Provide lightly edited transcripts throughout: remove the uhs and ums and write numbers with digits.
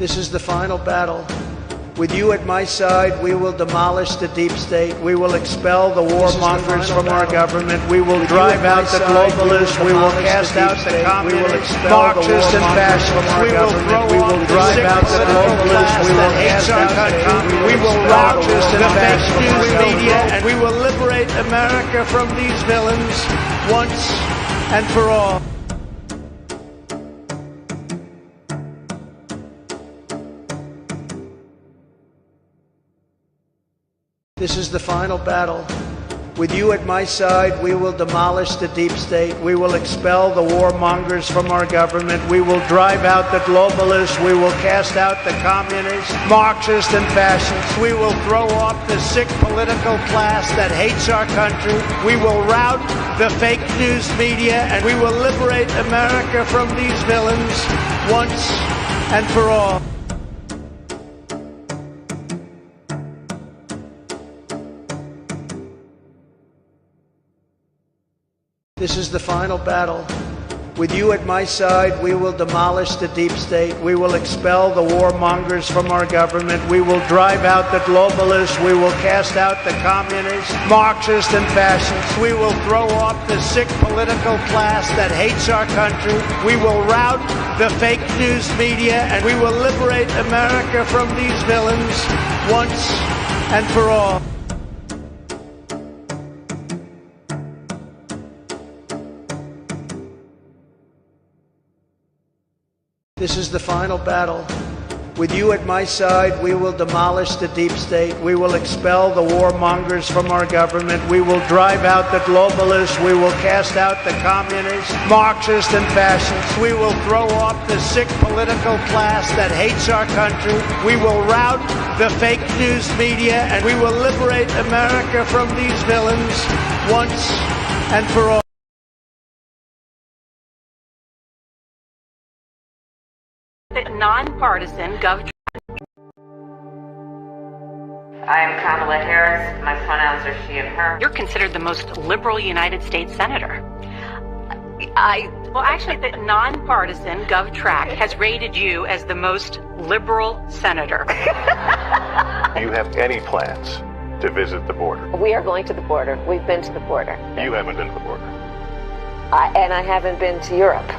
This is the final battle. With you at my side, we will demolish the deep state. We will expel the warmongers from our government. We will drive out the globalists. We will cast out the communists, Marxists, and fascists. We will drive out the globalists. We will cast out the communists. We will rout the fake news media, and we will liberate America from these villains once and for all. This is the final battle. With you at my side, we will demolish the deep state. We will expel the warmongers from our government. We will drive out the globalists. We will cast out the communists, Marxists, and fascists. We will throw off the sick political class that hates our country. We will rout the fake news media, and we will liberate America from these villains once and for all. This is the final battle. With you at my side, we will demolish the deep state. We will expel the warmongers from our government. We will drive out the globalists. We will cast out the communists, Marxists, and fascists. We will throw off the sick political class that hates our country. We will rout the fake news media, and we will liberate America from these villains once and for all. This is the final battle. With you at my side, we will demolish the deep state. We will expel the warmongers from our government. We will drive out the globalists. We will cast out the communists, Marxists, and fascists. We will throw off the sick political class that hates our country. We will rout the fake news media, and we will liberate America from these villains once and for all. Nonpartisan Gov. I am Kamala Harris. My pronouns are she and her. You're considered the most liberal United States senator. Actually, the nonpartisan GovTrack has rated you as the most liberal senator. Do you have any plans to visit the border? We are going to the border. We've been to the border. You haven't been to the border. And I haven't been to Europe.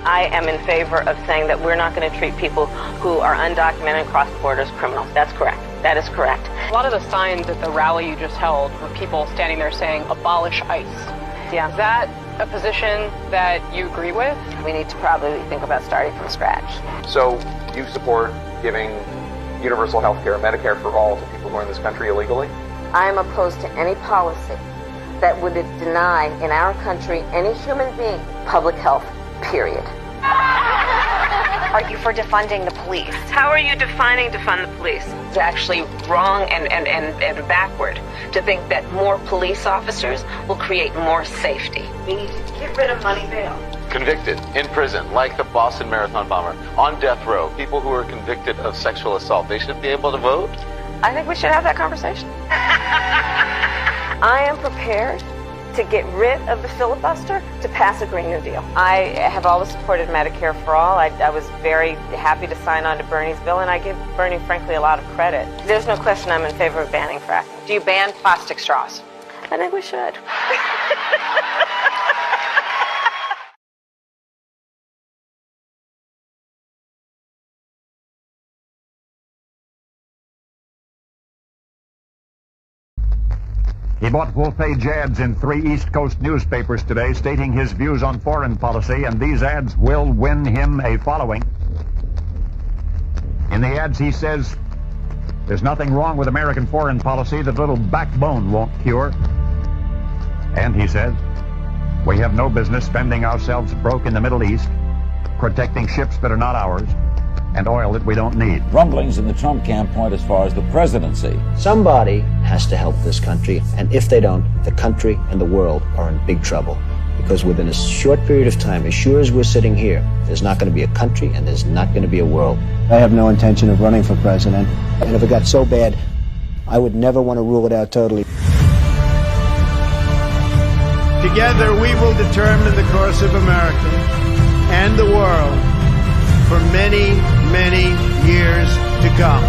I am in favor of saying that we're not going to treat people who are undocumented cross borders criminals. That's correct. That is correct. A lot of the signs at the rally you just held were people standing there saying, abolish ICE. Yeah. Is that a position that you agree with? We need to probably think about starting from scratch. So you support giving universal health care, Medicare for all to people who are in this country illegally? I am opposed to any policy that would deny in our country any human being public health. Period. Are you for defunding the police? How are you defining defund the police? It's actually wrong and backward to think that more police officers will create more safety. We need to get rid of money bail. Convicted, in prison, like the Boston Marathon bomber, on death row, people who are convicted of sexual assault, they should be able to vote? I think we should have that conversation. I am prepared to get rid of the filibuster to pass a Green New Deal. I have always supported Medicare for all. I was very happy to sign on to Bernie's bill, and I give Bernie, frankly, a lot of credit. There's no question I'm in favor of banning fracking. Do you ban plastic straws? I think we should. He bought full-page ads in 3 East Coast newspapers today stating his views on foreign policy, and these ads will win him a following. In the ads, he says, there's nothing wrong with American foreign policy that little backbone won't cure. And he says, we have no business spending ourselves broke in the Middle East, protecting ships that are not ours, and oil that we don't need. Rumblings in the Trump camp point as far as the presidency. Somebody has to help this country, and if they don't, the country and the world are in big trouble. Because within a short period of time, as sure as we're sitting here, there's not going to be a country and there's not going to be a world. I have no intention of running for president. And if it got so bad, I would never want to rule it out totally. Together we will determine the course of America and the world. for many, many years to come.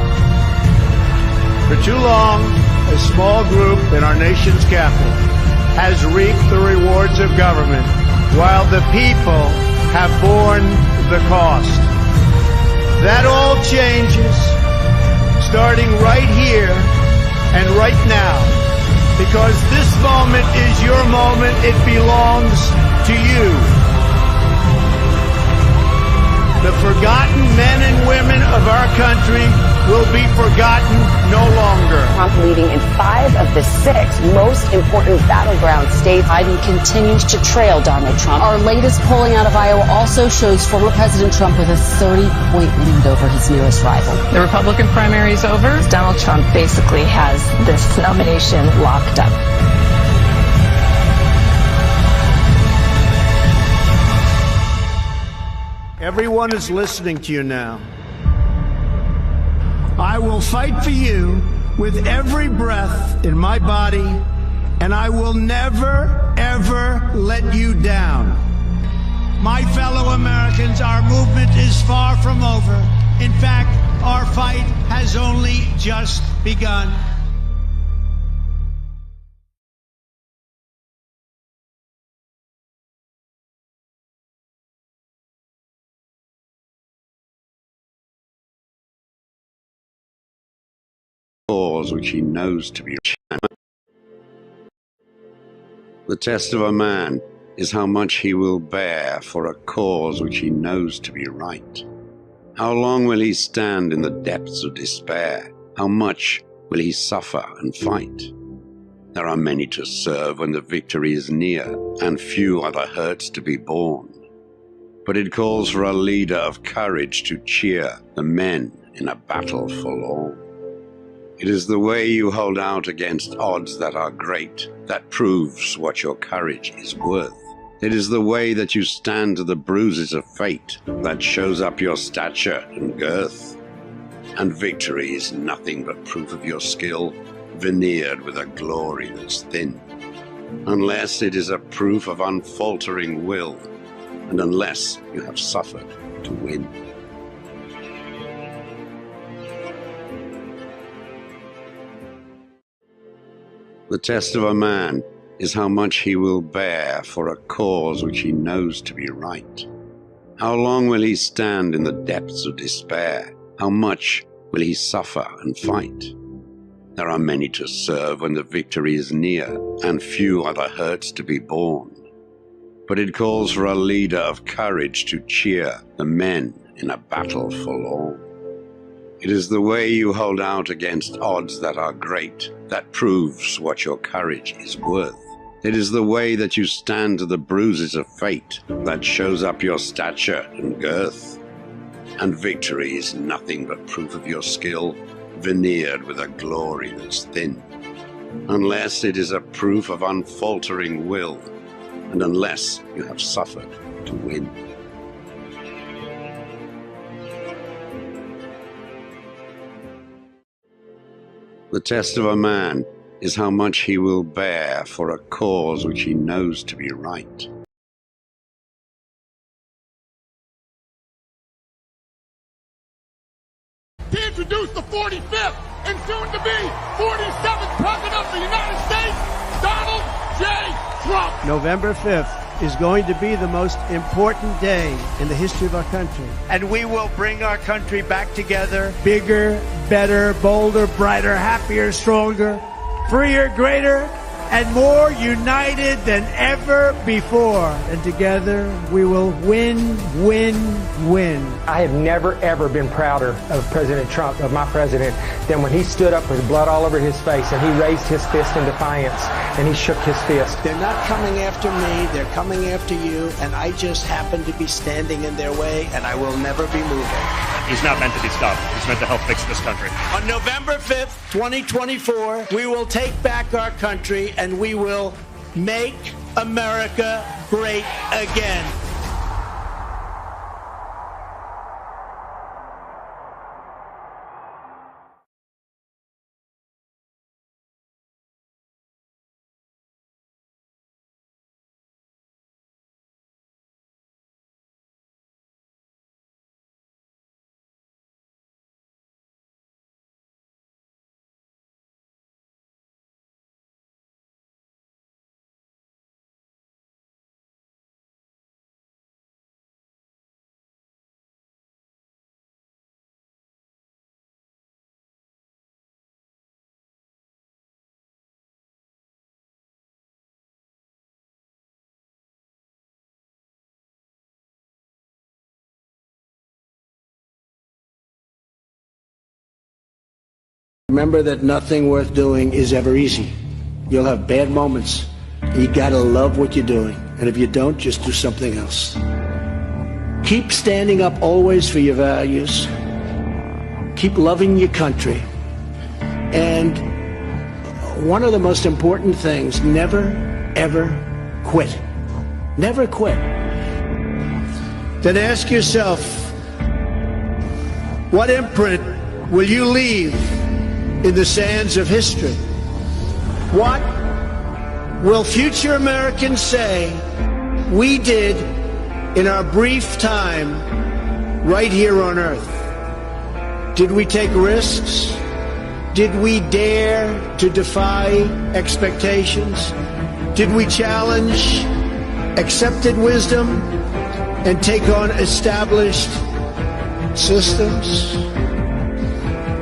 For too long, a small group in our nation's capital has reaped the rewards of government, while the people have borne the cost. That all changes, starting right here and right now, because this moment is your moment. It belongs to you. The forgotten men and women of our country will be forgotten no longer. Trump leading in 5 of the 6 most important battleground states. Biden continues to trail Donald Trump. Our latest polling out of Iowa also shows former President Trump with a 30-point lead over his nearest rival. The Republican primary is over. Donald Trump basically has this nomination locked up. Everyone is listening to you now. I will fight for you with every breath in my body, and I will never, ever let you down. My fellow Americans, our movement is far from over. In fact, our fight has only just begun. Cause which he knows to be right. The test of a man is how much he will bear for a cause which he knows to be right. How long will he stand in the depths of despair? How much will he suffer and fight? There are many to serve when the victory is near, and few are the hurts to be borne. But it calls for a leader of courage to cheer the men in a battle forlorn. It is the way you hold out against odds that are great that proves what your courage is worth. It is the way that you stand to the bruises of fate that shows up your stature and girth. And victory is nothing but proof of your skill, veneered with a glory that's thin. Unless it is a proof of unfaltering will, and unless you have suffered to win. The test of a man is how much he will bear for a cause which he knows to be right. How long will he stand in the depths of despair? How much will he suffer and fight? There are many to serve when the victory is near, and few are the hurts to be borne. But it calls for a leader of courage to cheer the men in a battle forlorn. It is the way you hold out against odds that are great that proves what your courage is worth. It is the way that you stand to the bruises of fate that shows up your stature and girth. And victory is nothing but proof of your skill, veneered with a glory that's thin. Unless it is a proof of unfaltering will, and unless you have suffered to win. The test of a man is how much he will bear for a cause which he knows to be right. To introduce the 45th and soon to be 47th President of the United States, Donald J. Trump. November 5th is going to be the most important day in the history of our country. And we will bring our country back together, bigger, better, bolder, brighter, happier, stronger, freer, greater, and more united than ever before. And together we will win, win, win. I have never, ever been prouder of President Trump, of my president, than when he stood up with blood all over his face and he raised his fist in defiance and he shook his fist. They're not coming after me, they're coming after you, and I just happen to be standing in their way, and I will never be moving. He's not meant to be stopped. He's meant to help fix this country. On November 5th, 2024, we will take back our country and we will make America great again. Remember that nothing worth doing is ever easy. You'll have bad moments. You gotta love what you're doing. And if you don't, just do something else. Keep standing up always for your values. Keep loving your country. And one of the most important things, never, ever quit. Never quit. Then ask yourself, what imprint will you leave in the sands of history? What will future Americans say we did in our brief time right here on Earth? Did we take risks? Did we dare to defy expectations? Did we challenge accepted wisdom and take on established systems?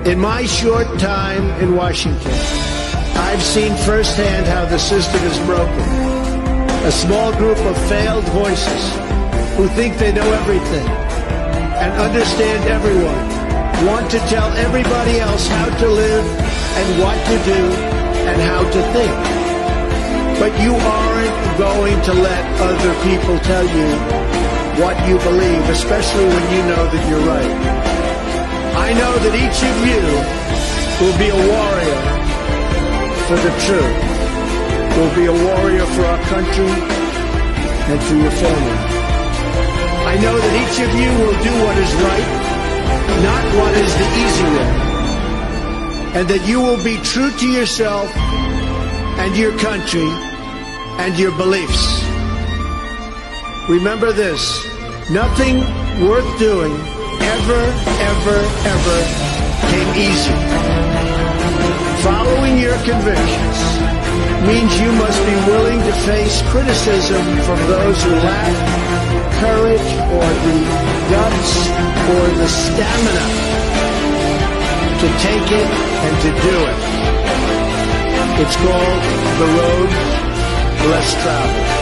In my short time in Washington, I've seen firsthand how the system is broken. A small group of failed voices who think they know everything and understand everyone want to tell everybody else how to live and what to do and how to think. But you aren't going to let other people tell you what you believe, especially when you know that you're right. I know that each of you will be a warrior for the truth. Will be a warrior for our country and for your family. I know that each of you will do what is right, not what is the easy way, and that you will be true to yourself and your country and your beliefs. Remember this, nothing worth doing ever came easy. Following your convictions means you must be willing to face criticism from those who lack courage or the guts or the stamina to take it and to do it. It's called the road less traveled.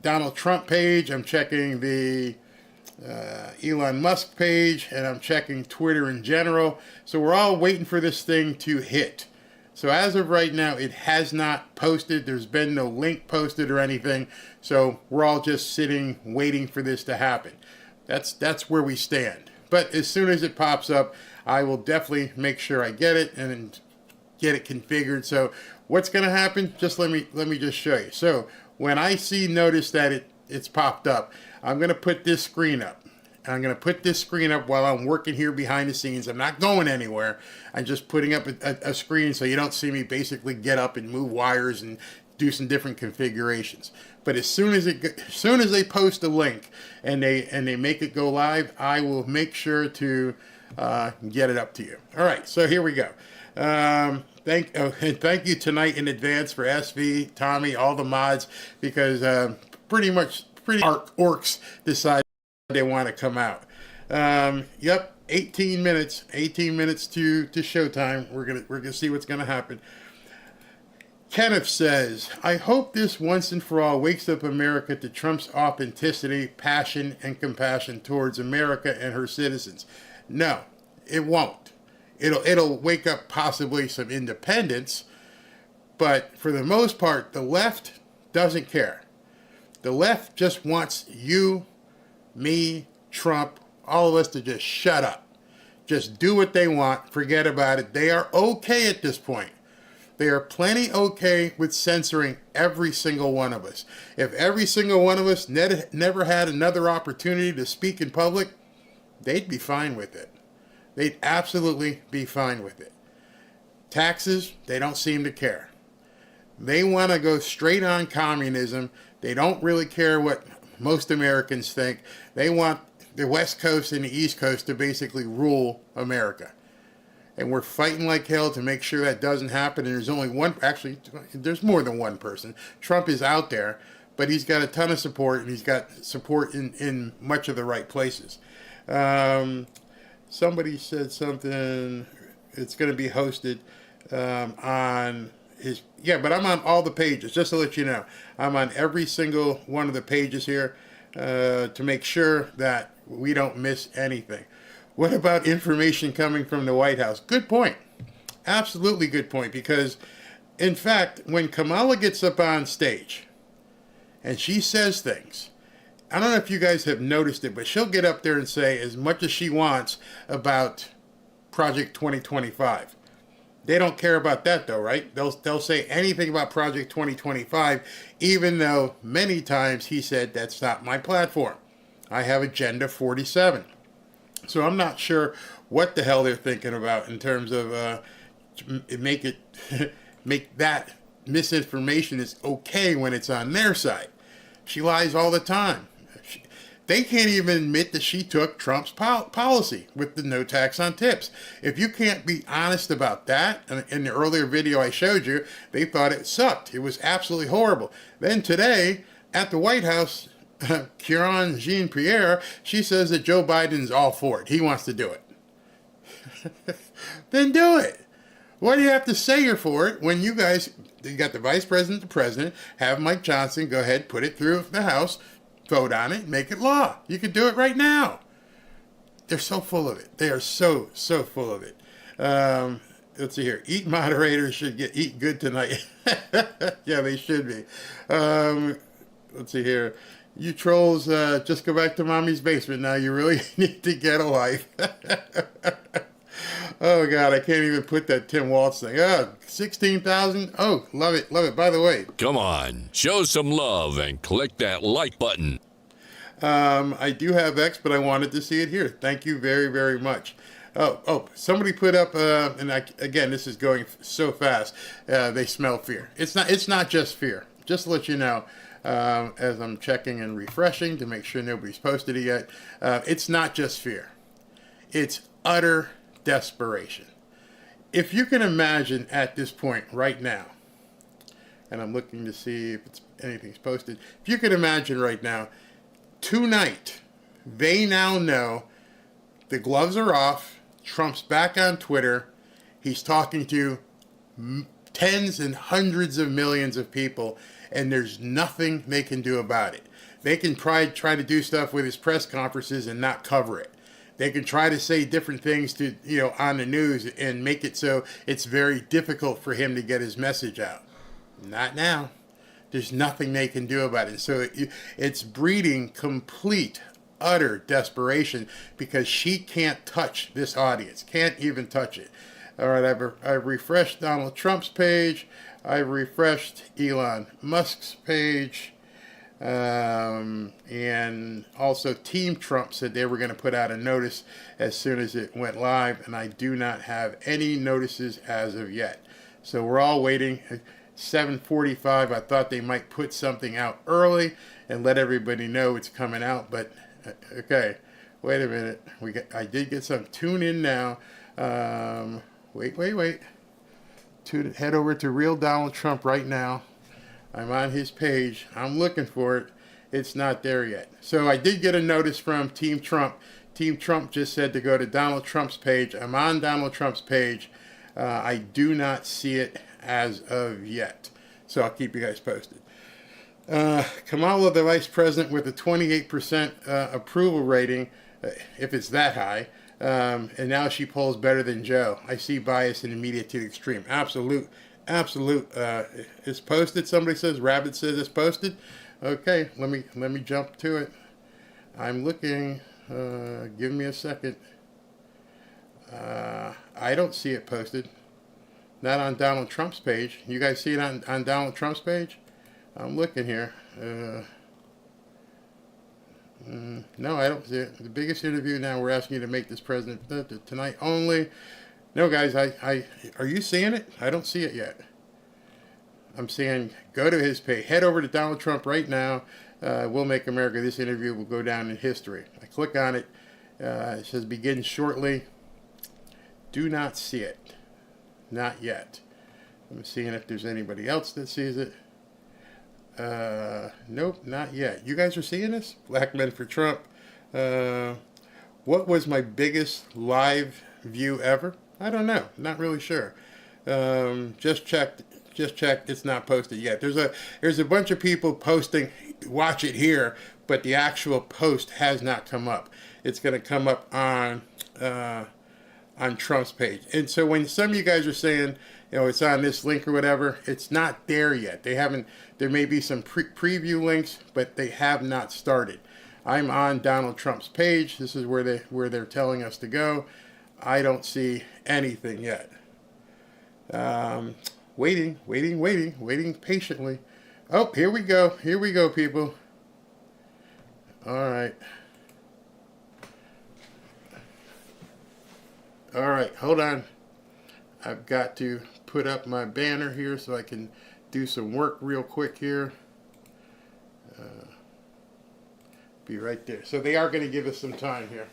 Donald Trump page. I'm checking the Elon Musk page, and I'm checking Twitter in general. So we're all waiting for this thing to hit. So as of right now, it has not posted. There's been no link posted or anything. So we're all just sitting, waiting for this to happen. That's where we stand. But as soon as it pops up, I will definitely make sure I get it and get it configured. So what's going to happen? Just let me just show you. So when I notice that it's popped up, I'm going to put this screen up. I'm going to put this screen up while I'm working here behind the scenes. I'm not going anywhere. I'm just putting up a screen so you don't see me basically get up and move wires and do some different configurations. But as soon as they post a link and they make it go live, I will make sure to get it up to you. All right, so here we go. Thank you tonight in advance for SV, Tommy, all the mods, because pretty orcs decide they want to come out. Yep, 18 minutes to showtime. We're gonna see what's gonna happen. Kenneth says, I hope this once and for all wakes up America to Trump's authenticity, passion, and compassion towards America and her citizens. No, it won't. It'll wake up possibly some independents, but for the most part, the left doesn't care. The left just wants you, me, Trump, all of us to just shut up. Just do what they want. Forget about it. They are okay at this point. They are plenty okay with censoring every single one of us. If every single one of us never had another opportunity to speak in public, they'd be fine with it. They'd absolutely be fine with it. Taxes, they don't seem to care. They want to go straight on communism. They don't really care what most Americans think. They want the West Coast and the East Coast to basically rule America. And we're fighting like hell to make sure that doesn't happen. And there's only one, actually, there's more than one person. Trump is out there, but he's got a ton of support, and he's got support in much of the right places. Somebody said something, it's going to be hosted on his, yeah, but I'm on all the pages, just to let you know. I'm on every single one of the pages here to make sure that we don't miss anything. What about information coming from the White House? Good point. Absolutely good point. Because, in fact, when Kamala gets up on stage and she says things, I don't know if you guys have noticed it, but she'll get up there and say as much as she wants about Project 2025. They don't care about that, though, right? They'll say anything about Project 2025, even though many times he said, that's not my platform. I have Agenda 47. So I'm not sure what the hell they're thinking about in terms of make that misinformation is okay when it's on their side. She lies all the time. They can't even admit that she took Trump's policy with the no tax on tips. If you can't be honest about that, in the earlier video I showed you, they thought it sucked. It was absolutely horrible. Then today, at the White House, Kieran Jean-Pierre, she says that Joe Biden's all for it. He wants to do it. Then do it. Why do you have to say you're for it when you got the vice president, the president, have Mike Johnson go ahead, put it through the House, vote on it, make it law. You could do it right now. They're so full of it. They are so full of it. Let's see here. Eat moderators should eat good tonight. Yeah, they should be. Let's see here. You trolls, just go back to mommy's basement now. You really need to get a life. Oh, God, I can't even put that Tim Waltz thing. Oh, 16,000. Oh, love it, love it. By the way. Come on, show some love and click that like button. I do have X, but I wanted to see it here. Thank you very, very much. Oh, somebody put up, again, this is going so fast. They smell fear. It's not just fear. Just to let you know. As I'm checking and refreshing to make sure nobody's posted it yet. It's not just fear. It's utter desperation. If you can imagine at this point right now, and I'm looking to see if anything's posted. If you can imagine right now, tonight, they now know the gloves are off, Trump's back on Twitter, he's talking to tens and hundreds of millions of people, and there's nothing they can do about it. They can try to do stuff with his press conferences and not cover it. They can try to say different things to, on the news and make it so it's very difficult for him to get his message out. Not now. There's nothing they can do about it. So it's breeding complete, utter desperation because she can't touch this audience. Can't even touch it. All right, I've refreshed Donald Trump's page. I've refreshed Elon Musk's page. And also Team Trump said they were going to put out a notice as soon as it went live, and I do not have any notices as of yet. So we're all waiting. 7:45, I thought they might put something out early and let everybody know it's coming out, but okay, wait a minute. I did get some. Tune in now. Wait. Head over to Real Donald Trump right now. I'm on his page. I'm looking for it. It's not there yet. So I did get a notice from Team Trump. Team Trump just said to go to Donald Trump's page. I'm on Donald Trump's page. I do not see it as of yet. So I'll keep you guys posted. Kamala, the vice president, with a 28% approval rating, if it's that high. And now she polls better than Joe. I see bias in the media to the extreme. Absolute. It's posted. Somebody says, Rabbit says it's posted. Okay, let me jump to it. I'm looking. Give me a second. I don't see it posted. Not on Donald Trump's page. You guys see it on Donald Trump's page? I'm looking here. No, I don't see it. The biggest interview now, we're asking you to make this president tonight only. No, guys, are you seeing it? I don't see it yet. I'm saying go to his page. Head over to Donald Trump right now. We'll make America. This interview will go down in history. I click on it. It says begin shortly. Do not see it. Not yet. I'm seeing if there's anybody else that sees it. Nope, not yet. You guys are seeing this? Black Men for Trump. What was my biggest live view ever? I don't know. Not really sure. Just checked. It's not posted yet. There's a bunch of people posting. Watch it here, but the actual post has not come up. It's going to come up on Trump's page. And so when some of you guys are saying, it's on this link or whatever, it's not there yet. They haven't. There may be some preview links, but they have not started. I'm on Donald Trump's page. This is where they're telling us to go. I don't see anything yet. Waiting patiently. Oh, here we go. Here we go, people. All right. All right, hold on. I've got to put up my banner here so I can do some work real quick here. Be right there. So they are going to give us some time here.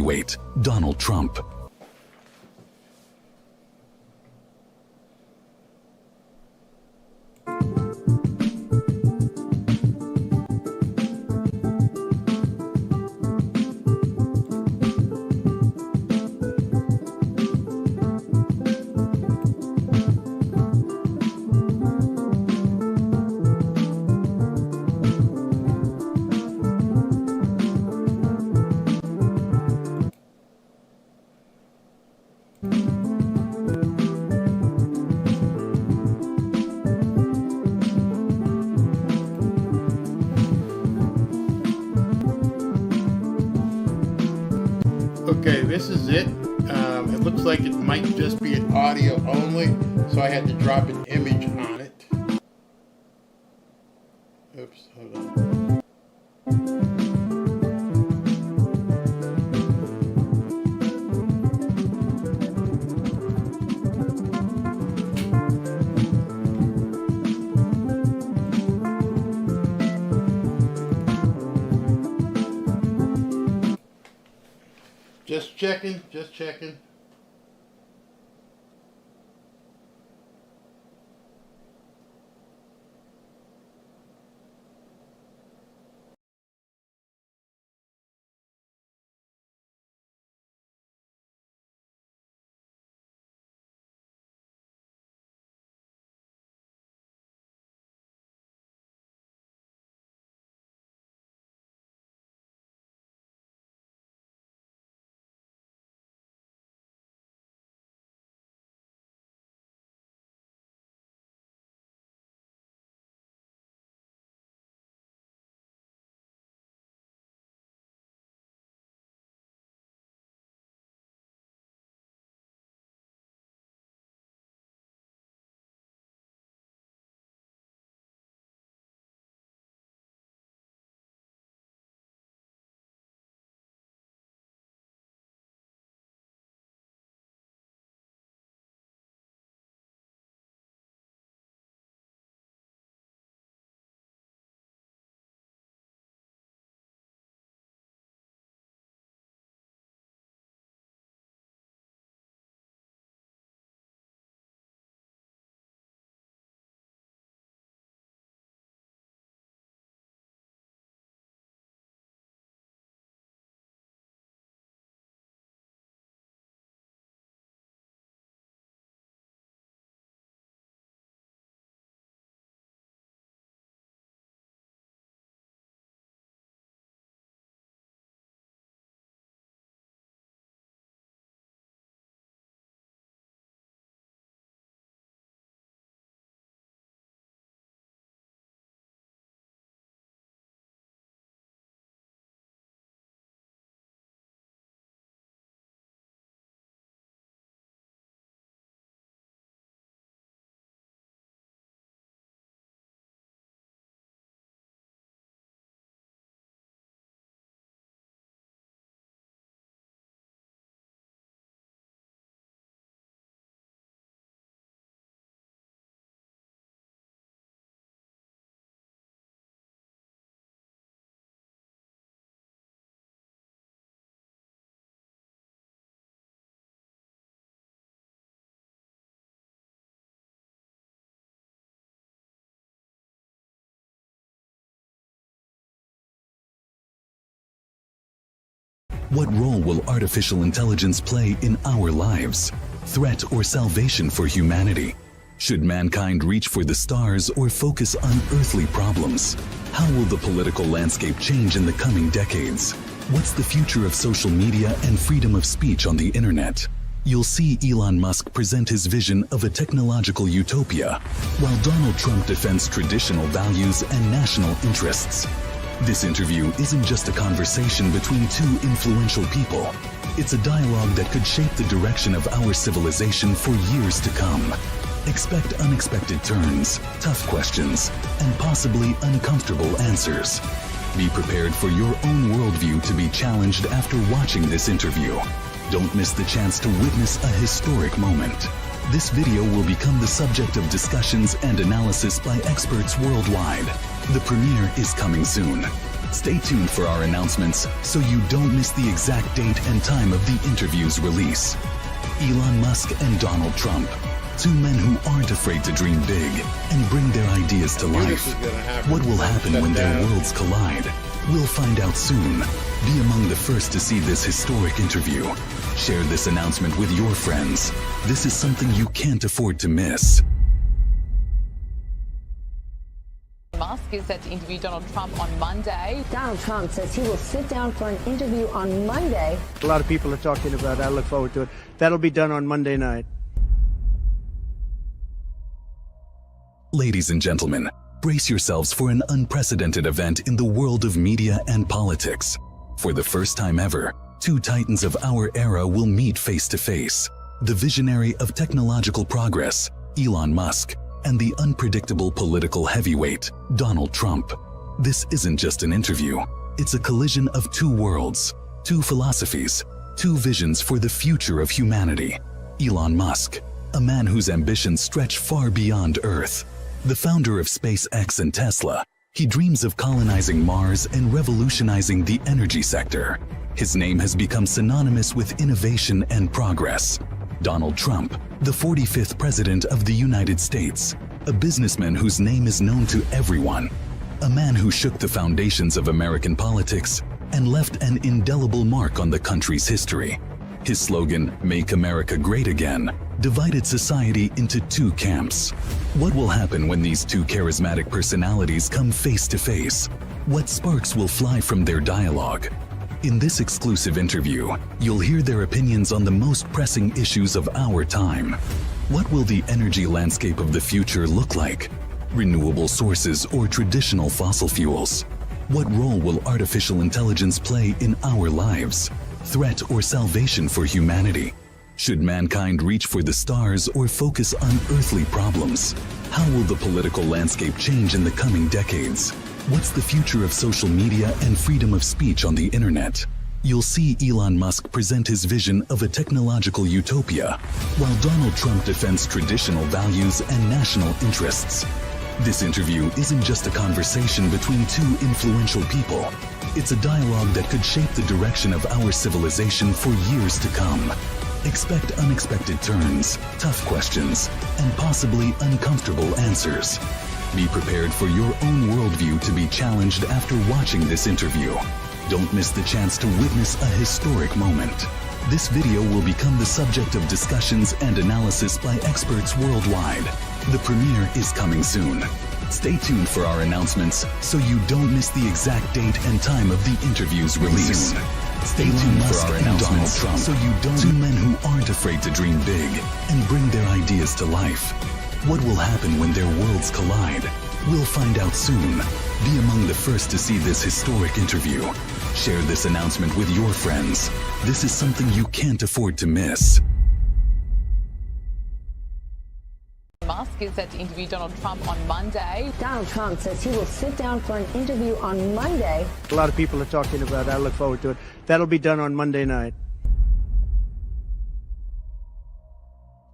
Wait, Donald Trump. Okay, this is it. It looks like it might just be an audio only, so I had to drop an image on it. Oops, hold on. Just checking, just checking. What role will artificial intelligence play in our lives? Threat or salvation for humanity? Should mankind reach for the stars or focus on earthly problems? How will the political landscape change in the coming decades? What's the future of social media and freedom of speech on the internet? You'll see Elon Musk present his vision of a technological utopia, while Donald Trump defends traditional values and national interests. This interview isn't just a conversation between two influential people. It's a dialogue that could shape the direction of our civilization for years to come. Expect unexpected turns, tough questions, and possibly uncomfortable answers. Be prepared for your own worldview to be challenged after watching this interview. Don't miss the chance to witness a historic moment. This video will become the subject of discussions and analysis by experts worldwide. The premiere is coming soon. Stay tuned for our announcements so you don't miss the exact date and time of the interview's release. Elon Musk and Donald Trump, two men who aren't afraid to dream big and bring their ideas to life. What will happen when their worlds collide? We'll find out soon. Be among the first to see this historic interview. Share this announcement with your friends. This is something you can't afford to miss. Musk is set to interview Donald Trump on Monday. Donald Trump says he will sit down for an interview on Monday. A lot of people are talking about it. I look forward to it. That'll be done on Monday night. Ladies and gentlemen, brace yourselves for an unprecedented event in the world of media and politics. For the first time ever, two titans of our era will meet face to face. The visionary of technological progress, Elon Musk, and the unpredictable political heavyweight, Donald Trump. This isn't just an interview. It's a collision of two worlds, two philosophies, two visions for the future of humanity. Elon Musk, a man whose ambitions stretch far beyond Earth. The founder of SpaceX and Tesla, he dreams of colonizing Mars and revolutionizing the energy sector. His name has become synonymous with innovation and progress. Donald Trump, the 45th President of the United States, a businessman whose name is known to everyone, a man who shook the foundations of American politics and left an indelible mark on the country's history. His slogan, "Make America Great Again," divided society into two camps. What will happen when these two charismatic personalities come face to face? What sparks will fly from their dialogue? In this exclusive interview, you'll hear their opinions on the most pressing issues of our time. What will the energy landscape of the future look like? Renewable sources or traditional fossil fuels? What role will artificial intelligence play in our lives? Threat or salvation for humanity? Should mankind reach for the stars or focus on earthly problems? How will the political landscape change in the coming decades? What's the future of social media and freedom of speech on the internet? You'll see Elon Musk present his vision of a technological utopia, while Donald Trump defends traditional values and national interests. This interview isn't just a conversation between two influential people. It's a dialogue that could shape the direction of our civilization for years to come. Expect unexpected turns, tough questions, and possibly uncomfortable answers. Be prepared for your own worldview to be challenged after watching this interview. Don't miss the chance to witness a historic moment. This video will become the subject of discussions and analysis by experts worldwide. The premiere is coming soon. Stay tuned for our announcements so you don't miss the exact date and time of the interview's release. Stay tuned for our announcements so you don't. Two men who aren't afraid to dream big and bring their ideas to life. What will happen when their worlds collide? We'll find out soon. Be among the first to see this historic interview. Share this announcement with your friends. This is something you can't afford to miss. Musk is set to interview Donald Trump on Monday. Donald Trump says he will sit down for an interview on Monday. A lot of people are talking about it. I look forward to it. That'll be done on Monday night.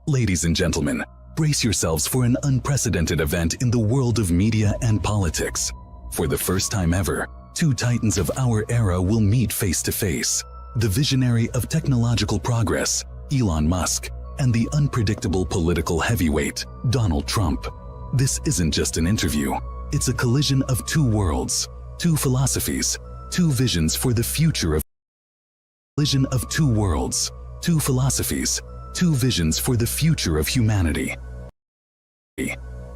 Ladies and gentlemen, brace yourselves for an unprecedented event in the world of media and politics. For the first time ever, two titans of our era will meet face to face. The visionary of technological progress, Elon Musk, and the unpredictable political heavyweight, Donald Trump. This isn't just an interview. It's a collision of two worlds, two philosophies, two visions for the future of collision of two worlds, two philosophies, two visions for the future of humanity.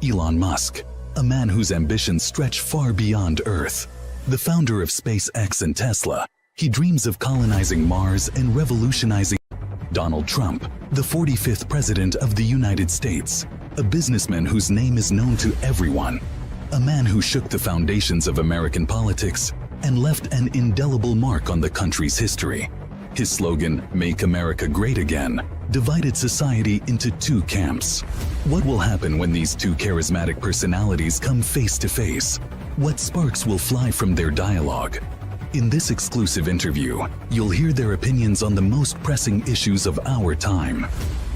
Elon Musk, a man whose ambitions stretch far beyond Earth. The founder of SpaceX and Tesla, he dreams of colonizing Mars and revolutionizing. Donald Trump, the 45th President of the United States, a businessman whose name is known to everyone, a man who shook the foundations of American politics and left an indelible mark on the country's history. His slogan, "Make America Great Again," divided society into two camps. What will happen when these two charismatic personalities come face to face? What sparks will fly from their dialogue? In this exclusive interview, you'll hear their opinions on the most pressing issues of our time.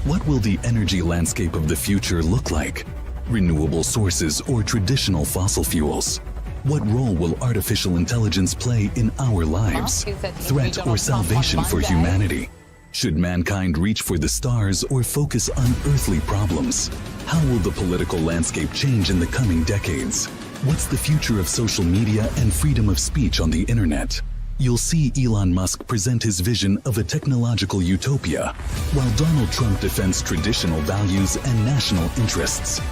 What will the energy landscape of the future look like? Renewable sources or traditional fossil fuels? What role will artificial intelligence play in our lives? Threat or salvation for humanity? Should mankind reach for the stars or focus on earthly problems? How will the political landscape change in the coming decades? What's the future of social media and freedom of speech on the internet? You'll see Elon Musk present his vision of a technological utopia, while Donald Trump defends traditional values and national interests.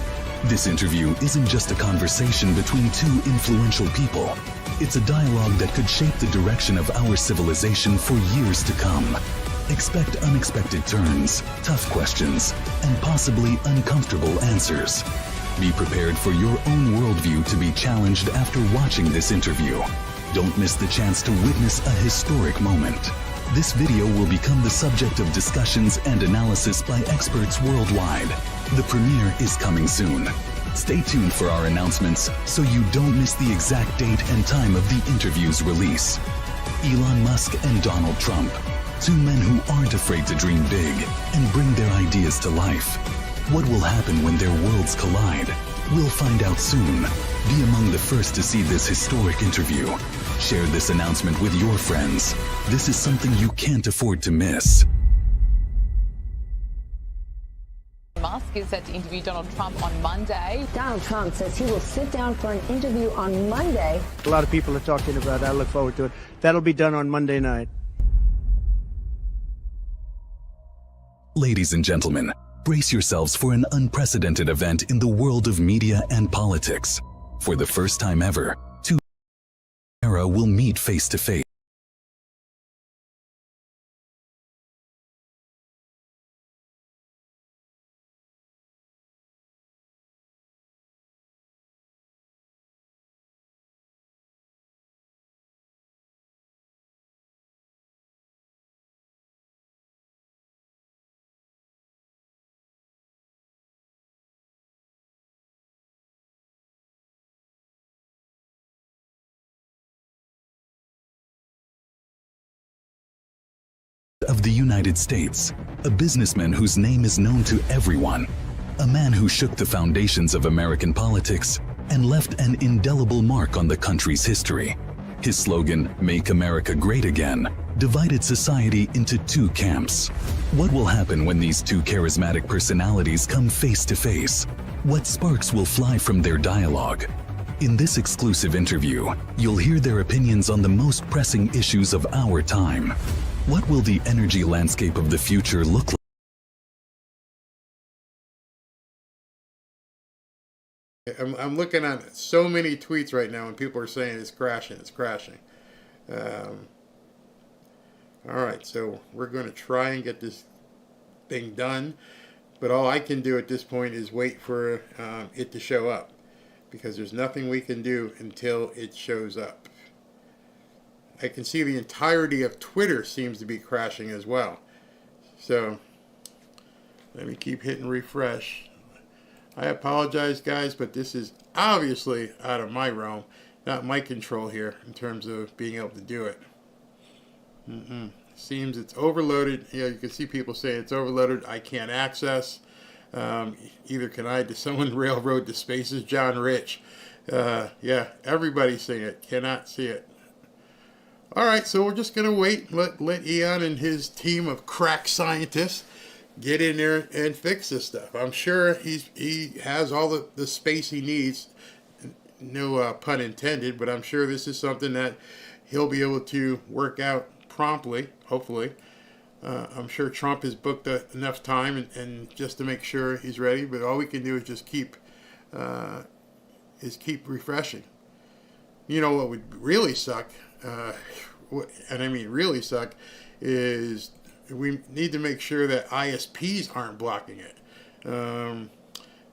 This interview isn't just a conversation between two influential people. It's a dialogue that could shape the direction of our civilization for years to come. Expect unexpected turns, tough questions, and possibly uncomfortable answers. Be prepared for your own worldview to be challenged after watching this interview. Don't miss the chance to witness a historic moment. This video will become the subject of discussions and analysis by experts worldwide. The premiere is coming soon. Stay tuned for our announcements so you don't miss the exact date and time of the interview's release. Elon Musk and Donald Trump, two men who aren't afraid to dream big and bring their ideas to life. What will happen when their worlds collide? We'll find out soon. Be among the first to see this historic interview. Share this announcement with your friends. This is something you can't afford to miss. Musk is set to interview Donald Trump on Monday. Donald Trump says he will sit down for an interview on Monday. A lot of people are talking about it. I look forward to it. That'll be done on Monday night. Ladies and gentlemen, brace yourselves for an unprecedented event in the world of media and politics. For the first time ever, two era will meet face to face. Of the United States, a businessman whose name is known to everyone, a man who shook the foundations of American politics and left an indelible mark on the country's history. His slogan, "Make America Great Again," divided society into two camps. What will happen when these two charismatic personalities come face to face? What sparks will fly from their dialogue? In this exclusive interview, you'll hear their opinions on the most pressing issues of our time. What will the energy landscape of the future look like? I'm looking at so many tweets right now and people are saying it's crashing, it's crashing. All right, so we're going to try and get this thing done, but all I can do at this point is wait for it to show up, because there's nothing we can do until it shows up. I can see the entirety of Twitter seems to be crashing as well. So let me keep hitting refresh. I apologize, guys, but this is obviously out of my realm, not my control here in terms of being able to do it. Seems it's overloaded. Yeah, you can see people saying it's overloaded. I can't access. Either can I. Did someone railroad the spaces? John Rich. Yeah, everybody's saying it. Cannot see it. All right, so we're just going to wait. Let Eon and his team of crack scientists get in there and fix this stuff. I'm sure he has all the space he needs. No pun intended, but I'm sure this is something that he'll be able to work out promptly, hopefully. I'm sure Trump has booked enough time and just to make sure he's ready, but all we can do is just keep refreshing. You know what would really suck, and I mean really suck, is we need to make sure that ISPs aren't blocking it. No,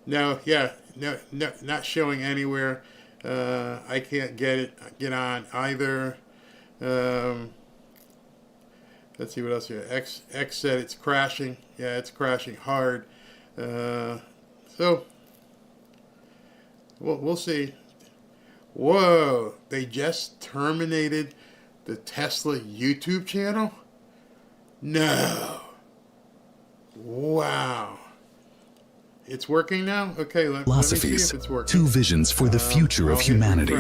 not showing anywhere. I can't get on either. Let's see what else here. X said it's crashing. Yeah, it's crashing hard. So we'll see. Whoa, they just terminated the Tesla YouTube channel? No. Wow. It's working now? Okay, let me see if it's working. Two visions for the future of humanity.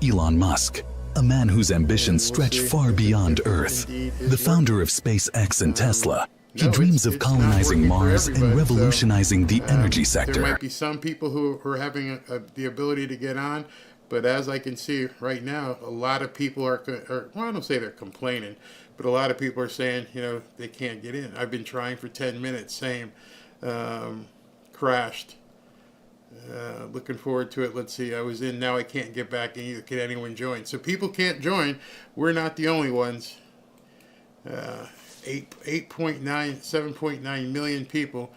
Elon Musk, a man whose ambitions stretch far beyond Earth. The founder of SpaceX and Tesla. He dreams of colonizing Mars and revolutionizing the energy sector. There might be some people who are having the ability to get on, but as I can see right now, a lot of people are, well, I don't say they're complaining, but a lot of people are saying, they can't get in. I've been trying for 10 minutes, same, crashed. Looking forward to it. Let's see, I was in, now I can't get back in either. Can anyone join? So people can't join. We're not the only ones. 7.9 million people.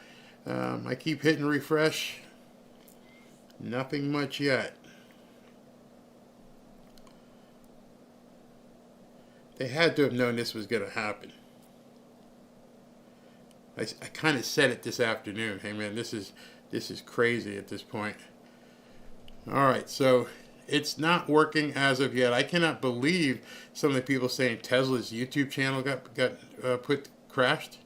I keep hitting refresh. Nothing much yet. They had to have known this was going to happen. I kind of said it this afternoon. Hey man, this is crazy at this point. All right, so it's not working as of yet. I cannot believe some of the people saying Tesla's YouTube channel got crashed.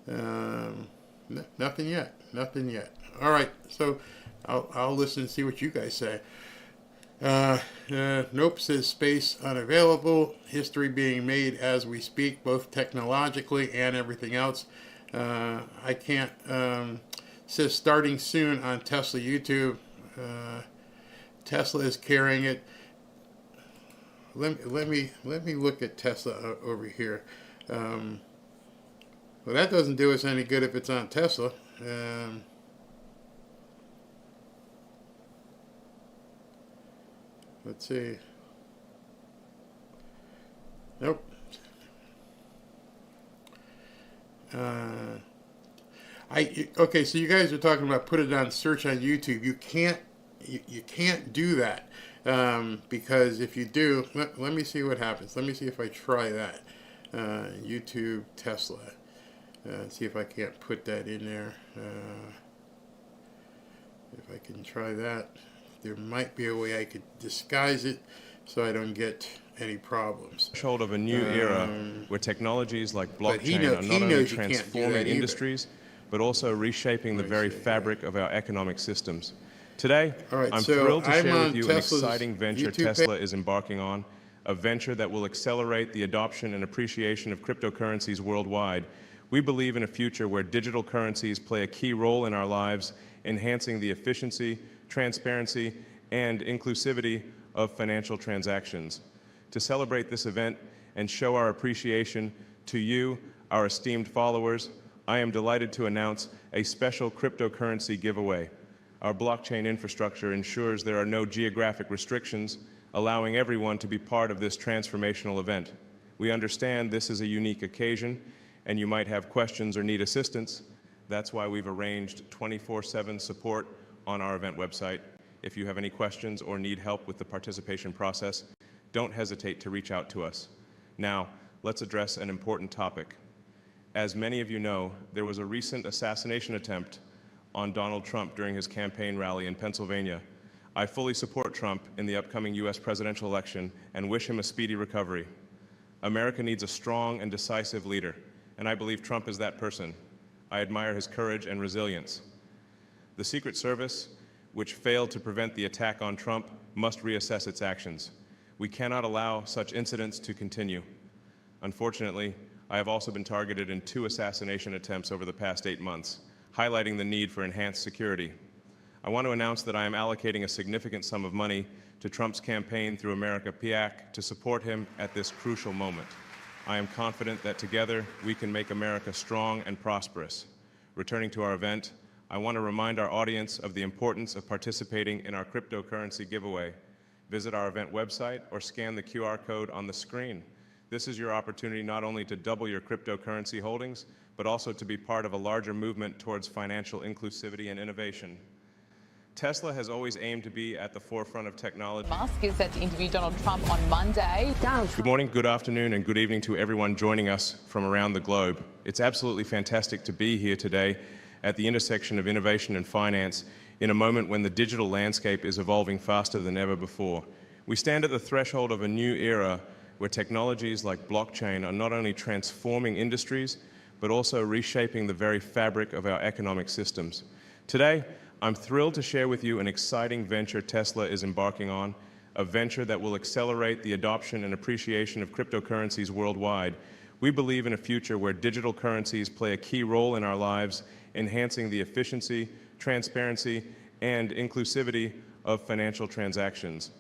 Nothing yet. Nothing yet. All right, so I'll listen and see what you guys say. Nope says space unavailable. History being made as we speak, both technologically and everything else. I can't. Says starting soon on Tesla YouTube. Tesla is carrying it. Let me look at Tesla over here. Well, that doesn't do us any good if it's on Tesla. Let's see. Nope. Okay, so you guys are talking about put it on search on YouTube. You can't do that because if you do, let me see what happens. Let me see if I try that. YouTube Tesla. See if I can't put that in there. If I can try that. There might be a way I could disguise it so I don't get any problems. Threshold of a new era where technologies like blockchain are not only transforming industries, but also reshaping the very fabric of our economic systems. Today, I'm thrilled to share with you an exciting venture Tesla is embarking on, a venture that will accelerate the adoption and appreciation of cryptocurrencies worldwide. We believe in a future where digital currencies play a key role in our lives, enhancing the efficiency, transparency, and inclusivity of financial transactions. To celebrate this event and show our appreciation to you, our esteemed followers, I am delighted to announce a special cryptocurrency giveaway. Our blockchain infrastructure ensures there are no geographic restrictions, allowing everyone to be part of this transformational event. We understand this is a unique occasion, and you might have questions or need assistance. That's why we've arranged 24/7 support on our event website. If you have any questions or need help with the participation process, don't hesitate to reach out to us. Now, let's address an important topic. As many of you know, there was a recent assassination attempt on Donald Trump during his campaign rally in Pennsylvania. I fully support Trump in the upcoming U.S. presidential election and wish him a speedy recovery. America needs a strong and decisive leader, and I believe Trump is that person. I admire his courage and resilience. The Secret Service, which failed to prevent the attack on Trump, must reassess its actions. We cannot allow such incidents to continue. Unfortunately, I have also been targeted in 2 assassination attempts over the past 8 months, highlighting the need for enhanced security. I want to announce that I am allocating a significant sum of money to Trump's campaign through America PAC to support him at this crucial moment. I am confident that together we can make America strong and prosperous. Returning to our event, I want to remind our audience of the importance of participating in our cryptocurrency giveaway. Visit our event website or scan the QR code on the screen. This is your opportunity not only to double your cryptocurrency holdings, but also to be part of a larger movement towards financial inclusivity and innovation. Tesla has always aimed to be at the forefront of technology. Musk is set to interview Donald Trump on Monday. Good morning, good afternoon, and good evening to everyone joining us from around the globe. It's absolutely fantastic to be here today at the intersection of innovation and finance in a moment when the digital landscape is evolving faster than ever before. We stand at the threshold of a new era where technologies like blockchain are not only transforming industries, but also reshaping the very fabric of our economic systems. Today, I'm thrilled to share with you an exciting venture Tesla is embarking on, a venture that will accelerate the adoption and appreciation of cryptocurrencies worldwide. We believe in a future where digital currencies play a key role in our lives, enhancing the efficiency, transparency, and inclusivity of financial transactions.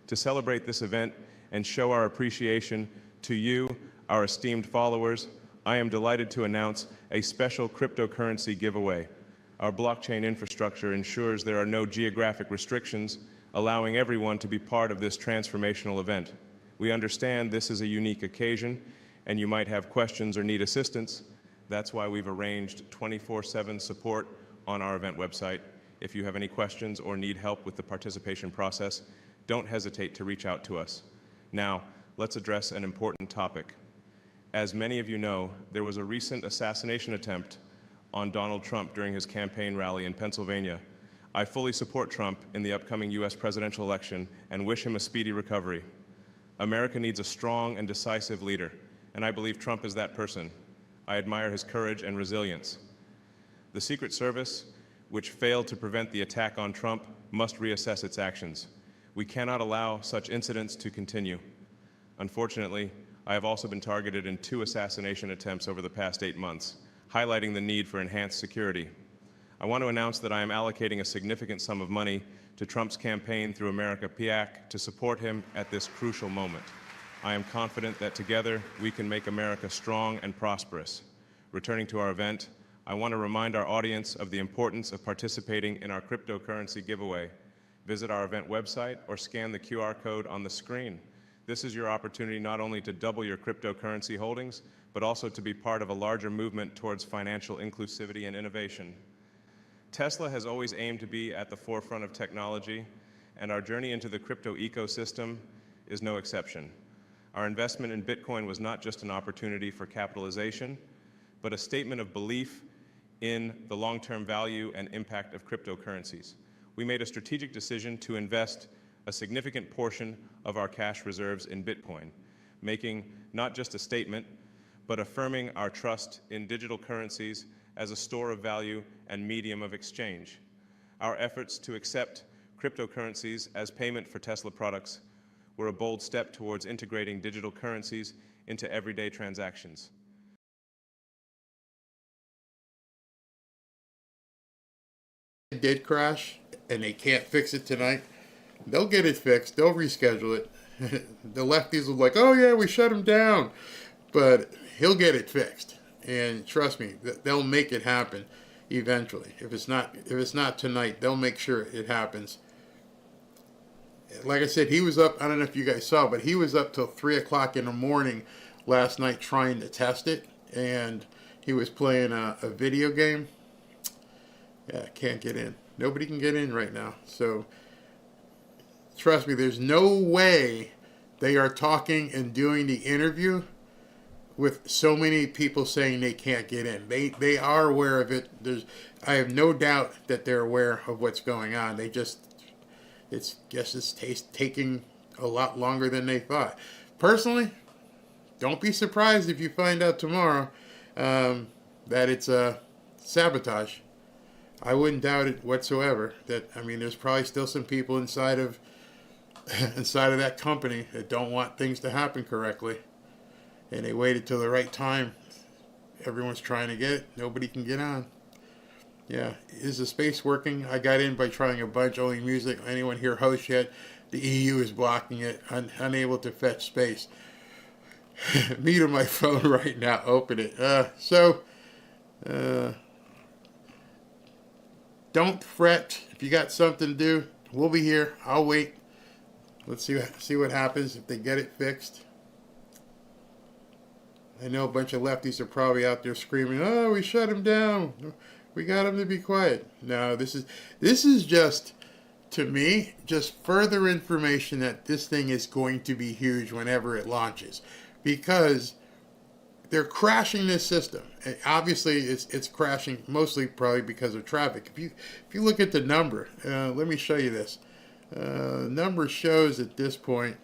To celebrate this event and show our appreciation to you, our esteemed followers, I am delighted to announce a special cryptocurrency giveaway. Our blockchain infrastructure ensures there are no geographic restrictions, allowing everyone to be part of this transformational event. We understand this is a unique occasion, and you might have questions or need assistance. That's why we've arranged 24/7 support on our event website. If you have any questions or need help with the participation process, don't hesitate to reach out to us. Now, let's address an important topic. As many of you know, there was a recent assassination attempt on Donald Trump during his campaign rally in Pennsylvania. I fully support Trump in the upcoming U.S. presidential election and wish him a speedy recovery. America needs a strong and decisive leader, and I believe Trump is that person. I admire his courage and resilience. The Secret Service, which failed to prevent the attack on Trump, must reassess its actions. We cannot allow such incidents to continue. Unfortunately, I have also been targeted in 2 assassination attempts over the past 8 months, highlighting the need for enhanced security. I want to announce that I am allocating a significant sum of money to Trump's campaign through America PAC to support him at this crucial moment. I am confident that together we can make America strong and prosperous. Returning to our event, I want to remind our audience of the importance of participating in our cryptocurrency giveaway. Visit our event website or scan the QR code on the screen. This is your opportunity not only to double your cryptocurrency holdings, but also to be part of a larger movement towards financial inclusivity and innovation. Tesla has always aimed to be at the forefront of technology, and our journey into the crypto ecosystem is no exception. Our investment in Bitcoin was not just an opportunity for capitalization, but a statement of belief in the long-term value and impact of cryptocurrencies. We made a strategic decision to invest a significant portion of our cash reserves in Bitcoin, making not just a statement, but affirming our trust in digital currencies as a store of value and medium of exchange. Our efforts to accept cryptocurrencies as payment for Tesla products were a bold step towards integrating digital currencies into everyday transactions. It did crash, and they can't fix it tonight. They'll get it fixed. They'll reschedule it. The lefties will be like, oh yeah, we shut him down. But he'll get it fixed. And trust me, they'll make it happen eventually. If it's not tonight, they'll make sure it happens. Like I said, he was up, I don't know if you guys saw, but he was up till 3 o'clock in the morning last night trying to test it. And he was playing a video game. Yeah, can't get in. Nobody can get in right now. So trust me, there's no way they are talking and doing the interview with so many people saying they can't get in. They are aware of it. I have no doubt that they're aware of what's going on. It's taking a lot longer than they thought. Personally, don't be surprised if you find out tomorrow that it's sabotage. I wouldn't doubt it whatsoever. There's probably still some people inside of that company that don't want things to happen correctly, and they waited till the right time. Everyone's trying to get it. Nobody can get on. Yeah, is the space working? I got in by trying a bunch, only music. Anyone here host yet? The EU is blocking it. Unable to fetch space. Me to my phone right now. Open it. Don't fret. If you got something to do, we'll be here. I'll wait. Let's see what happens if they get it fixed. I know a bunch of lefties are probably out there screaming, "Oh, we shut him down. We got him to be quiet." No, this is just, to me, just further information that this thing is going to be huge whenever it launches, because they're crashing this system. And obviously, it's crashing mostly probably because of traffic. If you look at the number, let me show you this. Number shows at this point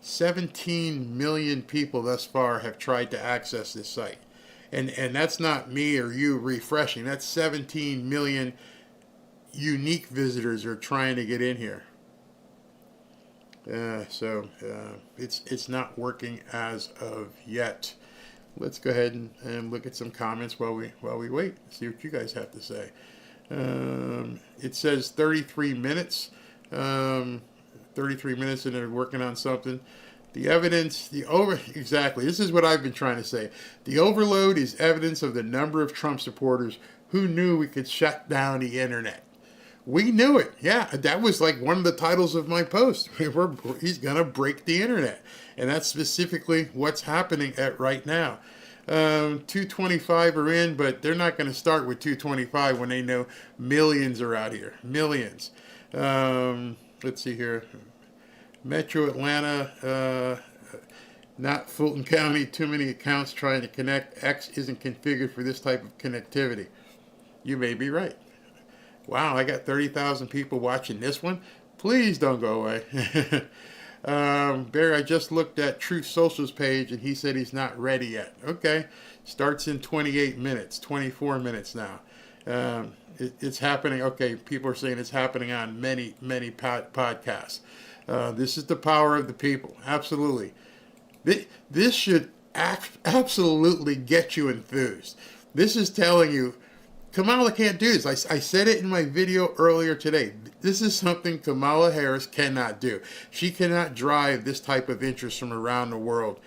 17 million people thus far have tried to access this site. And that's not me or you refreshing. That's 17 million unique visitors are trying to get in here. So it's not working as of yet. Let's go ahead and look at some comments while we wait. See what you guys have to say. It says 33 minutes. 33 minutes and they're working on something. The evidence, exactly. This is what I've been trying to say. The overload is evidence of the number of Trump supporters who knew we could shut down the internet. We knew it. Yeah, that was like one of the titles of my post. He's going to break the internet. And that's specifically what's happening right now. 225 are in, but they're not going to start with 225 when they know millions are out here. Millions. Let's see here. Metro Atlanta, Not Fulton County. Too many accounts trying to connect. X isn't configured for this type of connectivity. You may be right. Wow, I got 30,000 people watching this one. Please don't go away. Barry, I just looked at Truth Social's page, and he said he's not ready yet. Okay. Starts in 28 minutes, 24 minutes now. It's happening. Okay, people are saying it's happening on many, many podcasts. This is the power of the people. Absolutely. This should absolutely get you enthused. This is telling you, Kamala can't do this. I said it in my video earlier today. This is something Kamala Harris cannot do. She cannot drive this type of interest from around the world.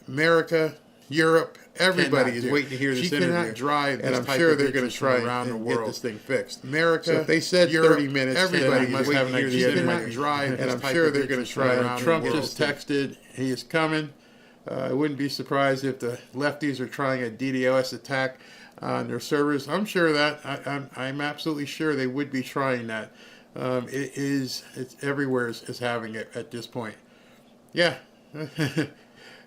America, Europe, everybody is waiting to hear this interview. She cannot drive this type of interest from around the world. Get this thing fixed. America, so if they said Europe, 30 minutes, everybody must have an idea. She cannot drive, and I'm sure they're going to try. Trump just texted, he is coming. I wouldn't be surprised if the lefties are trying a DDoS attack on their servers. I'm sure that. I'm absolutely sure they would be trying that. It's everywhere is having it at this point. Yeah.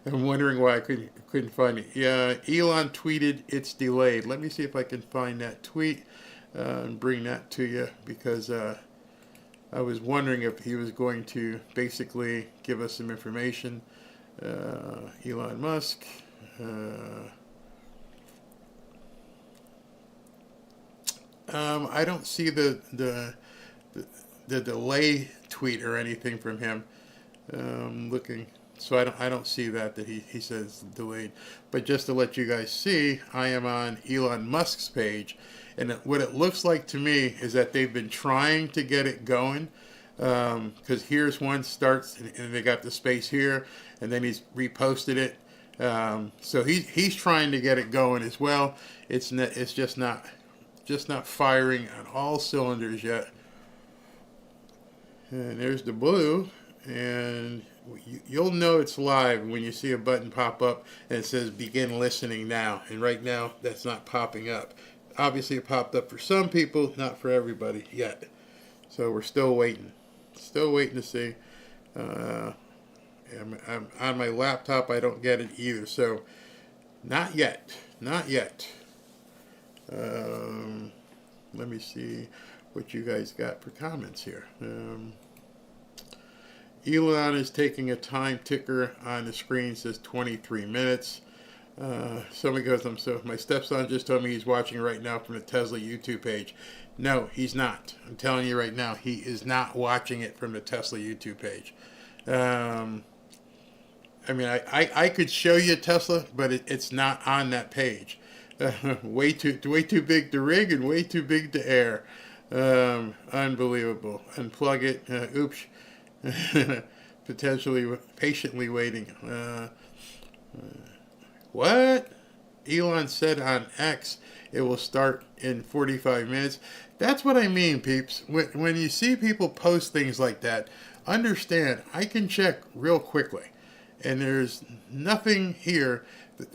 I'm wondering why I couldn't find it. Yeah, Elon tweeted it's delayed. Let me see if I can find that tweet and bring that to you, because I was wondering if he was going to basically give us some information. Elon Musk. I don't see the delay tweet or anything from him. Looking, so I don't see that he says delayed. But just to let you guys see, I am on Elon Musk's page, and what it looks like to me is that they've been trying to get it going. Because here's one starts, and they got the space here, and then he's reposted it. So he's trying to get it going as well. It's just not firing on all cylinders yet. And there's the blue, and you'll know it's live when you see a button pop up and it says begin listening now. And right now that's not popping up. Obviously it popped up for some people, not for everybody yet. So we're still waiting. Still waiting to see. I'm on my laptop. I don't get it either. So not yet. Not yet. Let me see what you guys got for comments here. Elon is taking a time ticker on the screen. Says 23 minutes. Somebody goes, my stepson just told me he's watching right now from the Tesla YouTube page. No, he's not. I'm telling you right now, he is not watching it from the Tesla YouTube page. I mean, I could show you Tesla, but it's not on that page. Way too big to rig and way too big to air. Unbelievable. Unplug it. Oops. Patiently waiting. What? Elon said on X it will start in 45 minutes. That's what I mean, peeps. When you see people post things like that, understand, I can check real quickly. And there's nothing here.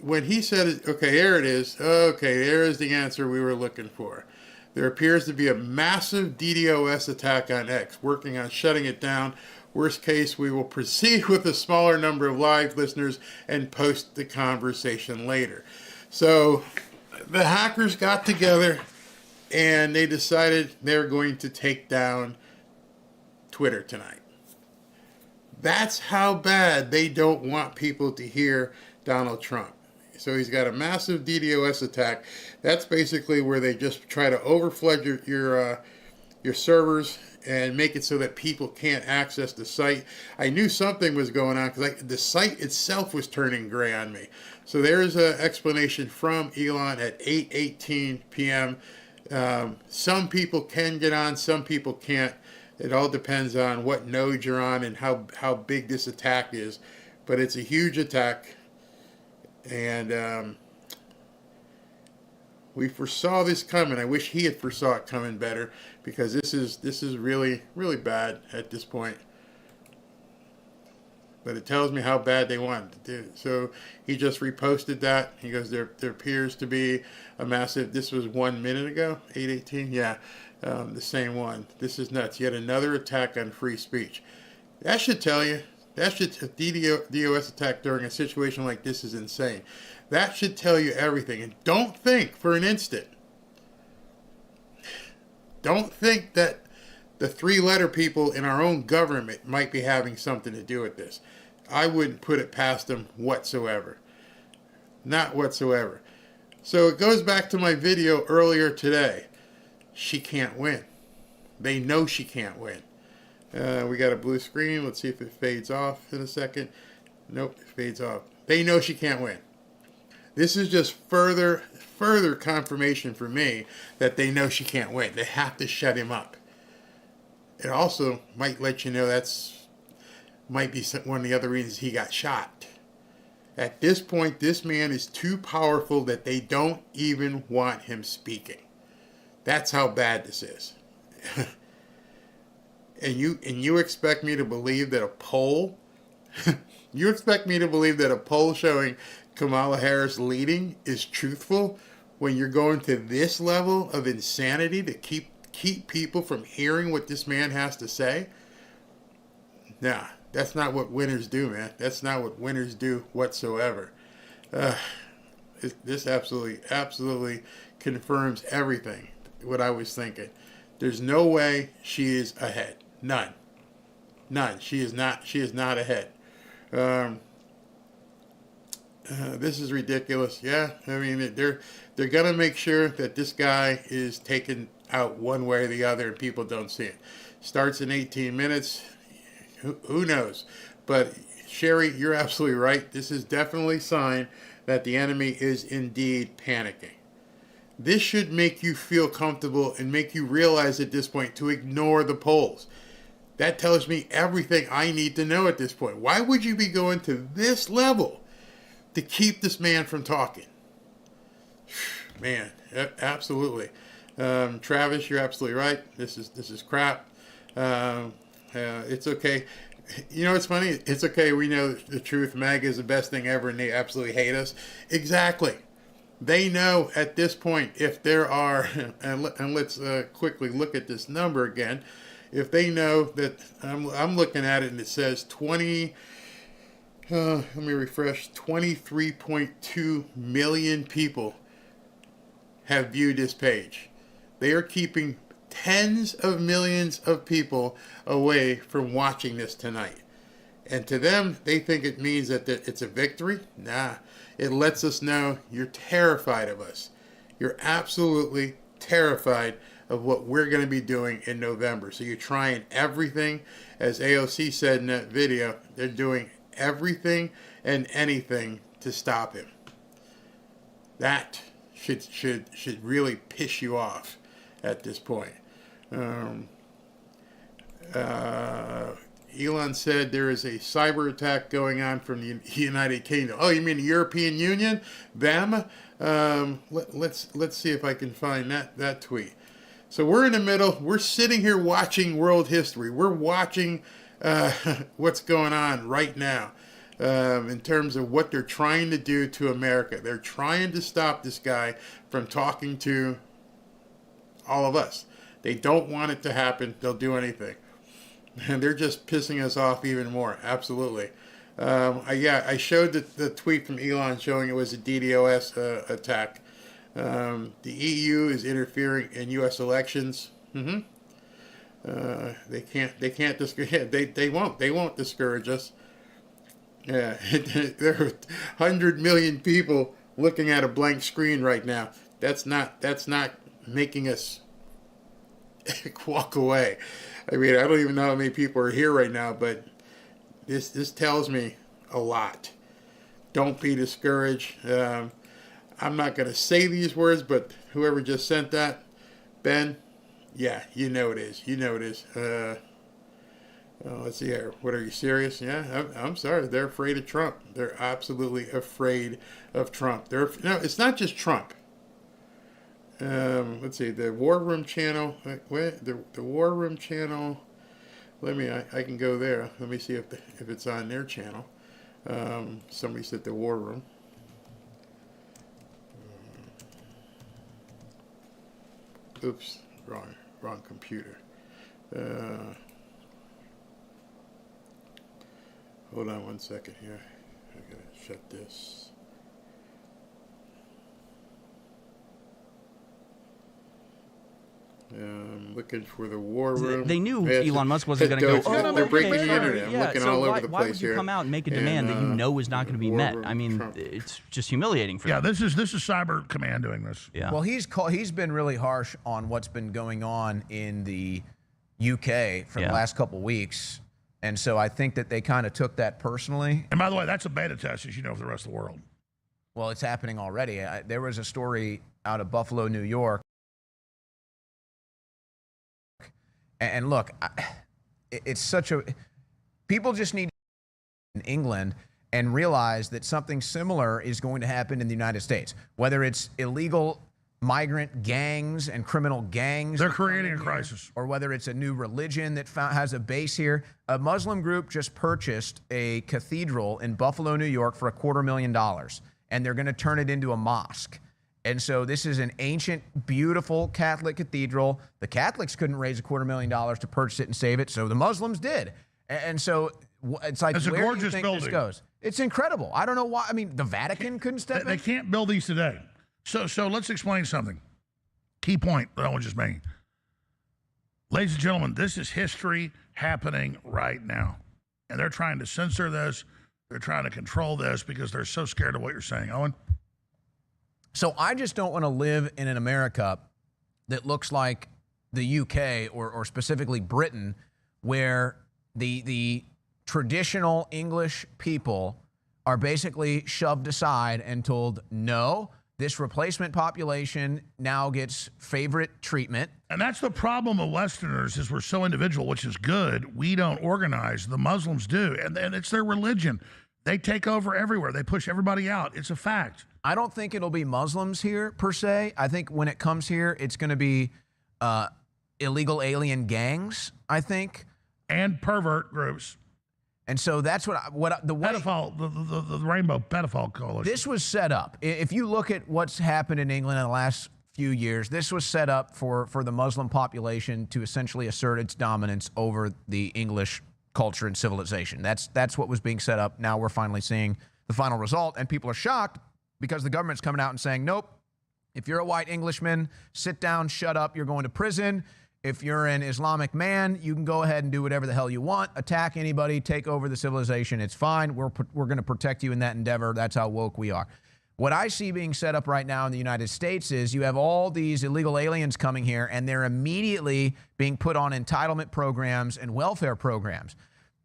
When he said, okay, there it is. Okay, there is the answer we were looking for. There appears to be a massive DDoS attack on X, working on shutting it down. Worst case, we will proceed with a smaller number of live listeners and post the conversation later. So the hackers got together and they decided they're going to take down Twitter tonight. That's how bad they don't want people to hear Donald Trump. So he's got a massive DDoS attack. That's basically where they just try to overflood your servers and make it so that people can't access the site. I knew something was going on because the site itself was turning gray on me. So there's an explanation from Elon at 8:18 p.m. Some people can get on, some people can't. It all depends on what node you're on and how big this attack is. But it's a huge attack. And we foresaw this coming. I wish he had foresaw it coming better, because this is really, really bad at this point. But it tells me how bad they want to do. So he just reposted that. He goes, there appears to be a massive, this was 1 minute ago, 8:18? Yeah, the same one. This is nuts. Yet another attack on free speech. That should tell you That should, a DDoS attack during a situation like this is insane. That should tell you everything. And don't think for an instant, don't think that the three-letter people in our own government might be having something to do with this. I wouldn't put it past them whatsoever. Not whatsoever. So it goes back to my video earlier today. She can't win. They know she can't win. We got a blue screen. Let's see if it fades off in a second. Nope, it fades off. They know she can't win. This is just further confirmation for me that they know she can't win. They have to shut him up. It also might let you know that's might be one of the other reasons he got shot. At this point, this man is too powerful that they don't even want him speaking. That's how bad this is. And you expect me to believe that a poll you expect me to believe that a poll showing Kamala Harris leading is truthful when you're going to this level of insanity to keep people from hearing what this man has to say? Nah, that's not what winners do, man. That's not what winners do whatsoever. This absolutely confirms everything what I was thinking. There's no way she is ahead. None. She is not ahead. This is ridiculous. Yeah, I mean, they're gonna make sure that this guy is taken out one way or the other and people don't see it. Starts in 18 minutes. Who knows? But Sherry, you're absolutely right. This is definitely a sign that the enemy is indeed panicking. This should make you feel comfortable and make you realize at this point to ignore the polls. That tells me everything I need to know at this point. Why would you be going to this level to keep this man from talking? Man, absolutely. Travis, you're absolutely right. This is crap. It's okay. You know, it's funny. It's okay. We know the truth. MAGA is the best thing ever, and they absolutely hate us. Exactly. They know at this point if there are, and let's quickly look at this number again. If they know that, I'm looking at it and it says 23.2 million people have viewed this page. They are keeping tens of millions of people away from watching this tonight. And to them, they think it means that it's a victory. Nah, it lets us know you're terrified of us. You're absolutely terrified of what we're going to be doing in November. So you're trying everything, as AOC said in that video, they're doing everything and anything to stop him. That should really piss you off at this point. Elon said there is a cyber attack going on from the United Kingdom. Oh, you mean the European Union? BAM? Let's see if I can find that tweet. So we're in the middle. We're sitting here watching world history. We're watching what's going on right now in terms of what they're trying to do to America. They're trying to stop this guy from talking to all of us. They don't want it to happen. They'll do anything. And they're just pissing us off even more. Absolutely. I showed the tweet from Elon showing it was a DDoS attack. The EU is interfering in U.S. elections. They won't discourage us. Yeah, there are 100 million people looking at a blank screen right now. That's not making us walk away. I mean, I don't even know how many people are here right now, but this tells me a lot. Don't be discouraged. I'm not going to say these words, but whoever just sent that, Ben, yeah, you know it is. You know it is. Let's see here. What, are you serious? Yeah, I'm sorry. They're afraid of Trump. They're absolutely afraid of Trump. No, it's not just Trump. Let's see, the War Room channel. The War Room channel. I can go there. Let me see if it's on their channel. Somebody said the War Room. Oops, wrong computer. Hold on 1 second here. I gotta shut this. Looking for the war room. They knew Elon Musk wasn't going to go, they're breaking the internet. I'm looking so all over the place here. Why would you come out and make a demand that you know is not going to be met? I mean, it's just humiliating for them. This is Cyber Command doing this. Yeah. Well, he's been really harsh on what's been going on in the UK for the last couple weeks. And so I think that they kind of took that personally. And by the way, that's a beta test, as you know, for the rest of the world. Well, it's happening already. There was a story out of Buffalo, New York. And look, it's such a... People just need in England and realize that something similar is going to happen in the United States. Whether it's illegal migrant gangs and criminal gangs. They're creating a crisis. Or whether it's a new religion that has a base here. A Muslim group just purchased a cathedral in Buffalo, New York for $250,000. And they're going to turn it into a mosque. And so this is an ancient, beautiful Catholic cathedral. The Catholics couldn't raise $250,000 to purchase it and save it, so the Muslims did. And so it's like, it's a where gorgeous do you think building. This goes? It's incredible. I don't know why. I mean, the Vatican couldn't step in. They can't build these today. So let's explain something. Key point that I want to just make. Ladies and gentlemen, this is history happening right now. And they're trying to censor this. They're trying to control this because they're so scared of what you're saying. Owen? So I just don't want to live in an America that looks like the UK or specifically Britain, where the traditional English people are basically shoved aside and told, no, this replacement population now gets favorite treatment. And that's the problem of Westerners is we're so individual, which is good. We don't organize. The Muslims do. And it's their religion. They take over everywhere. They push everybody out. It's a fact. I don't think it'll be Muslims here, per se. I think when it comes here, it's going to be illegal alien gangs, I think. And pervert groups. And so that's the pedophile, the Rainbow Pedophile Coalition. This was set up. If you look at what's happened in England in the last few years, this was set up for the Muslim population to essentially assert its dominance over the English culture and civilization. That's what was being set up. Now we're finally seeing the final result, and people are shocked because the government's coming out and saying, nope, if you're a white Englishman, sit down, shut up, you're going to prison. If you're an Islamic man, you can go ahead and do whatever the hell you want, attack anybody, take over the civilization. It's fine. We're going to protect you in that endeavor. That's how woke we are. What I see being set up right now in the United States is you have all these illegal aliens coming here, and they're immediately being put on entitlement programs and welfare programs.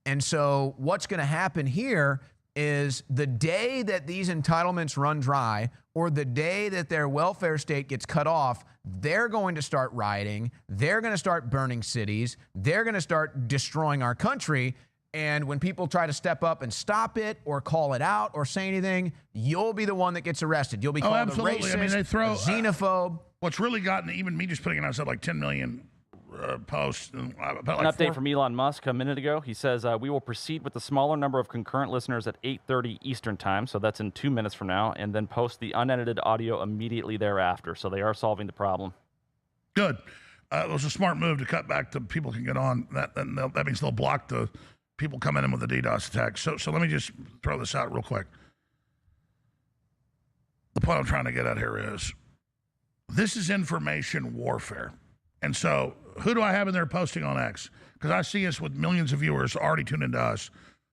And so what's going to happen here is the day that these entitlements run dry or the day that their welfare state gets cut off, they're going to start rioting. They're going to start burning cities. They're going to start destroying our country. And when people try to step up and stop it or call it out or say anything, you'll be the one that gets arrested. You'll be called a racist, I mean, they throw, a xenophobe. What's really gotten, even me just putting it out, said like 10 million posts. An update from Elon Musk a minute ago. He says, we will proceed with the smaller number of concurrent listeners at 8:30 Eastern time, so that's in 2 minutes from now, and then post the unedited audio immediately thereafter. So they are solving the problem. Good. It was a smart move to cut back to people can get on. That means they'll block the people coming in with the DDoS attack. So let me just throw this out real quick. The point I'm trying to get at here is this is information warfare. And so who do I have in there posting on X? Because I see us with millions of viewers already tuned into us.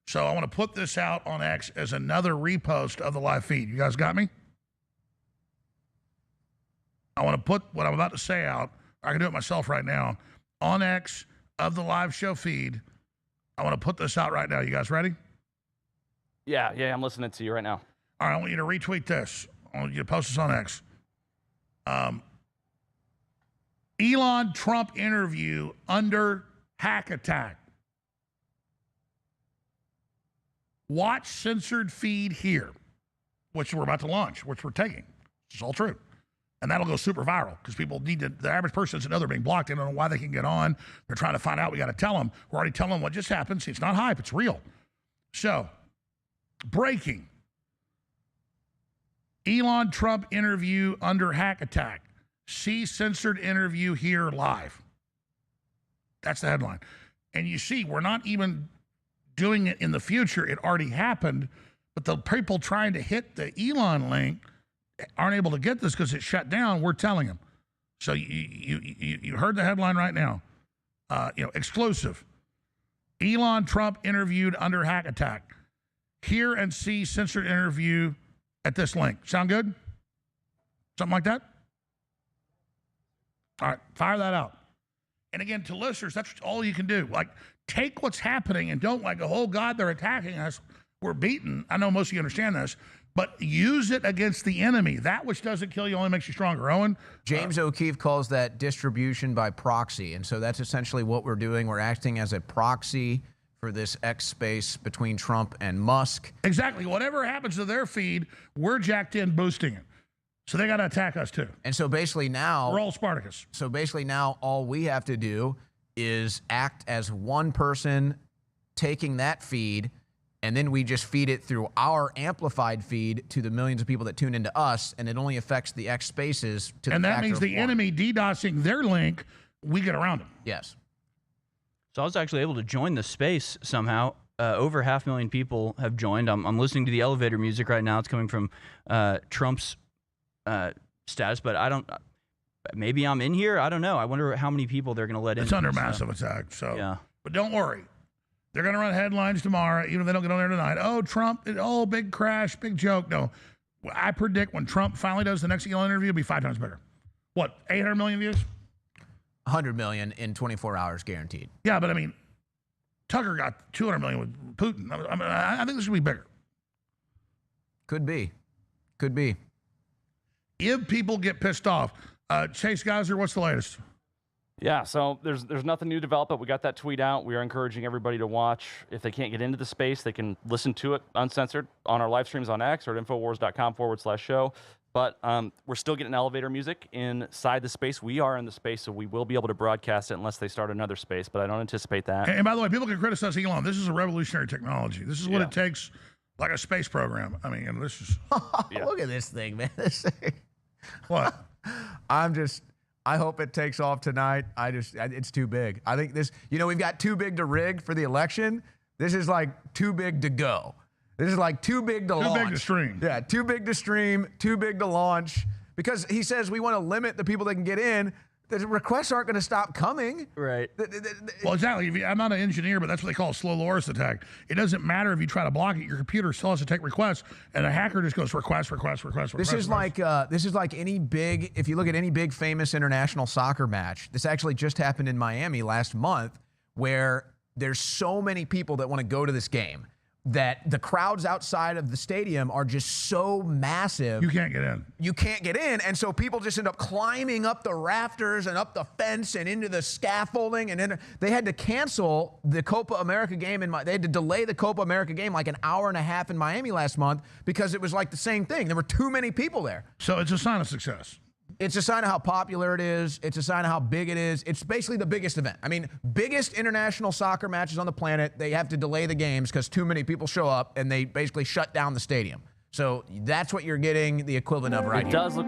So I want to put this out on X as another repost of the live feed. You guys got me? I want to put what I'm about to say out. I can do it myself right now. On X of the live show feed. I want to put this out right now. You guys ready? Yeah, I'm listening to you right now. All right, I want you to retweet this. I want you to post this on X. Elon Trump interview under hack attack. Watch censored feed here, which we're about to launch, which we're taking. It's all true. And that'll go super viral because people need to, the average person doesn't know they're being blocked. They don't know why they can get on. They're trying to find out. We got to tell them. We're already telling them what just happened. See, it's not hype. It's real. So, breaking. Elon Trump interview under hack attack. See censored interview here live. That's the headline. And you see, we're not even doing it in the future. It already happened, but the people trying to hit the Elon link aren't able to get this because it's shut down. We're telling them. So you heard the headline right now. Exclusive. Elon Trump interviewed under hack attack. Hear and see censored interview at this link. Sound good? Something like that? All right, fire that out. And again, to listeners, that's all you can do. Like, take what's happening and don't like, oh, God, they're attacking us. We're beaten. I know most of you understand this. But use it against the enemy. That which doesn't kill you only makes you stronger. Owen? James O'Keefe calls that distribution by proxy. And so that's essentially what we're doing. We're acting as a proxy for this X space between Trump and Musk. Exactly. Whatever happens to their feed, we're jacked in boosting it. So they got to attack us too. And so basically now... we're all Spartacus. So basically now all we have to do is act as one person taking that feed, and then we just feed it through our amplified feed to the millions of people that tune into us, and it only affects the X spaces to and the that means the one. enemy DDoSing their link, we get around them. Yes. So I was actually able to join the space somehow. Over 500,000 people have joined. I'm listening to the elevator music right now. It's coming from Trump's status, but I don't. Maybe I'm in here. I don't know. I wonder how many people they're going to let in. It's under massive attack. So, yeah. But don't worry. They're going to run headlines tomorrow, even if they don't get on there tonight. Oh, Trump, big crash, big joke. No. I predict when Trump finally does the next Elon interview, it'll be 5 times bigger. What, 800 million views? 100 million in 24 hours guaranteed. Yeah, but I mean, Tucker got 200 million with Putin. I think this should be bigger. Could be. Could be. If people get pissed off. Chase Geyser, what's the latest? Yeah, so there's nothing new to develop, but we got that tweet out. We are encouraging everybody to watch. If they can't get into the space, they can listen to it uncensored on our live streams on X or at Infowars.com/show. But we're still getting elevator music inside the space. We are in the space, so we will be able to broadcast it unless they start another space, but I don't anticipate that. And by the way, people can criticize Elon. This is a revolutionary technology. This is what it takes, like a space program. I mean, and this is... Look at this thing, man. This thing. What? I hope it takes off tonight. It's too big. I think this, we've got too big to rig for the election. This is like too big to go. This is like too big to launch. Too big to stream. Yeah, too big to stream, too big to launch. Because he says we want to limit the people that can get in. The requests aren't going to stop coming. Right. Well, exactly. I'm not an engineer, but that's what they call a slow loris attack. It doesn't matter if you try to block it. Your computer still has to take requests, and a hacker just goes request. This is like any big, if you look at any big famous international soccer match, this actually just happened in Miami last month, where there's so many people that want to go to this game that the crowds outside of the stadium are just so massive. You can't get in. You can't get in. And so people just end up climbing up the rafters and up the fence and into the scaffolding. And then they had to cancel the Copa America game. They had to delay the Copa America game like an hour and a half in Miami last month because it was like the same thing. There were too many people there. So it's a sign of success. It's a sign of how popular it is. It's a sign of how big it is. It's basically the biggest event. I mean, biggest international soccer matches on the planet. They have to delay the games because too many people show up, and they basically shut down the stadium. So that's what you're getting the equivalent of right now. It does look...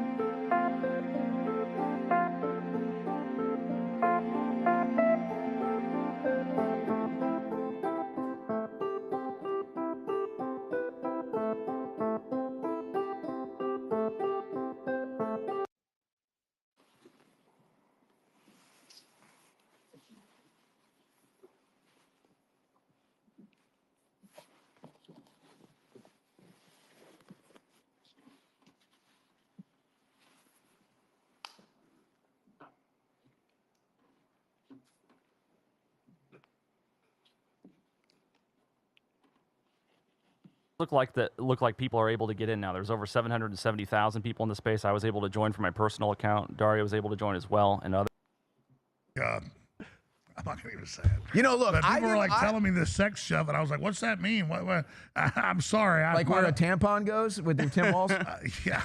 Look like people are able to get in now. There's over 770,000 people in the space. I was able to join from my personal account. Dario was able to join as well, and other. God, I'm not gonna even say it. Look, but people were like telling me this sex stuff, and I was like, "What's that mean?" What? I'm sorry. Like where a tampon goes with your Tim Walls? Yeah,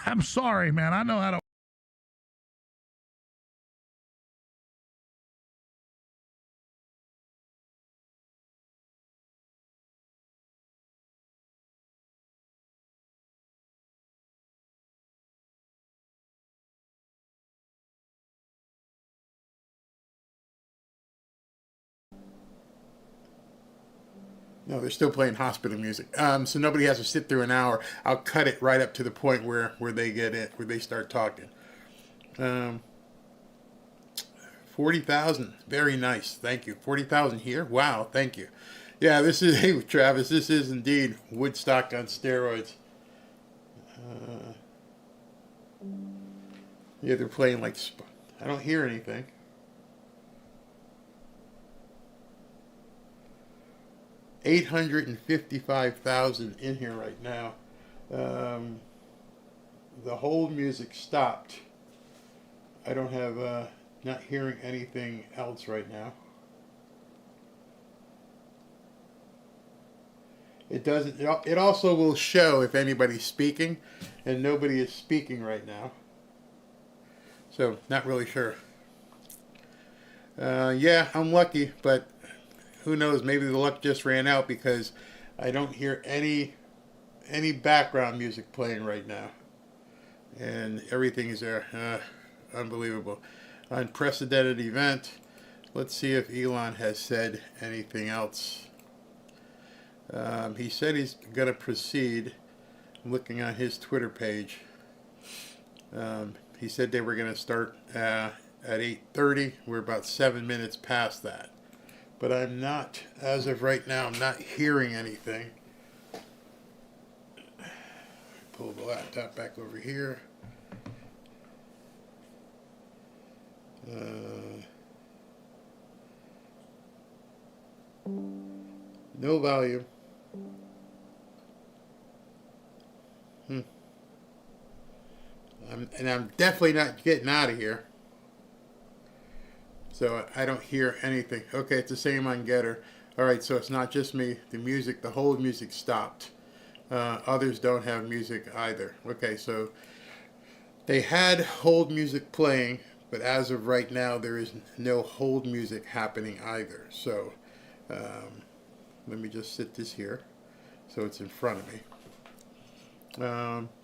I'm sorry, man. I know how to. No, they're still playing hospital music. So nobody has to sit through an hour. I'll cut it right up to the point where they get in, where they start talking. 40,000. Very nice. Thank you. 40,000 here? Wow. Thank you. Yeah, this is, hey, Travis, this is indeed Woodstock on steroids. Yeah, they're playing like, I don't hear anything. $855,000 in here right now. The hold music stopped. I don't have, not hearing anything else right now. It doesn't, it also will show if anybody's speaking, and nobody is speaking right now. So, not really sure. Yeah, I'm lucky, but who knows, maybe the luck just ran out because I don't hear any background music playing right now. And everything is there. Unbelievable. Unprecedented event. Let's see if Elon has said anything else. He said he's going to proceed. I'm looking on his Twitter page. He said they were going to start at 8:30. We're about 7 minutes past that. But I'm not, as of right now, I'm not hearing anything. Pull the laptop back over here. No volume. I'm definitely not getting out of here. So I don't hear anything. Okay, it's the same on Getter. All right, so it's not just me. The music, the hold music stopped. Others don't have music either. Okay, so they had hold music playing, but as of right now, there is no hold music happening either. So let me just sit this here so it's in front of me.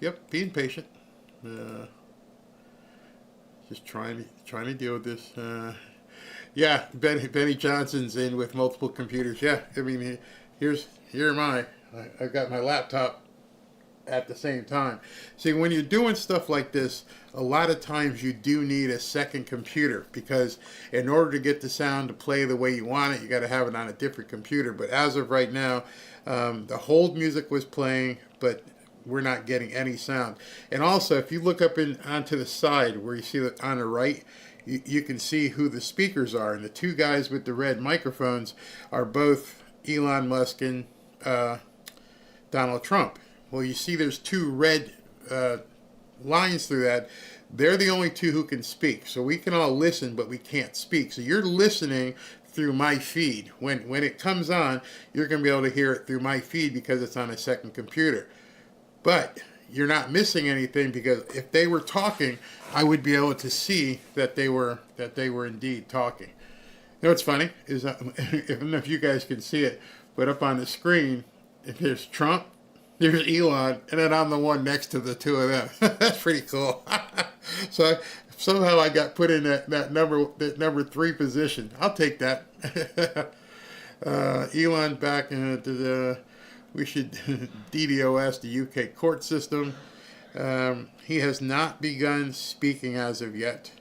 Yep, being patient. Just trying to deal with this. Yeah, Benny Johnson's in with multiple computers. Yeah, I mean, here am I. I've got my laptop at the same time. See, when you're doing stuff like this, a lot of times you do need a second computer because in order to get the sound to play the way you want it, you got to have it on a different computer. But as of right now, the hold music was playing, but we're not getting any sound. And also, if you look up onto the side where you see that on the right, you can see who the speakers are. And the two guys with the red microphones are both Elon Musk and Donald Trump. Well, you see there's two red lines through that. They're the only two who can speak. So we can all listen, but we can't speak. So you're listening through my feed. When it comes on, you're going to be able to hear it through my feed because it's on a second computer. But you're not missing anything because if they were talking, I would be able to see that they were indeed talking. You know what's funny is I don't know if you guys can see it, but up on the screen, if there's Trump, there's Elon, and then I'm the one next to the two of them. That's pretty cool. So somehow I got put in that number 3 position. I'll take that. Elon back into the. We should DDoS the UK court system. He has not begun speaking as of yet.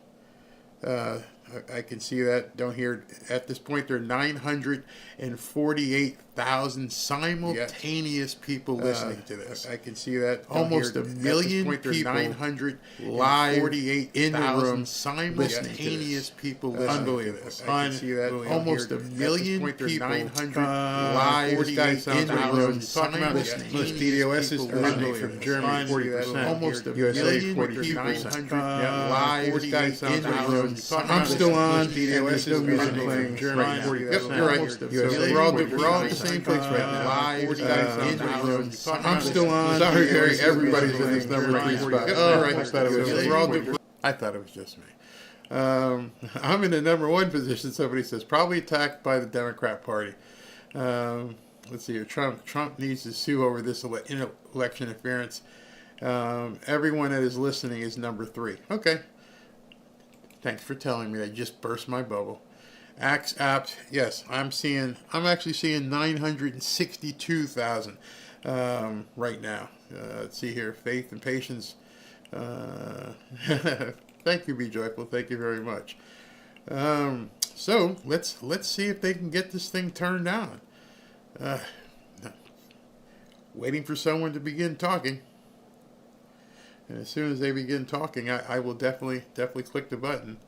I can see that. Don't hear. At this point, there are 948,000 simultaneous people listening to this. I can see that. Almost a million people. 948 in the room simultaneous people listening. Unbelievable. I can see that. Almost a million people. 948 in the room simultaneous. DDoS is from Germany 40%. Almost a million people. 948 in the room. Still on. DDoS is music playing Germany 40%. Yep, you're right. So we're all at the same place right now. I'm still on. Sorry, Gary. Everybody's in this number 3 spot. All right. I thought it was just me. I'm in the number 1 position. Somebody says probably attacked by the Democrat Party. Let's see here. Trump needs to sue over this election interference. Everyone that is listening is number 3. Okay. Thanks for telling me. I just burst my bubble. Axe apps, yes, I'm actually seeing 962,000 right now. Let's see here, faith and patience. Thank you, Be Joyful. Thank you very much. So let's see if they can get this thing turned on. Waiting for someone to begin talking. And as soon as they begin talking, I will definitely click the button.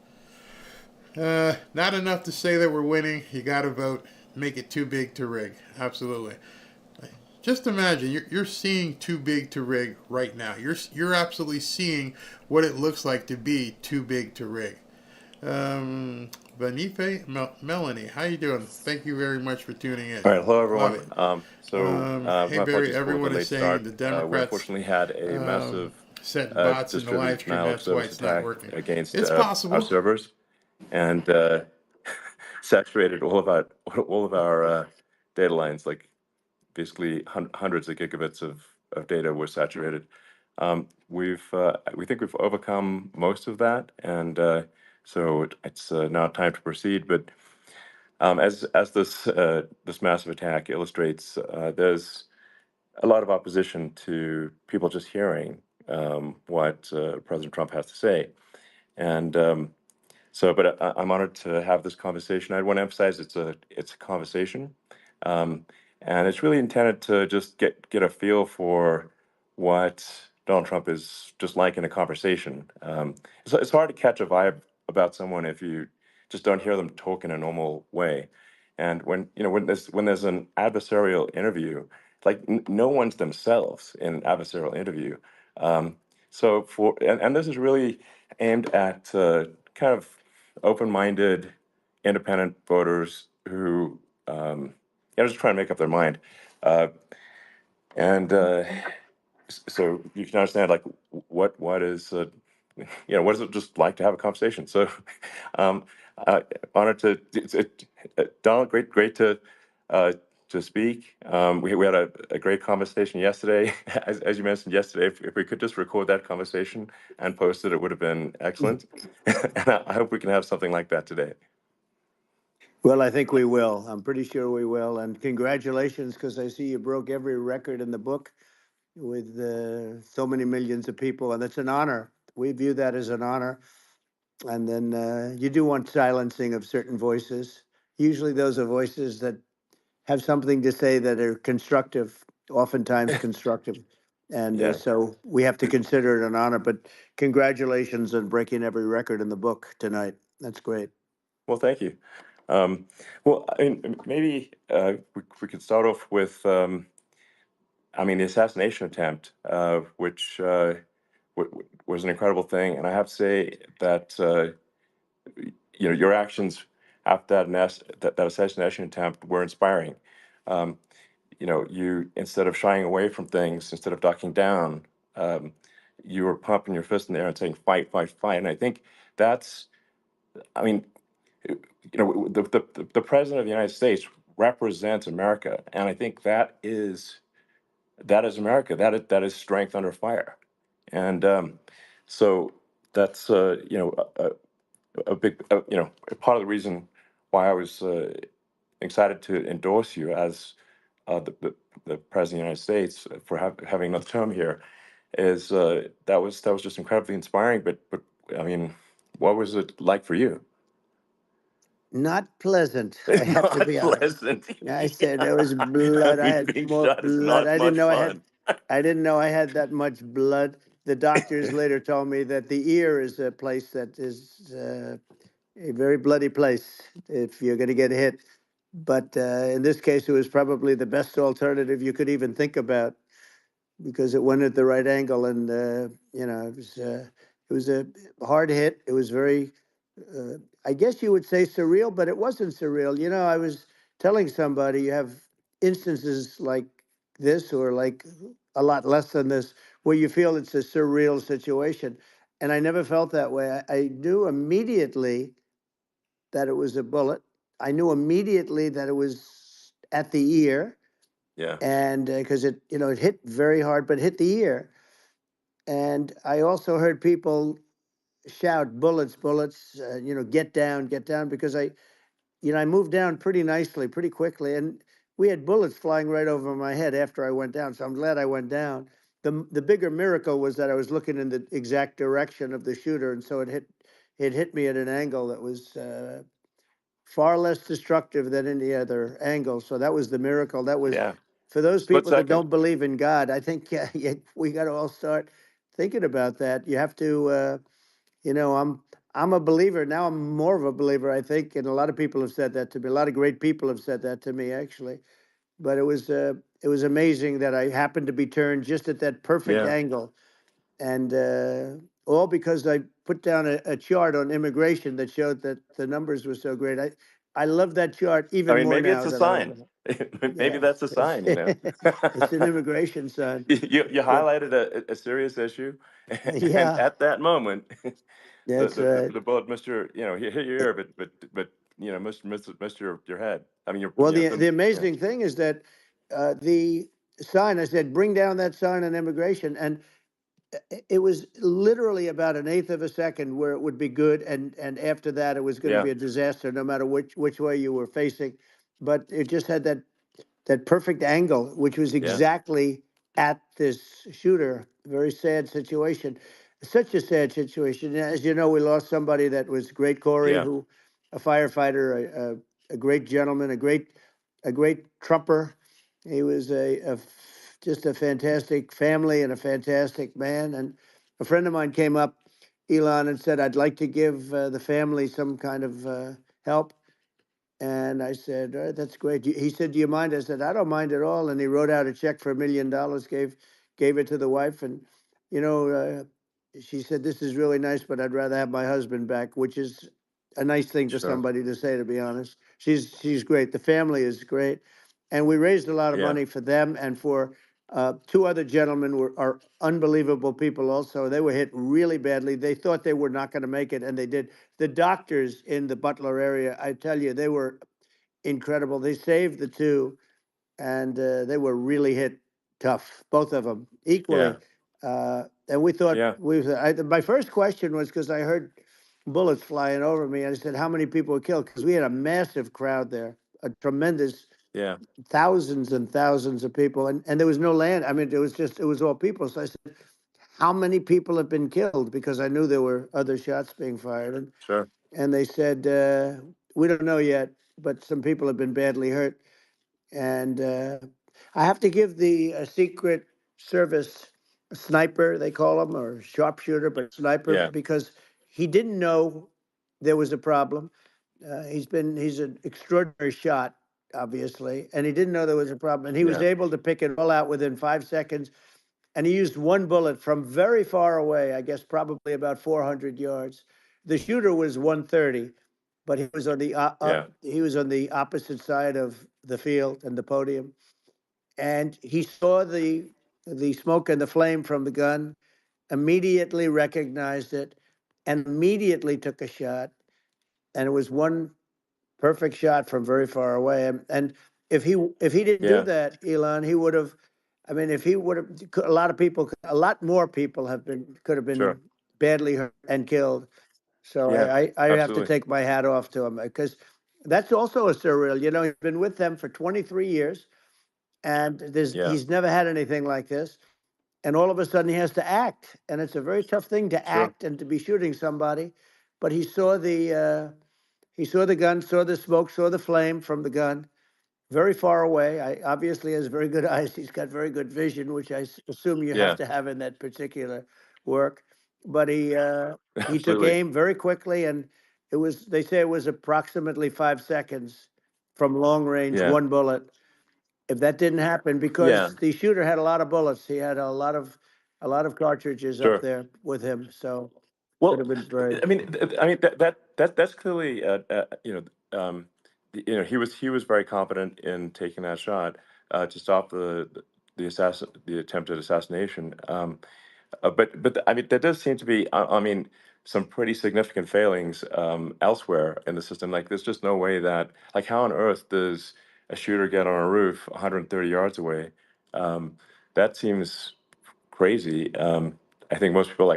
Not enough to say that we're winning. You got to vote. Make it too big to rig. Absolutely. Just imagine you're seeing too big to rig right now. You're absolutely seeing what it looks like to be too big to rig. Benife, Melanie, how you doing? Thank you very much for tuning in. All right, hello everyone. Hey Barry, everyone is saying the We Democrats unfortunately had a massive sent bots in the live distributed stream. denial of That's why service it's not attack working. against It's our possible. servers, and saturated all of our data lines. Like basically hundreds of gigabits of data were saturated. We think we've overcome most of that, and so it's now time to proceed. But as this massive attack illustrates, there's a lot of opposition to people just hearing what President Trump has to say, and but I'm honored to have this conversation. I want to emphasize it's a conversation, um, and it's really intended to just get a feel for what Donald Trump is just like in a conversation. It's hard to catch a vibe about someone if you just don't hear them talk in a normal way. And when there's an adversarial interview, like no one's themselves in an adversarial interview. And this is really aimed at kind of open-minded, independent voters who just trying to make up their mind. Uh, and so you can understand like what is what is it just like to have a conversation. So um, honored to Donald, great to speak. We had a great conversation yesterday. As you mentioned yesterday, if we could just record that conversation and post it, it would have been excellent. And I hope we can have something like that today. Well, I think we will. I'm pretty sure we will. And congratulations, because I see you broke every record in the book with so many millions of people, and it's an honor. We view that as an honor. And then you do want silencing of certain voices. Usually those are voices that have something to say that are constructive, oftentimes constructive. And so we have to consider it an honor. But congratulations on breaking every record in the book tonight. That's great. Well, thank you. Well, I mean, maybe we could start off with, the assassination attempt, which was an incredible thing. And I have to say that, your actions after that assassination attempt were inspiring. You, instead of shying away from things, instead of ducking down, you were pumping your fist in the air and saying, fight, fight, fight. And I think that's, the president of the United States represents America, and I think that is America. That is strength under fire, and so that's a big part of the reason why I was excited to endorse you as the president of the United States for having another term here. Is that was just incredibly inspiring. But I mean, what was it like for you? Not pleasant. I have to be honest. I said there was blood. I had more blood. I didn't know I had that much blood. The doctors later told me that the ear is a place that is a very bloody place if you're going to get hit. But in this case, it was probably the best alternative you could even think about, because it went at the right angle, and it was a hard hit. It was very, I guess you would say surreal, but it wasn't surreal. I was telling somebody you have instances like this, or like a lot less than this, where you feel it's a surreal situation, and I never felt that way. I knew immediately that it was a bullet. I knew immediately that it was at the ear. Yeah. And because it hit very hard, but hit the ear. And I also heard people shout, bullets, bullets, get down, because I moved down pretty nicely, pretty quickly, and we had bullets flying right over my head after I went down. So I'm glad I went down. The bigger miracle was that I was looking in the exact direction of the shooter, and so it hit me at an angle that was far less destructive than any other angle. So that was the miracle. That was for those Split people that second. don't believe in God. I think we got to all start thinking about that. You have to, I'm a believer now. I'm more of a believer, I think, and a lot of people have said that to me. A lot of great people have said that to me, actually. But it was amazing that I happened to be turned just at that perfect angle, and all because I put down a chart on immigration that showed that the numbers were so great. I love that chart I even mean, more maybe now it's a that I sign. know. Maybe Yeah, that's a sign, you know. it's an immigration sign. You But highlighted a serious issue, and yeah, at that moment, that's right. the bullet missed your, hit your ear, but missed your head. I mean, Well, the amazing thing is that the sign, I said, bring down that sign on immigration, and it was literally about an eighth of a second where it would be good, and after that it was going to yeah, be a disaster, no matter which way you were facing. But it just had that perfect angle, which was yeah, exactly at this shooter. Very sad situation. Such a sad situation. As you know, we lost somebody that was great, Corey, yeah, who, a firefighter, a great gentleman, a great trumper. He was just a fantastic family and a fantastic man. And a friend of mine came up, Elon, and said, "I'd like to give the family some kind of help." And I said, "All right, that's great." He said, "Do you mind?" I said, "I don't mind at all." And he wrote out a check for $1 million, gave it to the wife. And, you know, she said, "This is really nice, but I'd rather have my husband back," which is a nice thing for sure, somebody to say, to be honest. She's great. The family is great. And we raised a lot of yeah, money for them and for two other gentlemen are unbelievable people also. They were hit really badly. They thought they were not going to make it, and they did. The doctors in the Butler area, I tell you, they were incredible. They saved the two, and they were really hit tough, both of them yeah, equally. And we thought yeah, my first question was because I heard bullets flying over me, and I said, "How many people were killed?" Because we had a massive crowd there, a tremendous yeah, thousands and thousands of people, and there was no land. I mean, it was all people. So I said, "How many people have been killed?" Because I knew there were other shots being fired, sure, and they said, "We don't know yet, but some people have been badly hurt." And I have to give the Secret Service sniper, they call him, or sharpshooter, but sniper, yeah, because he didn't know there was a problem. He's an extraordinary shot, obviously, and he didn't know there was a problem. And he was yeah, able to pick it all out within 5 seconds. And he used one bullet from very far away, I guess probably about 400 yards. The shooter was 130, but he was on yeah, he was on the opposite side of the field and the podium, and he saw the smoke and the flame from the gun, immediately recognized it, and immediately took a shot. And it was one perfect shot from very far away. And if he didn't do yeah, that, Elon, he would have. I mean, if he would have, a lot of people, a lot more people could have been sure, badly hurt and killed. So yeah, I have to absolutely, take my hat off to him because that's also a surreal. You know, he's been with them for 23 years, and yeah, he's never had anything like this. And all of a sudden, he has to act, and it's a very tough thing to sure, act and to be shooting somebody. But he saw the gun, saw the smoke, saw the flame from the gun, very far away. I obviously has very good eyes. He's got very good vision, which assume you have yeah, to have in that particular work. But he took absolutely, aim very quickly, and it was they say it was approximately 5 seconds from long range, yeah, one bullet. If that didn't happen, yeah, because the shooter had a lot of bullets, he had a lot of cartridges up sure. there with him, so could Well, have been very. I mean that's clearly he was very confident in taking that shot to stop the attempted assassination. But I mean there does seem to be I mean some pretty significant failings elsewhere in the system. Like there's just no way that like how on earth does a shooter get on a roof 130 yards away? That seems crazy. I think most people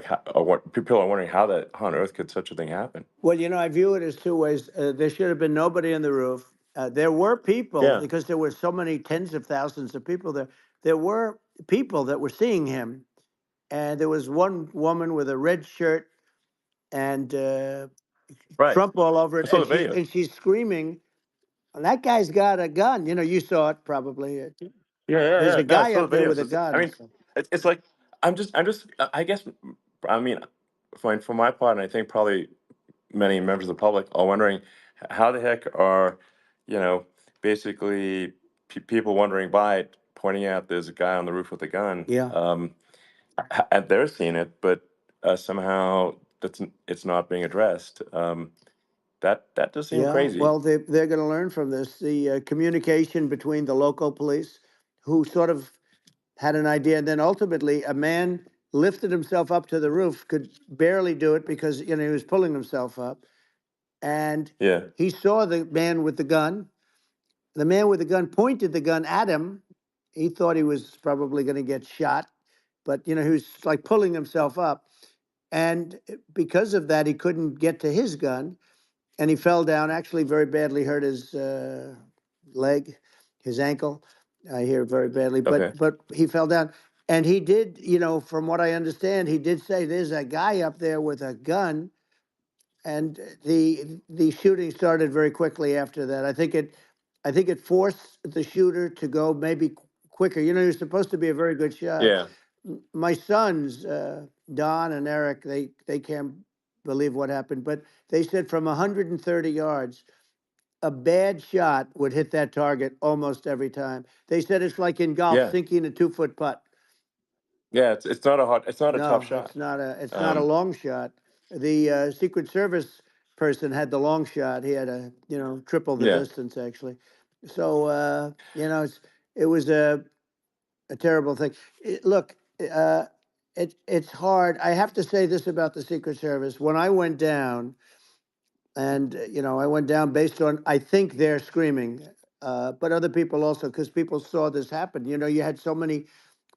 people are wondering how on earth could such a thing happen? Well, I view it as two ways. There should have been nobody on the roof. There were people, Yeah. because there were so many tens of thousands of people there. There were people that were seeing him, and there was one woman with a red shirt and Right. Trump all over I it, saw and the video. she's screaming. That guy's got a gun. You saw it probably. There's a No, I guy saw up the there videos. with a I gun. mean, it's like I guess, I mean, for my part, and I think probably many members of the public are wondering how the heck are, basically people wondering by it, pointing out there's a guy on the roof with a gun. Yeah. And they're seeing it, but somehow it's not being addressed. That does seem Yeah, crazy. well, they're going to learn from this. The communication between the local police, who sort of had an idea, and then ultimately a man lifted himself up to the roof, could barely do it because he was pulling himself up, and Yeah. he saw the man with the gun. The man with the gun pointed the gun at him. He thought he was probably going to get shot, but he was like pulling himself up, and because of that, he couldn't get to his gun. And he fell down, actually very badly hurt his leg, his ankle. I hear very badly, Okay. but he fell down. And he did, from what I understand, he did say there's a guy up there with a gun. And the shooting started very quickly after that. I think it forced the shooter to go maybe quicker. You're supposed to be a very good shot. Yeah. My sons, Don and Eric, they can't believe what happened, but they said from 130 yards, a bad shot would hit that target almost every time. They said it's like in golf, Yeah. sinking a 2-foot putt. Yeah. It's not a tough No, shot. it's not a long shot. The Secret Service person had the long shot. He had triple the Yeah. distance actually. So it was a terrible thing. Look, it's hard. I have to say this about the Secret Service. When I went down, and I went down based on, I think, they're screaming, but other people also, because people saw this happen. You had so many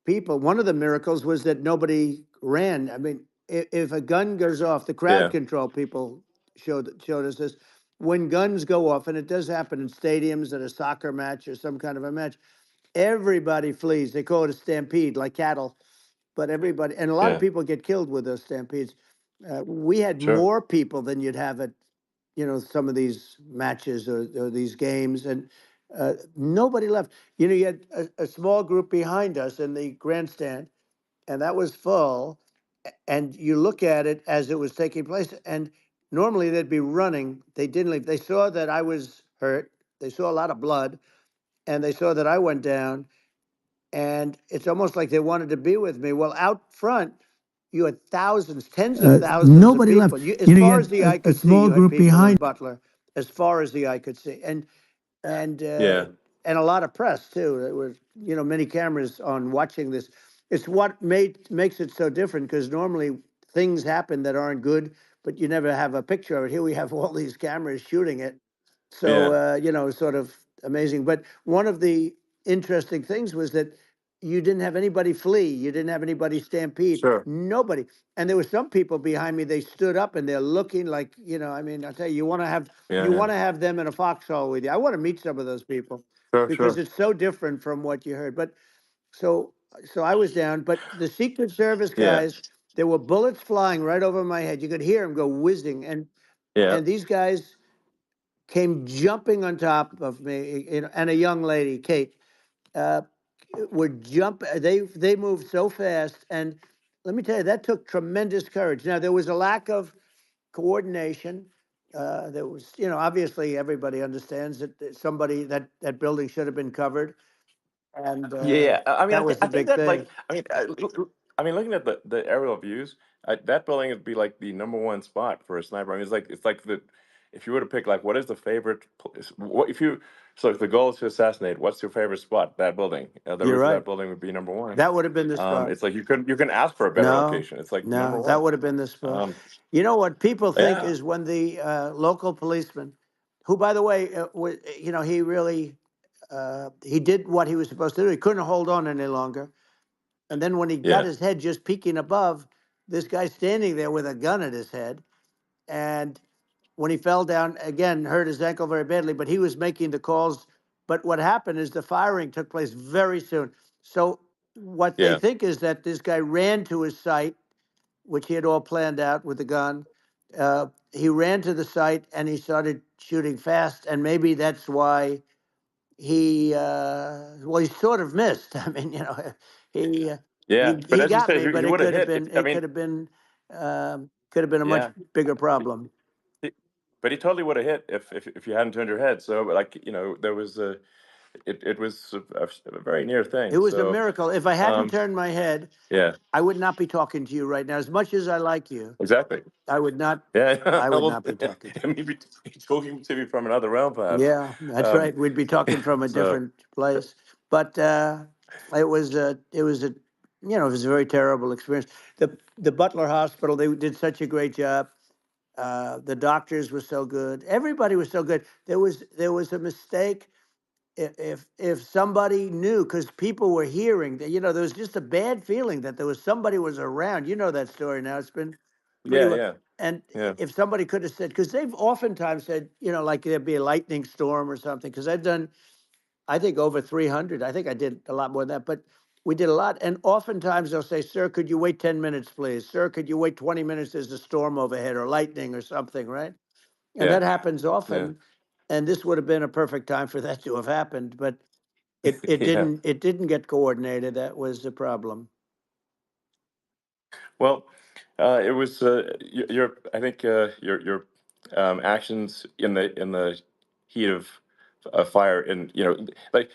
people. One of the miracles was that nobody ran. I mean, if a gun goes off, the crowd Yeah. control people showed us this. When guns go off, and it does happen in stadiums at a soccer match or some kind of a match, everybody flees. They call it a stampede, like cattle. But everybody, and a lot of Yeah. people get killed with those stampedes. We had Sure. more people than you'd have at, some of these matches or these games, and nobody left. You had a small group behind us in the grandstand, and that was full. And you look at it as it was taking place, and normally they'd be running. They didn't leave. They saw that I was hurt. They saw a lot of blood, and they saw that I went down, and it's almost like they wanted to be with me. Well, out front, you had thousands, tens of thousands Nobody of left. people. As You far had as the eye a could see, small you had group people in behind. Butler, as far as the eye could see, and Yeah. and a lot of press too. There were many cameras on watching this. It's what makes it so different, because normally things happen that aren't good, but you never have a picture of it. Here we have all these cameras shooting it. So, sort of amazing. But one of the interesting things was that you didn't have anybody flee. You didn't have anybody stampede. Sure. Nobody. And there were some people behind me, they stood up and they're looking like, I mean, I'll tell you, you want to have them in a foxhole with you. I want to meet some of those people, because it's so different from what you heard. But so I was down, but the Secret Service guys, there were bullets flying right over my head. You could hear them go whizzing. And these guys came jumping on top of me, and a young lady, Kate, would jump. They moved so fast, and let me tell you, that took tremendous courage. Now there was a lack of coordination. There was, obviously everybody understands that somebody that building should have been covered, and Yeah. I mean, that was I the think big that thing. looking at the aerial views, that building would be like the number one spot for a sniper. I mean, it's like if you were to pick like what is the favorite place, if the goal is to assassinate, what's your favorite spot? That building, the You're roof of right. that building would be number one. That would have been the spot. It's like you can ask for a better No, location. It's like number no, that one. would have been the spot. You know what people think Yeah. is when the local policeman, who, by the way, he really he did what he was supposed to do. He couldn't hold on any longer, and then when he got Yeah. his head just peeking above, this guy standing there with a gun at his head. And when he fell down, again, hurt his ankle very badly, but he was making the calls. But what happened is the firing took place very soon. So what they Yeah. think is that this guy ran to his site, which he had all planned out with the gun. He ran to the site and he started shooting fast. And maybe that's why he sort of missed. I mean, he Yeah. But he as you got said, me, but he it would have could have hit. been a much Yeah. bigger problem. But he totally would have hit if you hadn't turned your head. So, like, there was it was a very near It thing. was a So, miracle. If I hadn't turned my head, yeah, I would not be talking to you right now. As much as I like you, exactly. I would not. Yeah. I would Well, not be talking to you. maybe talking to me from another realm, perhaps. Yeah, that's Um, right. We'd be talking from a so, different place. But it was a very terrible experience. The Butler Hospital, they did such a great job. The doctors were so good. Everybody was so good. There was a mistake if somebody knew, because people were hearing that, there was just a bad feeling that there was somebody was around. You know that story now. It's been pretty yeah, well. yeah, And yeah, if somebody could have said, because they've oftentimes said, like there'd be a lightning storm or something, because I've done, I think, over 300. I think I did a lot more than that, but we did a lot. And oftentimes they'll say, sir, could you wait 10 minutes, please? Sir, could you wait 20 minutes? There's a storm overhead or lightning or something, right? And yeah, that happens yeah, often. And this would have been a perfect time for that to have happened, but it yeah. didn't get coordinated. That was the problem. Well, it was your. I think your actions in the heat of fire, and like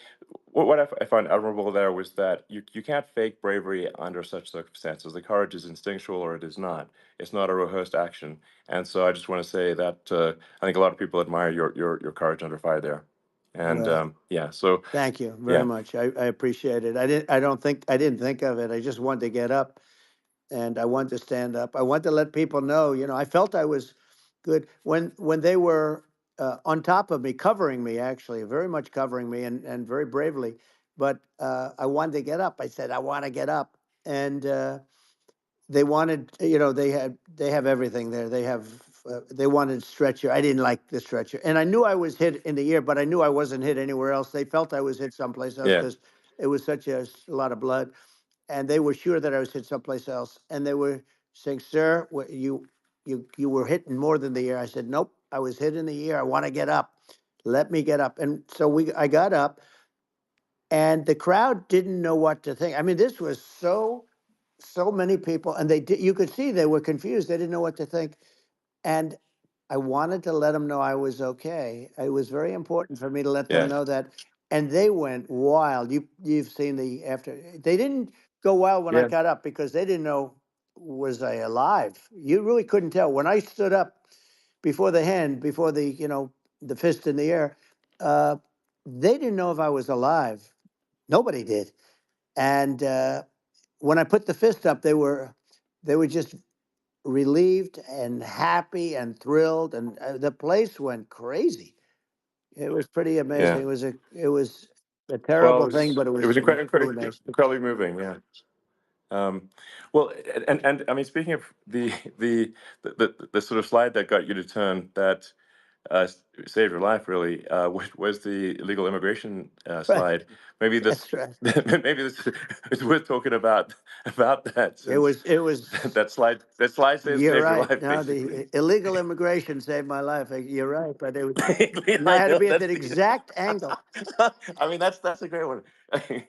what I found admirable there was that you can't fake bravery under such circumstances. The courage is instinctual or it is not. It's not a rehearsed action. And so I just want to say that I think a lot of people admire your courage under fire there. And Well, yeah, so thank you very yeah, much. I appreciate it. I didn't think of it. I just wanted to get up and I wanted to stand up. I wanted to let people know, I felt I was good when they were on top of me, covering me, actually, very much covering me and very bravely. But I wanted to get up. I said, I want to get up. And they wanted, they have everything there. They wanted stretcher. I didn't like the stretcher. And I knew I was hit in the ear, but I knew I wasn't hit anywhere else. They felt I was hit someplace else yeah, because it was such a lot of blood. And they were sure that I was hit someplace else. And they were saying, sir, you were hit more than the ear. I said, nope, I was hit in the ear. I want to get up. Let me get up. And so I got up and the crowd didn't know what to think. I mean, this was so many people, and you could see they were confused. They didn't know what to think. And I wanted to let them know I was okay. It was very important for me to let them yeah, know that. And they went wild. You've seen the after. They didn't go wild when I yeah, got up because they didn't know, was I alive? You really couldn't tell. When I stood up before the fist in the air, uh, they didn't know if I was alive. Nobody did. And when I put the fist up, they were just relieved and happy and thrilled, and the place went crazy. It was pretty amazing. yeah. It was a Well, terrible thing, but it it was was really amazing. incredibly moving. Yeah. Well, and I mean, speaking of the sort of slide that got you to turn that saved your life, really, was the illegal immigration Right. slide. Maybe this, That's right. maybe this is worth talking about that, It since was. It was. that slide You're saved your right. life, No, basically. the illegal immigration saved my life. You're right, but and I I had to know be at that's that the. exact angle. I mean, that's a great one.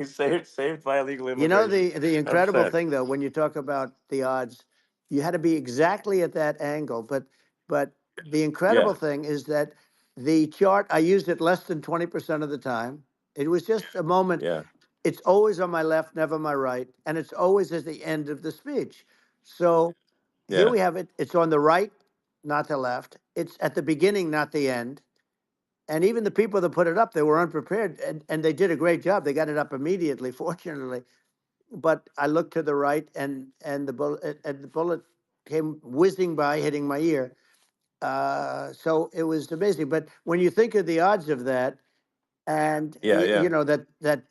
Saved by illegal The immigration. incredible 100%. thing, though, when you talk about the odds, you had to be exactly at that angle. But the Yeah, incredible thing is that the chart, I used it less than 20% of the time. It was just a moment. yeah, It's always on my left, never my right, and it's always at the end of the speech. So here yeah, we have it. It's on the right, not the left. It's at the beginning, not the end. And even the people that put it up, they were unprepared, and they did a great job. They got it up immediately, fortunately. But I looked to the right, and the bullet came whizzing by, hitting my ear. So it was amazing. But when you think of the odds of that, and yeah, yeah, that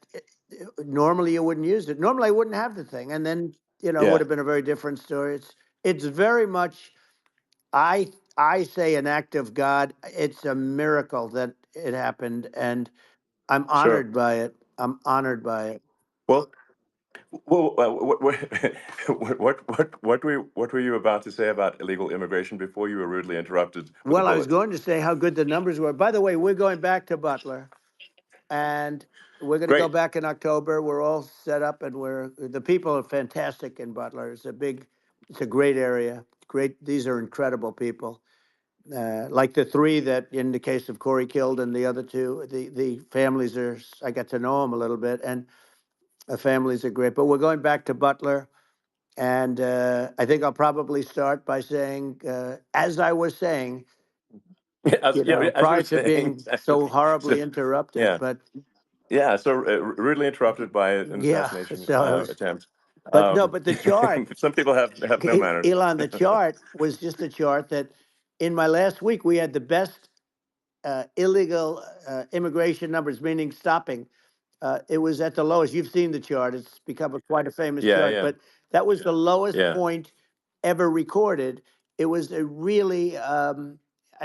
normally you wouldn't use it. Normally I wouldn't have the thing, and then would have been a very different story. It's very much, I say, an act of God. It's a miracle that it happened, and I'm honored by it. I'm honored by it. Well, what were you about to say about illegal immigration before you were rudely interrupted with Well, the I was bullet? going to say how good the numbers were. By the way, we're going back to Butler, and we're going to go back in October. We're all set up, and the people are fantastic in Butler. It's a great area. Great. These are incredible people. Like the three that, in the case of Corey, killed, and the other two, the families I got to know them a little bit, and the families are great. But we're going back to Butler, and I think I'll probably start by saying, as I was saying, as prior you're to saying, being so horribly interrupted, but so rudely interrupted by an yeah, assassination so it was, attempt. but no, but the chart, Some people have no manners. Elon, the chart was just a chart that in my last week, we had the best illegal immigration numbers, meaning stopping. It was at the lowest. You've seen the chart. It's become quite a famous chart, but that was the lowest point ever recorded. It was a really, I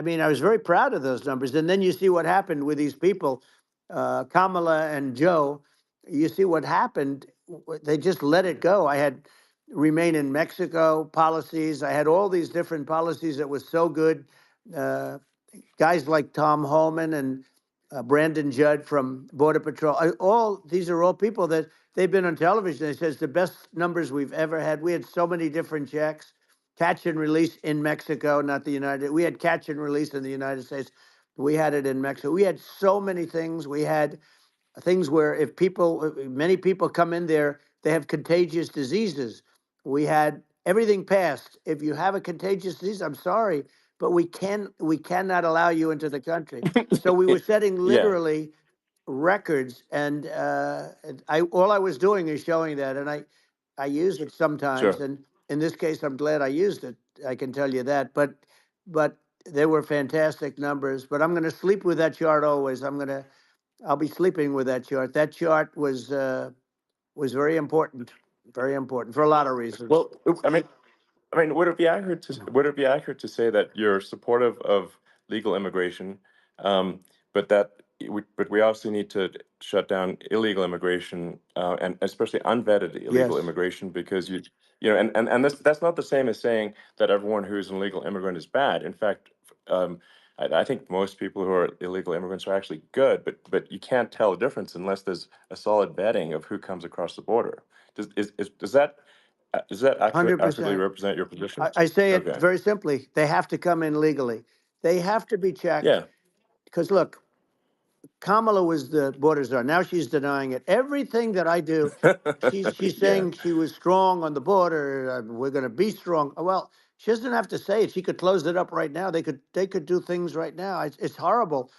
mean, I was very proud of those numbers. And then you see what happened with these people, Kamala and Joe. You see what happened. They just let it go. I had remain in Mexico policies. I had all these different policies that was so good. Guys like Tom Homan and Brandon Judd from Border Patrol. These are all people that they've been on television. They says the best numbers we've ever had. We had so many different checks, catch and release in Mexico, not the United. We had catch and release in the United States. We had it in Mexico. We had so many things. We had things where if many people come in there, they have contagious diseases. We had everything passed. If you have a contagious disease, I'm sorry, but we cannot allow you into the country. So we were setting literally records, and all I was doing is showing that, and I use it sometimes, and in this case, I'm glad I used it. I can tell you that, but they were fantastic numbers. But I'm going to sleep with that chart always. I'll be sleeping with that chart. That chart was very important for a lot of reasons. Well, I mean, would it be accurate to say that you're supportive of legal immigration, but we also need to shut down illegal immigration, and especially unvetted illegal Yes. immigration, because that's not the same as saying that everyone who's an illegal immigrant is bad. In fact, I think most people who are illegal immigrants are actually good, but you can't tell the difference unless there's a solid vetting of who comes across the border. Does that accurately 100%. represent your position? I say it Okay. very simply. They have to come in legally. They have to be checked. Because look, Kamala was the border czar. Now she's denying it. Everything that I do, she's saying she was strong on the border. We're going to be strong. Well, she doesn't have to say it. She could close it up right now. They could do things right now. It's horrible.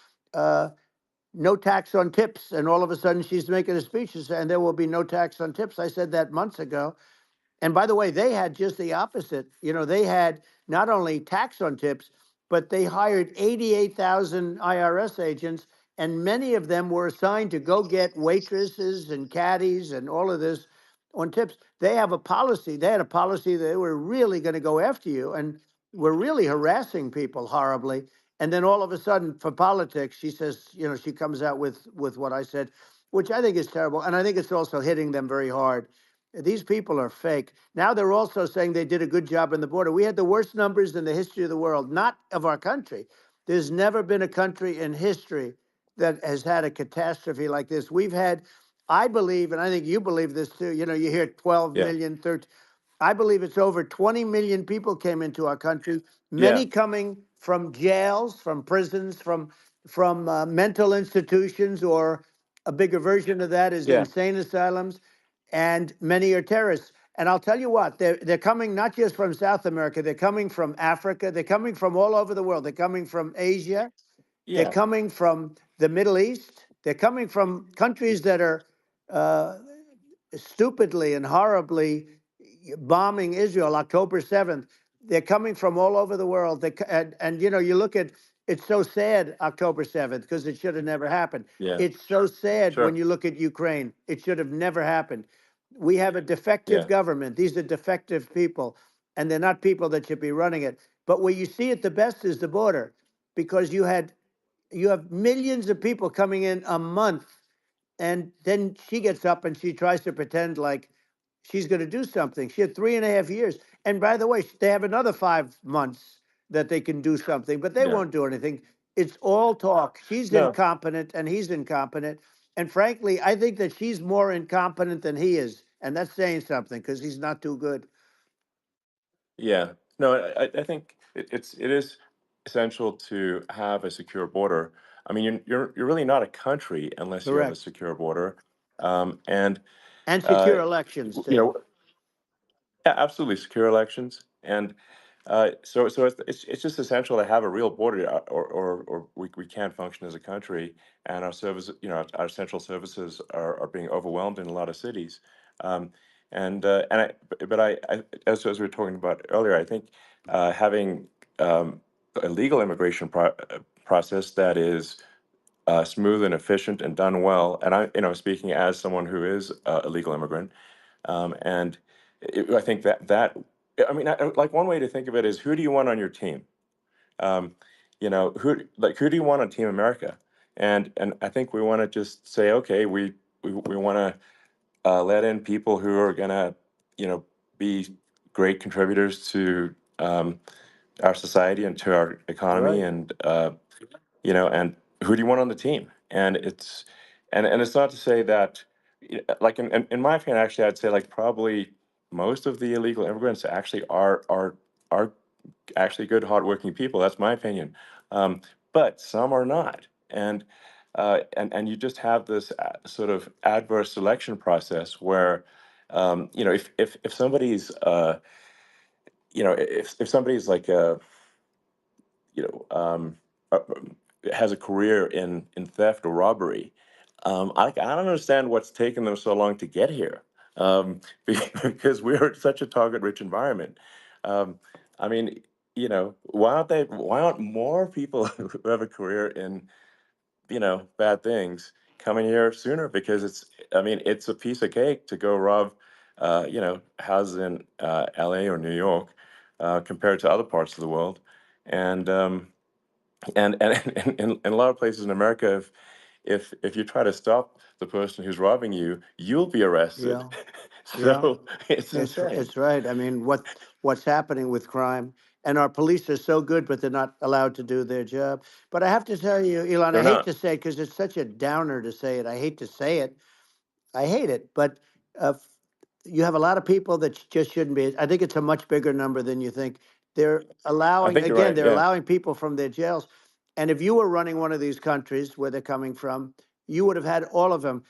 No tax on tips, and all of a sudden she's making a speech and there will be no tax on tips. I said that months ago. And by the way, they had just the opposite. They had not only tax on tips, but they hired 88,000 IRS agents, and many of them were assigned to go get waitresses and caddies and all of this on tips. They have a policy. They had a policy that they were really going to go after you and were really harassing people horribly. And then all of a sudden, for politics, she says, she comes out with what I said, which I think is terrible. And I think it's also hitting them very hard. These people are fake. Now they're also saying they did a good job on the border. We had the worst numbers in the history of the world, not of our country. There's never been a country in history that has had a catastrophe like this. We've had, I believe, and I think you believe this too, you hear 12 million, 13. I believe it's over 20 million people came into our country, many coming from jails, from prisons, from mental institutions, or a bigger version of that is insane asylums, and many are terrorists. And I'll tell you what, they're coming not just from South America, they're coming from Africa, they're coming from all over the world. They're coming from Asia, they're coming from the Middle East, they're coming from countries that are stupidly and horribly bombing Israel October 7th. They're coming from all over the world. And you look at, it's so sad, October 7th, because it should have never happened. It's so sad when you look at Ukraine. It should have never happened. we have a defective government. These are defective people, and they're not people that should be running it. But where you see it the best is the border, because you have millions of people coming in a month, and then she gets up and she tries to pretend like she's going to do something. She had 3.5 years. And by the way, they have another 5 months that they can do something, but they won't do anything. It's all talk. She's incompetent and he's incompetent. And frankly, I think that she's more incompetent than he is. And that's saying something, because he's not too good. Yeah. No, I think it is essential to have a secure border. I mean, you're really not a country unless you have a Correct. secure border, and secure elections too. you know, yeah, absolutely secure elections, and so it's just essential to have a real border, or we can't function as a country, and our service, our central services are being overwhelmed in a lot of cities. But as we were talking about earlier, I think having a legal immigration process that is smooth and efficient and done well, and speaking as someone who is a legal immigrant, and I think I mean, like one way to think of it is, who do you want on your team? Who do you want on Team America? And I think we want to just say, okay, we want to let in people who are going to, be great contributors to our society and to our economy, Right. and and who do you want on the team? And it's not to say that, like in my opinion, actually, I'd say like probably most of the illegal immigrants actually are actually good, hardworking people. That's my opinion. But some are not, and you just have this sort of adverse selection process where, if somebody's if somebody's like you know um, uh, has a career in theft or robbery, I don't understand what's taken them so long to get here, because we're such a target-rich environment. Um, I mean, why aren't more people who have a career in, bad things coming here sooner? Because it's a piece of cake to go rob, houses in LA or New York, compared to other parts of the world. And in a lot of places in America, if you try to stop the person who's robbing you, you'll be arrested. Yeah. Yeah. So it's It's insane. it's right. I mean, what's happening with crime, and our police are so good, but they're not allowed to do their job. But I have to tell you, Elon, I They're hate not. to say, because it's such a downer to say it. I hate to say it. I hate it, but you have a lot of people that just shouldn't be. I think it's a much bigger number than you think. They're I allowing, think you're again, right. they're Yeah. allowing people from their jails. And if you were running one of these countries where they're coming from, you would have had all of them.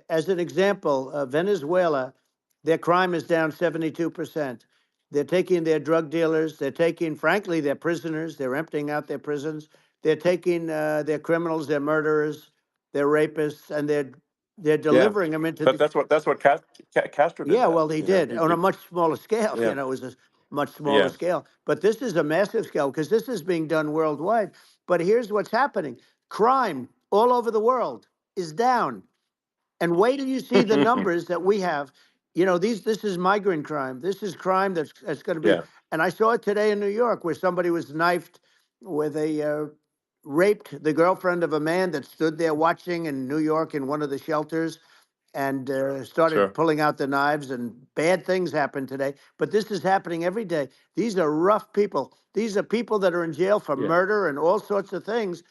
As an example, Venezuela, their crime is down 72%. They're taking their drug dealers. They're taking, frankly, their prisoners. They're emptying out their prisons. They're taking their criminals, their murderers, their rapists, and they're Yeah. delivering them into But the. that's what Castro did. Yeah, That well, he did on a much smaller scale. yeah, It was a much smaller yeah, scale. But this is a massive scale, because this is being done worldwide. But here's what's happening: crime all over the world is down. And wait till you see the numbers that we have. This is migrant crime. This is crime that's going to be. yeah, And I saw it today in New York, where somebody was knifed with raped the girlfriend of a man that stood there watching in New York in one of the shelters, and started sure, pulling out the knives, and bad things happen today. But this is happening every day. These are rough people. These are people that are in jail for yeah, murder and all sorts of things,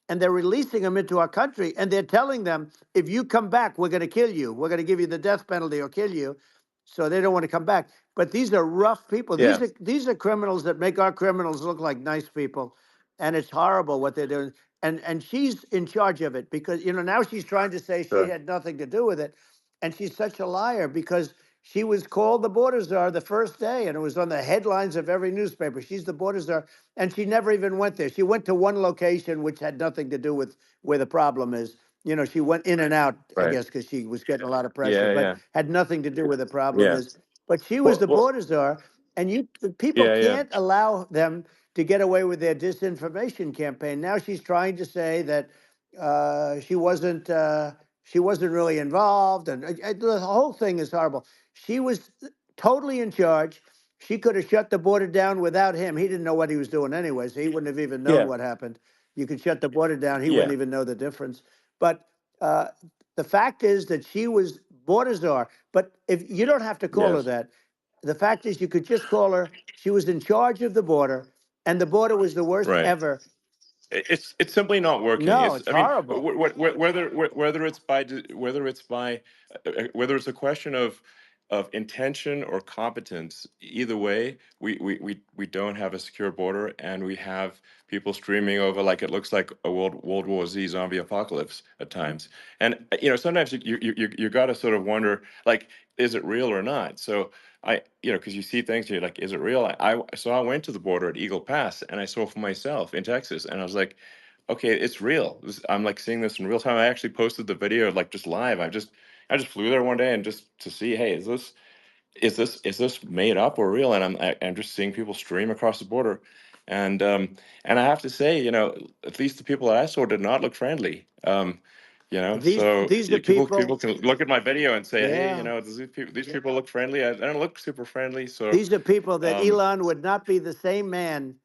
and they're releasing them into our country, and they're telling them, if you come back, we're going to kill you. We're going to give you the death penalty or kill you. So they don't want to come back. But these are rough people. yeah, These are criminals that make our criminals look like nice people, and it's horrible what they're doing. And she's in charge of it, because now she's trying to say she sure, had nothing to do with it, and she's such a liar, because she was called the border czar the first day, and it was on the headlines of every newspaper. She's the border czar, and she never even went there. She went to one location, which had nothing to do with where the problem is. She went in and out, I right, guess, because she was getting a lot of pressure, yeah, but yeah, had nothing to do where the problem yeah. is. But she was the Well, border czar, and people yeah, yeah, can't allow them to get away with their disinformation campaign. Now she's trying to say that she wasn't. she wasn't really involved, and the whole thing is horrible. She was totally in charge. She could have shut the border down without him. He didn't know what he was doing anyway, so he wouldn't have even known Yeah, what happened. You could shut the border down. He wouldn't yeah, even know the difference. But uh, the fact is that she was border czar. But if you don't have to call her yes, that, the fact is you could just call her, she was in charge of the border, and the border was the worst right. ever. It's simply not working. No, It's it's I mean horrible. whether it's by whether it's a question of intention or competence, either way, we don't have a secure border, and we have people streaming over like it looks like a World War Z zombie apocalypse at times. And sometimes you got to sort of wonder, like, is it real or not? So because you see things, you're like, is it real? So I went to the border at Eagle Pass, and I saw for myself in Texas, and I was like, okay, it's real. I'm like seeing this in real time. I actually posted the video like just live. I just flew there one day and just to see, hey, is this made up or real? And I'm just seeing people stream across the border, and I have to say, at least the people that I saw did not look friendly. So These are people people, can look at my video and say, hey, yeah. does these people look friendly? I don't look super friendly. So These are people that um, Elon would not be the same man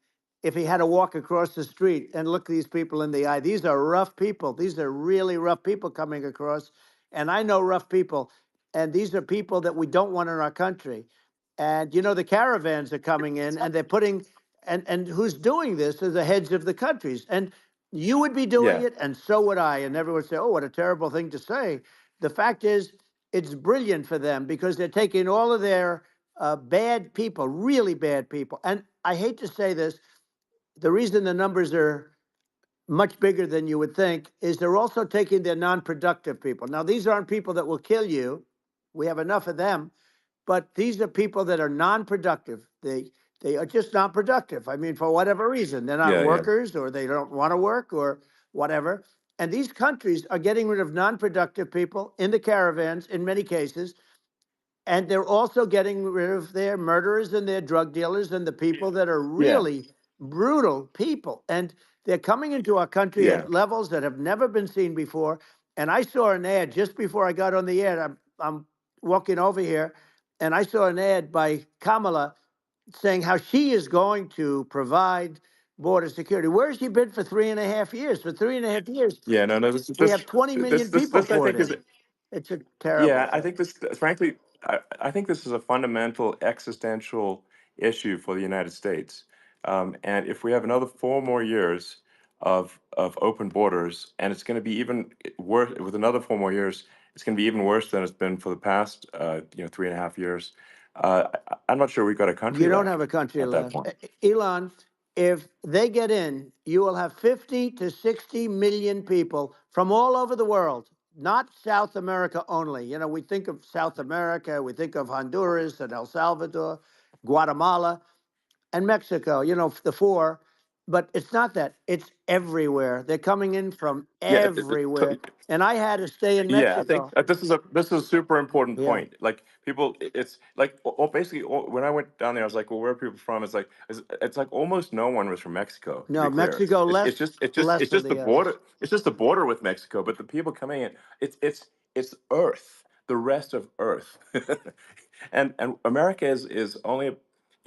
if he had to walk across the street and look these people in the eye. These are rough people. These are really rough people coming across. And I know rough people. And these are people that we don't want in our country. And the caravans are coming in and they're putting, and who's doing this are the heads of the countries. And you would be doing yeah, it, and so would I. And everyone would say, oh, what a terrible thing to say. The fact is, it's brilliant for them because they're taking all of their bad people, really bad people. And I hate to say this, the reason the numbers are much bigger than you would think is they're also taking their non-productive people. Now, these aren't people that will kill you. We have enough of them, but these are people that are non-productive. They are just non-productive. I mean, for whatever reason, they're not yeah, yeah, workers, or they don't want to work, or whatever. And these countries are getting rid of non-productive people in the caravans in many cases, and they're also getting rid of their murderers and their drug dealers and the people that are yeah, really brutal people. And they're coming into our country yeah, at levels that have never been seen before. And I saw an ad just before I got on the air. I'm walking over here, and I saw an ad by Kamala saying how she is going to provide border security. Where has she been for 3.5 years? For 3.5 years, yeah. No, no. we have 20 million people I poured think is in. It's a terrible Yeah, I thing. think this, frankly, I think this is a fundamental existential issue for the United States. And if we have another 4 more years of open borders, and it's going to be even worse with another 4 more years, it's going to be even worse than it's been for the past, 3.5 years. I'm not sure we've got a country You don't have left a country at that left. point. Elon, if they get in, you will have 50 to 60 million people from all over the world, not South America only. We think of South America, we think of Honduras and El Salvador, Guatemala, and Mexico, the four. But it's not that. It's everywhere. They're coming in from Yeah, everywhere. And I had to stay in Yeah, I think Mexico. this is a super important Yeah. point. Like people, it's like basically when I went down there, I was like, well, where are people from? It's like almost no one was from Mexico. To be No, clear, Mexico it's less, it's just it's just less it's than just the the others. border. It's just the border with Mexico. But the people coming in, it's Earth, the rest of Earth, and America is only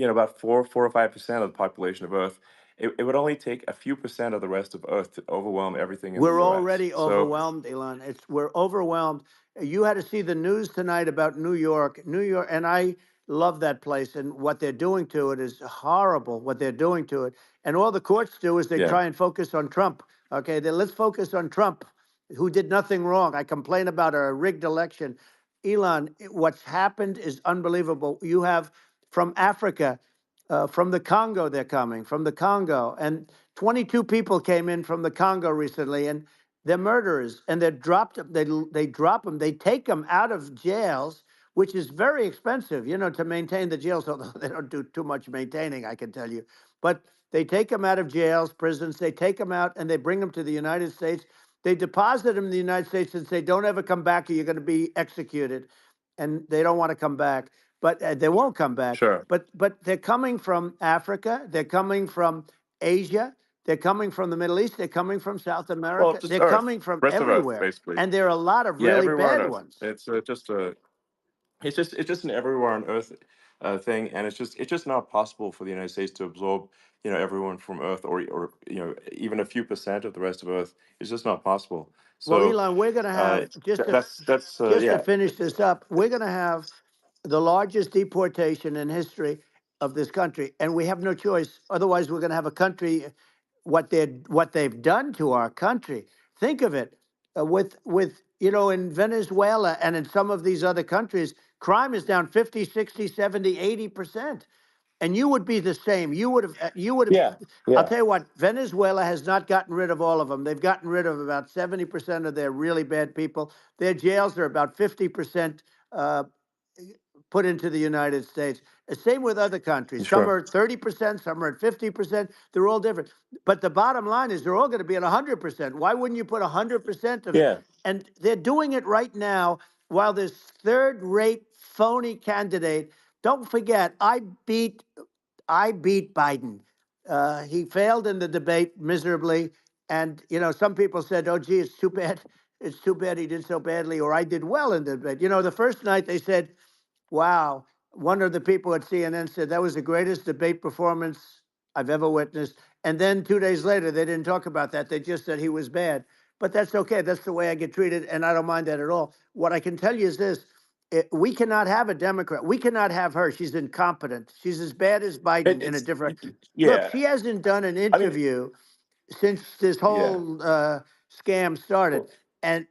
about 4 or 5% of the population of Earth. It would only take a few percent of the rest of Earth to overwhelm everything in the We're U.S. already So overwhelmed, Elon. We're overwhelmed. You had to see the news tonight about New York. New York, and I love that place, and what they're doing to it is horrible, what they're doing to it. And all the courts do is they yeah. try and focus on Trump. Okay, let's focus on Trump, who did nothing wrong. I complain about a rigged election. Elon, what's happened is unbelievable. You have from Africa, from the Congo, they're coming from the Congo, and 22 people came in from the Congo recently, and they're murderers, and they're dropped. They drop them. They take them out of jails, which is very expensive, to maintain the jails. Although they don't do too much maintaining, I can tell you. But they take them out of jails, prisons. They take them out, and they bring them to the United States. They deposit them in the United States and say, "Don't ever come back, or you're going to be executed." And they don't want to come back, but they won't come back. Sure. But they're coming from Africa. They're coming from Asia. They're coming from the Middle East. They're coming from South Well, America. just They're Earth, coming from rest of Earth, everywhere. basically. And there are a lot of Yeah, really everywhere on bad Earth. ones. It's just an everywhere on Earth thing, and it's just not possible for the United States to absorb, everyone from Earth, or even a few percent of the rest of Earth. It's just not possible. Well, So Elon, we're going to have, that's just to yeah. finish this up, we're going to have the largest deportation in history of this country, and we have no choice. Otherwise, we're going to have a country, what they've done to our country. Think of it, with in Venezuela and in some of these other countries, crime is down 50, 60, 70, 80%. And you would be the same. You would have. Yeah, I'll yeah. tell you what, Venezuela has not gotten rid of all of them. They've gotten rid of about 70% of their really bad people. Their jails are about 50% put into the United States. The same with other countries. Some Sure. are at 30%, some are at 50%. They're all different. But the bottom line is they're all going to be at 100%. Why wouldn't you put 100% of it? Yeah. And they're doing it right now while this third-rate phony candidate. Don't forget, I beat Biden. He failed in the debate miserably. And, some people said, oh, gee, it's too bad. It's too bad he did so badly, or I did well in the debate. The first night they said, wow, one of the people at CNN said that was the greatest debate performance I've ever witnessed. And then 2 days later, they didn't talk about that. They just said he was bad. But that's okay. That's the way I get treated, and I don't mind that at all. What I can tell you is this. We cannot have a Democrat. We cannot have her. She's incompetent. She's as bad as Biden in a different. Look, Yeah. she hasn't done an I mean, interview since this yeah, whole scam started. And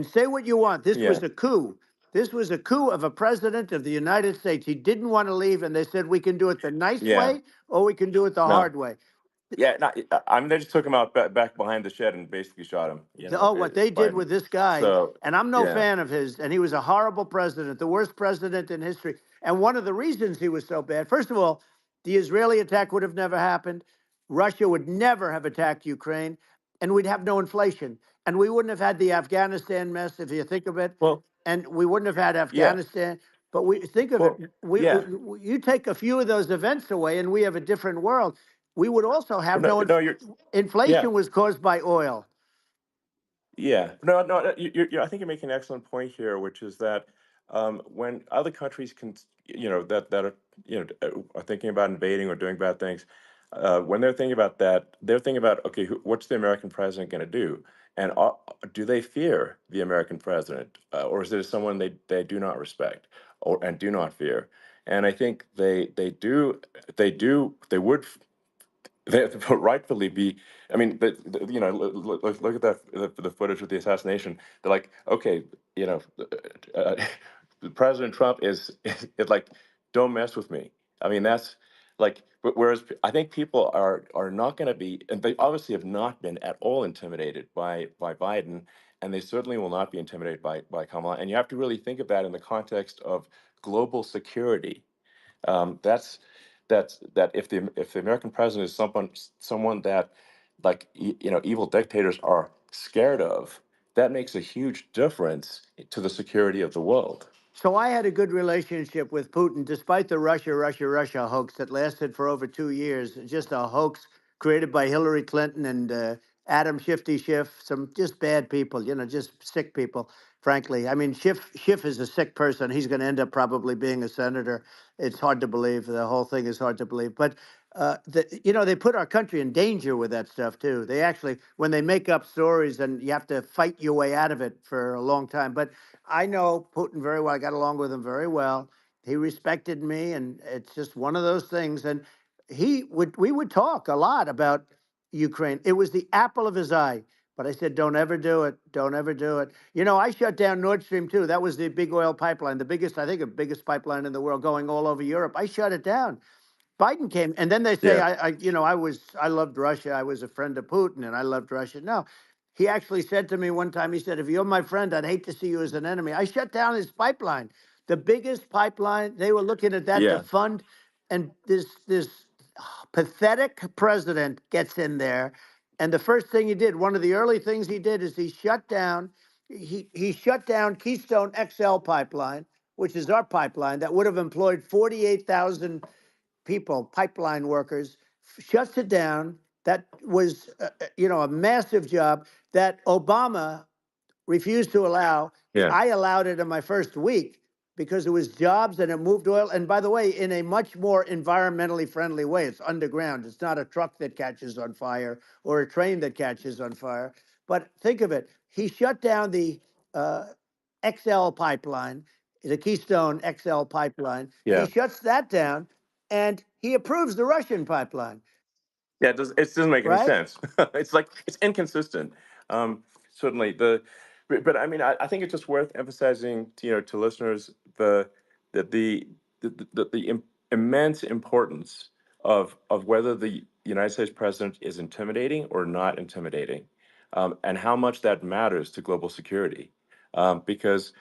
say what you want. This yeah, was a coup. This was a coup of a president of the United States. He didn't want to leave, and they said we can do it the nice yeah. way or we can do it the No. hard way. Yeah, no, I mean, they just took him out back behind the shed and basically shot him. What they did Biden. with this guy, So and I'm no yeah, fan of his, and he was a horrible president, the worst president in history. And one of the reasons he was so bad, first of all, the Israeli attack would have never happened. Russia would never have attacked Ukraine, and we'd have no inflation. And we wouldn't have had the Afghanistan mess, if you think of it. well, And we wouldn't have had yeah, Afghanistan. But we think of well, it, yeah. you take a few of those events away, and we have a different world. We would also have No, you're yeah. inflation was caused by oil. Yeah, no. I think you're making an excellent point here, which is that when other countries can, that are, are thinking about invading or doing bad things, when they're thinking about that, they're thinking about, okay, what's the American president going to do, and do they fear the American president, or is there someone they do not respect and do not fear? And I think they would. They rightfully be. I mean, look at that the footage of the assassination. They're like, okay, uh, President Trump is like, don't mess with me. I mean, that's like. Whereas I think people are not going to be, and they obviously have not been at all intimidated by Biden, and they certainly will not be intimidated by Kamala. And you have to really think of that in the context of global security. That's that if the American president is someone that, like, evil dictators are scared of, that makes a huge difference to the security of the world. So I had a good relationship with Putin, despite the Russia hoax that lasted for over 2 years. Just a hoax created by Hillary Clinton and Adam Shifty Schiff, some just bad people, just sick people, frankly. I mean, Schiff is a sick person. He's going to end up probably being a senator. It's hard to believe. The whole thing is hard to believe. But, they put our country in danger with that stuff, too. They actually, when they make up stories, and you have to fight your way out of it for a long time. But I know Putin very well. I got along with him very well. He respected me, and it's just one of those things. And we would talk a lot about Ukraine. It was the apple of his eye. But I said, don't ever do it. Don't ever do it. I shut down Nord Stream 2. That was the big oil pipeline, the biggest pipeline in the world going all over Europe. I shut it down. Biden came, and then they say, Yeah. I loved Russia. I was a friend of Putin, and I loved Russia. No, he actually said to me one time, he said, if you're my friend, I'd hate to see you as an enemy. I shut down his pipeline, the biggest pipeline. They were looking at that to Yeah. fund, and this pathetic president gets in there, and the first thing he did, one of the early things he did, is he shut down Keystone XL pipeline, which is our pipeline that would have employed 48,000 people, pipeline workers, shuts it down, That was, a massive job that Obama refused to allow. Yeah. I allowed it in my first week because it was jobs and it moved oil. And by the way, in a much more environmentally friendly way. It's underground. It's not a truck that catches on fire or a train that catches on fire. But think of it. He shut down the XL pipeline, the Keystone XL pipeline. He Yeah. shuts that down and he approves the Russian pipeline, Yeah, it doesn't make any right? sense. It's inconsistent. Certainly but I mean, I think it's just worth emphasizing to listeners the immense importance of whether the United States president is intimidating or not intimidating, and how much that matters to global security, because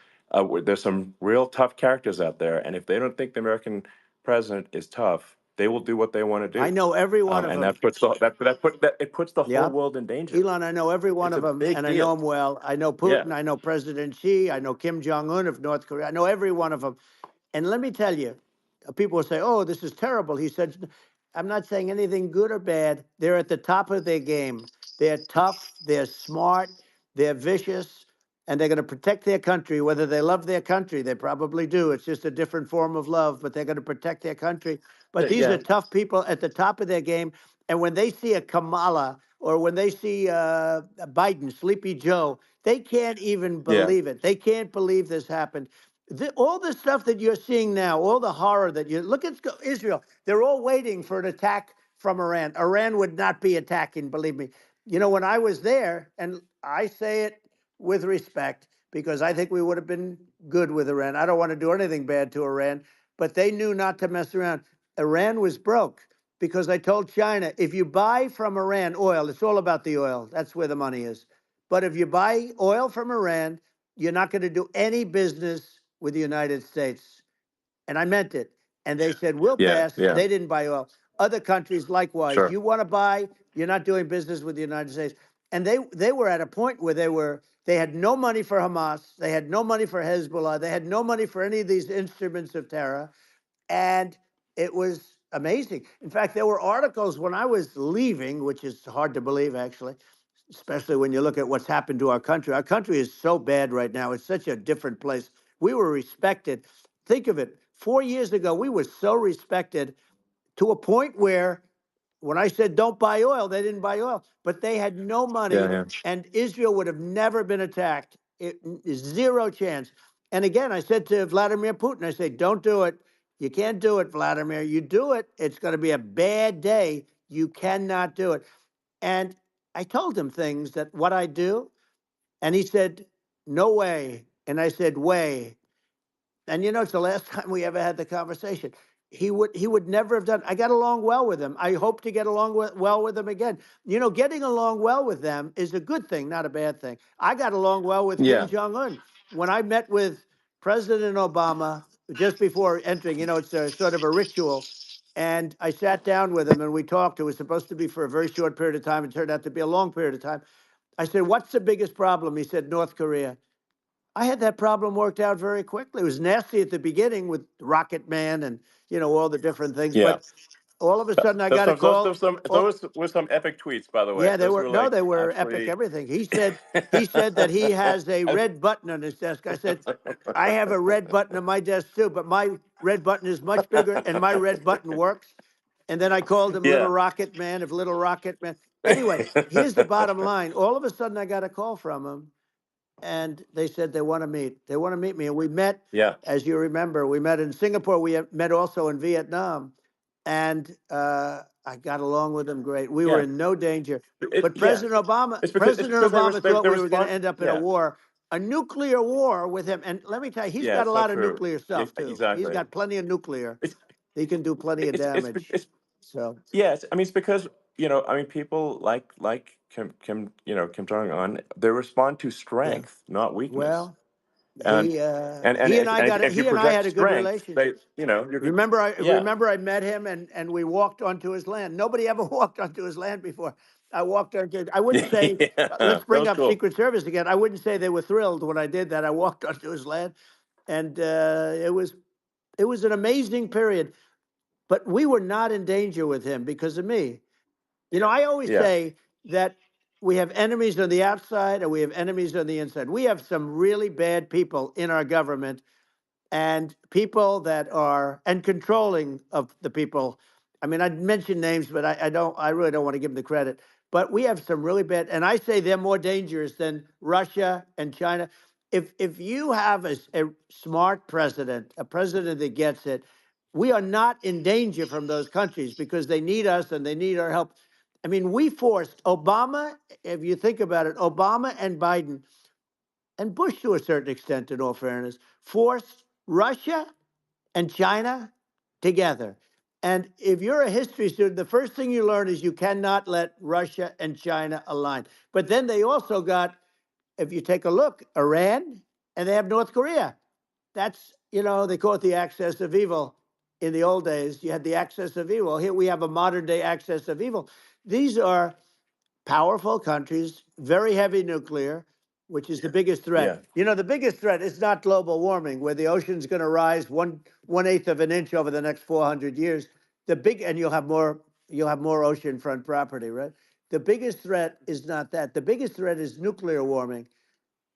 there's some real tough characters out there, and if they don't think the American president is tough, they will do what they want to I do, know every one of and them. it puts the whole Yeah. world in danger. Elon, I know every one It's of a them, big and I know deal. them well. I know Yeah, Putin. I know President Xi. I know Kim Jong-un of North Korea. I know every one of them. And let me tell you, people will say, oh, this is terrible. He said, I'm not saying anything good or bad. They're at the top of their game. They're tough. They're smart. They're vicious. And they're going to protect their country, whether they love their country. They probably do. It's just a different form of love, but they're going to protect their country. But these yeah, are tough people at the top of their game. And when they see a Kamala or when they see Biden, Sleepy Joe, they can't even yeah, believe it. They can't believe this happened. All the stuff that you're seeing now, all the horror that you look at Israel, they're all waiting for an attack from Iran. Iran would not be attacking, believe me. When I was there, and I say it with respect because I think we would have been good with Iran. I don't want to do anything bad to Iran, but they knew not to mess around. Iran was broke because I told China, if you buy from Iran oil, it's all about the oil. That's where the money is. But if you buy oil from Iran, you're not going to do any business with the United States. And I meant it. And they said, we'll yeah, pass. yeah. They didn't buy oil. Other countries, likewise. Sure. You want to buy, you're not doing business with the United States. And they were at a point where they had no money for Hamas. They had no money for Hezbollah. They had no money for any of these instruments of terror. And it was amazing. In fact, there were articles when I was leaving, which is hard to believe, actually, especially when you look at what's happened to our country. Our country is so bad right now. It's such a different place. We were respected. Think of it. 4 years ago, we were so respected to a point where when I said don't buy oil, they didn't buy oil, but they had no Yeah, money, yeah, and Israel would have never been attacked. Zero chance. And again, I said to Vladimir Putin, I said, don't do it. You can't do it, Vladimir. You do it, it's going to be a bad day. You cannot do it. And I told him things that what I do, and he said, no way. And I said, way. And it's the last time we ever had the conversation. He would never have done. I got along well with him. I hope to get along well with him again. Getting along well with them is a good thing, not a bad thing. I got along well with Kim yeah, Jong Un. When I met with President Obama just before entering, it's a sort of a ritual. And I sat down with him and we talked. It was supposed to be for a very short period of time. It turned out to be a long period of time. I said, what's the biggest problem? He said, North Korea. I had that problem worked out very quickly. It was nasty at the beginning with Rocket Man and all the different things, yeah. but all of a sudden I got a call. Those were some epic tweets, by the way. Yeah, Those were like they were epic absolutely. everything. He said that he has a red button on his desk. I said, I have a red button on my desk too, but my red button is much bigger and my red button works. And then I called him Little Yeah. Rocket Man of Little Rocket Man. Anyway, here's the bottom line. All of a sudden I got a call from him and they said they want to meet. They want to meet me. And we met, Yeah. as you remember, we met in Singapore. We met also in Vietnam. And I got along with them great. We were Yeah. in no danger. But Yeah. President Obama It's President because Obama thought they we were going to respond. end up in a Yeah. war, a nuclear war with him. And let me tell you, he's Yeah. got a It's not lot of true. nuclear Yeah, stuff too. He's exactly. got plenty of nuclear. It's He can do plenty of damage. it's So yes. I mean, it's because people like Kim Jong Un, they respond to yeah. strength, not weakness. Well, And he and I if you he and I project had a good strength, relationship. you're good. Yeah. Remember I met him and we walked onto his land. Nobody ever walked onto his land before. I walked onto. I wouldn't say. Yeah. Let's That bring was up cool. Secret Service again. I wouldn't say they were thrilled when I did that. I walked onto his land, and it was an amazing period. But we were not in danger with him because of me. I always say that we have enemies on the outside and we have enemies on the inside. We have some really bad people in our government and people that are and controlling of the people. I mean, I'd mention names, but I really don't want to give them the credit. But we have some really bad, and I say they're more dangerous than Russia and China. If you have a smart president, a president that gets it, we are not in danger from those countries because they need us and they need our help. I mean, we forced Obama, if you think about it, Obama and Biden and Bush to a certain extent, in all fairness, forced Russia and China together. And if you're a history student, the first thing you learn is you cannot let Russia and China align. But then they also got, if you take a look, Iran, and they have North Korea. That's, they call it the axis of evil. In the old days, you had the axis of evil. Here we have a modern day axis of evil. These are powerful countries, very heavy nuclear, which is the biggest threat. The biggest threat is not global warming, where the ocean's going to rise one-eighth of an inch over the next 400 years. And you'll have more oceanfront property, right? The biggest threat is not that. The biggest threat is nuclear warming,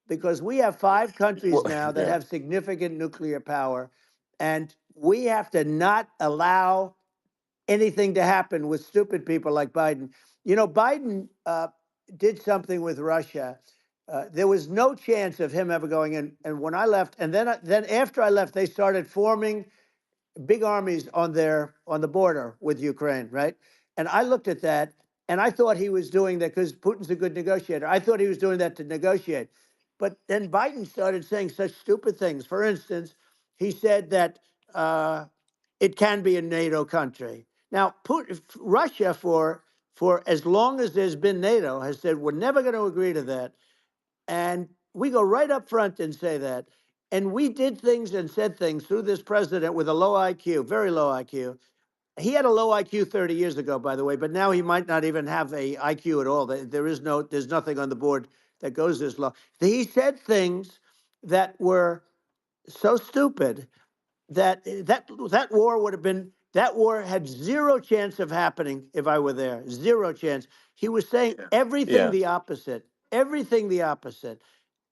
because we have 5 countries now that have significant nuclear power, and we have to not allow anything to happen with stupid people like Biden. Biden did something with Russia. There was no chance of him ever going in. And when I left, and then after I left, they started forming big armies on the border with Ukraine, right? And I looked at that, and I thought he was doing that because Putin's a good negotiator. I thought he was doing that to negotiate. But then Biden started saying such stupid things. For instance, he said that it can be a NATO country. Now, Russia, for as long as there's been NATO, has said we're never going to agree to that. And we go right up front and say that. And we did things and said things through this president with a low IQ, very low IQ. He had a low IQ 30 years ago, by the way, but now he might not even have a IQ at all. There's nothing on the board that goes this low. He said things that were so stupid that war would have been, that war had zero chance of happening if I were there. Zero chance. He was saying everything the opposite, everything the opposite.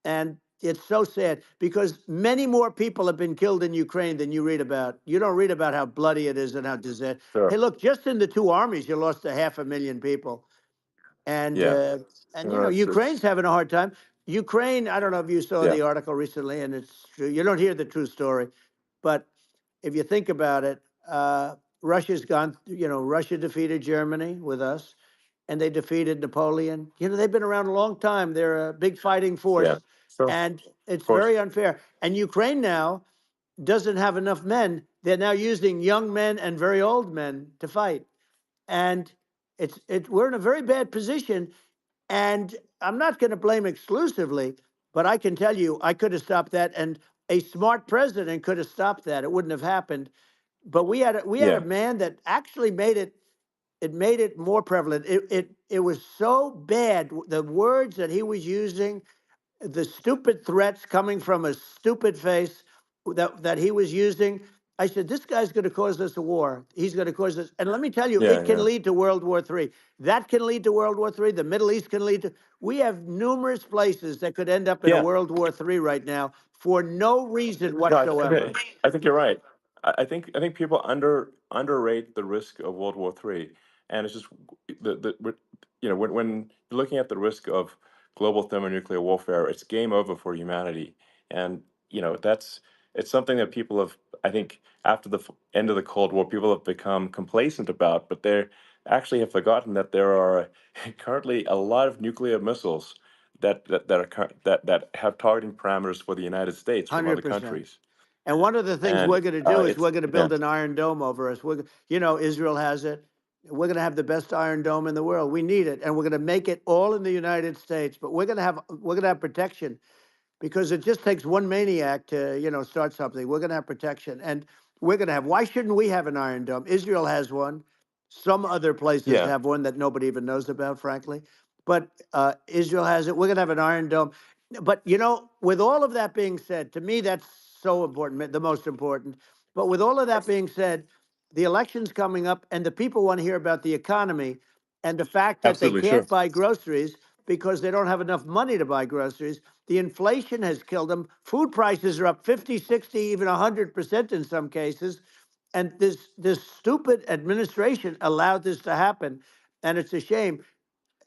And it's so sad because many more people have been killed in Ukraine than you read about. You don't read about how bloody it is and how disaster. Hey, look, just in the 2 armies, you lost 500,000 people. And Ukraine's having a hard time. Ukraine, I don't know if you saw the article recently, and it's true. You don't hear the true story. But if you think about it, Russia's gone, Russia defeated Germany with us, and they defeated Napoleon. They've been around a long time. They're a big fighting force, and it's very unfair. And Ukraine now doesn't have enough men. They're now using young men and very old men to fight. And we're in a very bad position. And I'm not going to blame exclusively, but I can tell you I could have stopped that, and a smart president could have stopped that. It wouldn't have happened. But we had a man that actually made it more prevalent. It was so bad, the words that he was using, the stupid threats coming from a stupid face that he was using. I said, this guy's going to cause us a war. He's going to cause us. And let me tell you, it can lead to World War III. That can lead to World War III. The Middle East can lead to. We have numerous places that could end up in a World War III right now for no reason whatsoever. I think you're right. I think people underrate the risk of World War III, and it's just when you're looking at the risk of global thermonuclear warfare, it's game over for humanity, and it's something that people have, I think, after the end of the Cold War, people have become complacent about, but they actually have forgotten that there are currently a lot of nuclear missiles that have targeting parameters for the United States from other 100%. countries. And one of the things we're going to do is we're going to build an Iron Dome over us. Israel has it. We're going to have the best Iron Dome in the world. We need it, and we're going to make it all in the United States. But we're going to have protection, because it just takes one maniac to start something. We're going to have protection, and we're going to have. Why shouldn't we have an Iron Dome? Israel has one. Some other places have one that nobody even knows about, frankly. But Israel has it. We're going to have an Iron Dome. But with all of that being said, to me that's so important, the most important. But with all of that being said, the election's coming up, and the people want to hear about the economy. And the fact that they Absolutely, can't sure. buy groceries because they don't have enough money to buy groceries. The inflation has killed them. Food prices are up 50, 60, even 100% in some cases. And this stupid administration allowed this to happen. And it's a shame.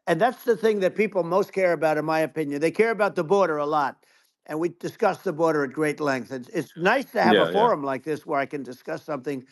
And that's the thing that people most care about, in my opinion. They care about the border a lot. And we discuss the border at great length. It's nice to have a Yeah, yeah. forum like this where I can discuss something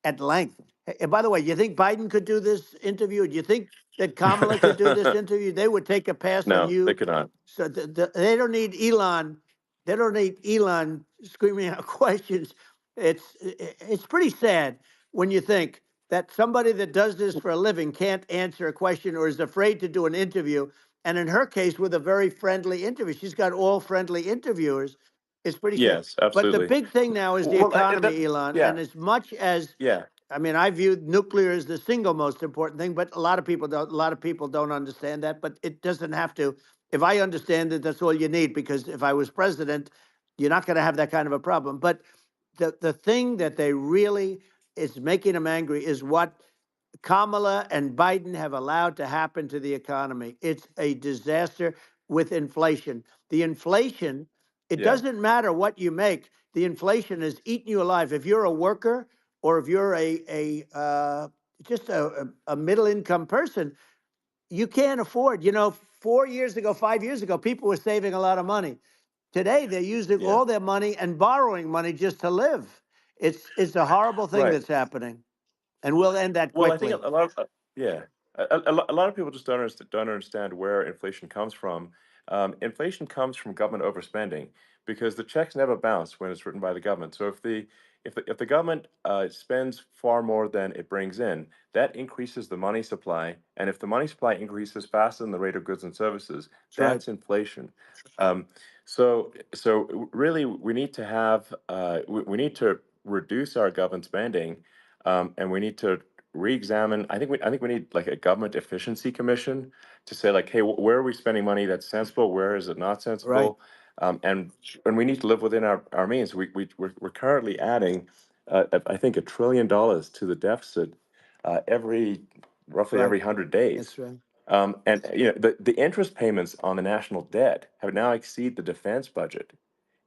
at length. And by the way, you think Biden could do this interview? Do you think that Kamala could do this interview? They would take a pass on No, they you. cannot. So they don't need Elon. They don't need Elon screaming out questions. It's pretty sad when you think that somebody that does this for a living can't answer a question or is afraid to do an interview. And in her case, with a very friendly interview, she's got all friendly interviewers. It's pretty sad. Yes, But the absolutely. big thing now is the Well, economy, Elon. yeah, And as much as yeah. I mean, I view nuclear as the single most important thing, but a lot of people don't. A lot of people don't understand that. But it doesn't have to. If I understand it, that's all you need. Because if I was president, you're not going to have that kind of a problem. But the thing that they really is making them angry is what Kamala and Biden have allowed to happen to the economy. It's a disaster with inflation. The inflation, it Yeah. doesn't matter what you make. The inflation is eating you alive. If you're a worker or if you're just a middle income person, you can't afford. 4 years ago, 5 years ago, people were saving a lot of money. Today, they're using Yeah. all their money and borrowing money just to live. It's a horrible thing Right. that's happening, and we'll end that Well, I think quickly. a lot of yeah, a lot of people just don't understand where inflation comes from. Inflation comes from government overspending because the checks never bounce when it's written by the government. So if the government spends far more than it brings in, that increases the money supply, and if the money supply increases faster than the rate of goods and services, That's right. that's inflation. Um, so really, we need to have we need to reduce our government spending, and we need to re-examine. I think we need like a government efficiency commission to say like, hey, where are we spending money that's sensible? Where is it not Right. sensible? And we need to live within our means. We're currently adding, I think, $1 trillion to the deficit roughly Right. every 100 days. That's right. And the interest payments on the national debt have now exceed the defense budget.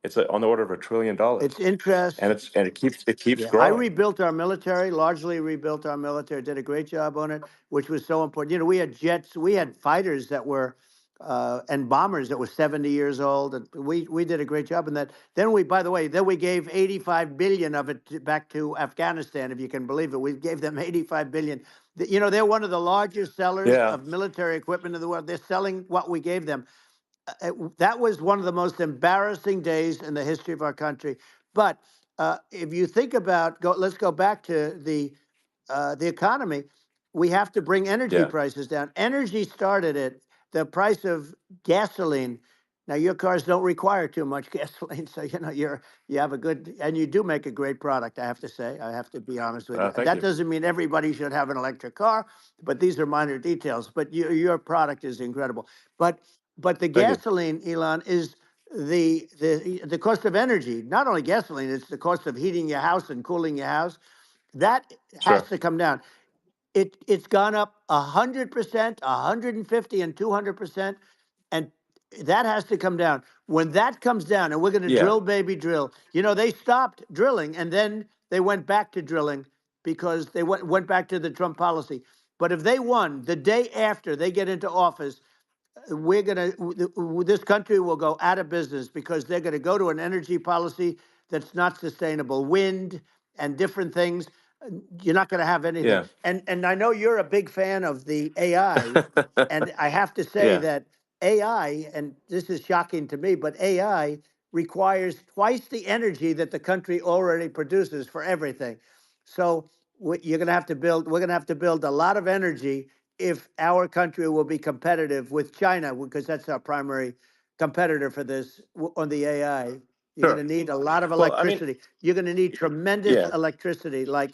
It's on the order of $1 trillion, It's interest. and it keeps Yeah, I growing. rebuilt our military, largely rebuilt our military, did a great job on it, which was so important. We had jets, we had fighters that were, and bombers that were 70 years old. And we did a great job in that. Then by the way, then we gave 85 billion of it back to Afghanistan, if you can believe it. We gave them 85 billion. They're one of the largest sellers Yeah, of military equipment in the world. They're selling what we gave them. That was one of the most embarrassing days in the history of our country. But if you think about, let's go back to the economy. We have to bring energy yeah. prices down. Energy started at the price of gasoline. Now your cars don't require too much gasoline, so you have a good, and you do make a great product. I have to say, I have to be honest with you. Thank That you. doesn't mean everybody should have an electric car, but these are minor details. But your product is incredible. But the Thank you. gasoline, Elon, is the cost of energy. Not only gasoline, it's the cost of heating your house and cooling your house. That has Sure. to come down. It's gone up 100%, 150, and 200%, and that has to come down. When that comes down, and we're going to Yeah. drill, baby, drill. They stopped drilling, and then they went back to drilling because they went back to the Trump policy. But if they won the day after they get into office, this country will go out of business because they're going to go to an energy policy that's not sustainable. Wind and different things. You're not going to have anything. Yeah. And I know you're a big fan of the AI, and I have to say Yeah. that AI, and this is shocking to me, but AI requires twice the energy that the country already produces for everything. So you're going to have to build. We're going to have to build a lot of energy if our country will be competitive with China, because that's our primary competitor for this on the AI. You're going Sure. to need a lot of Well, I mean, electricity. You're going to need tremendous yeah. electricity, like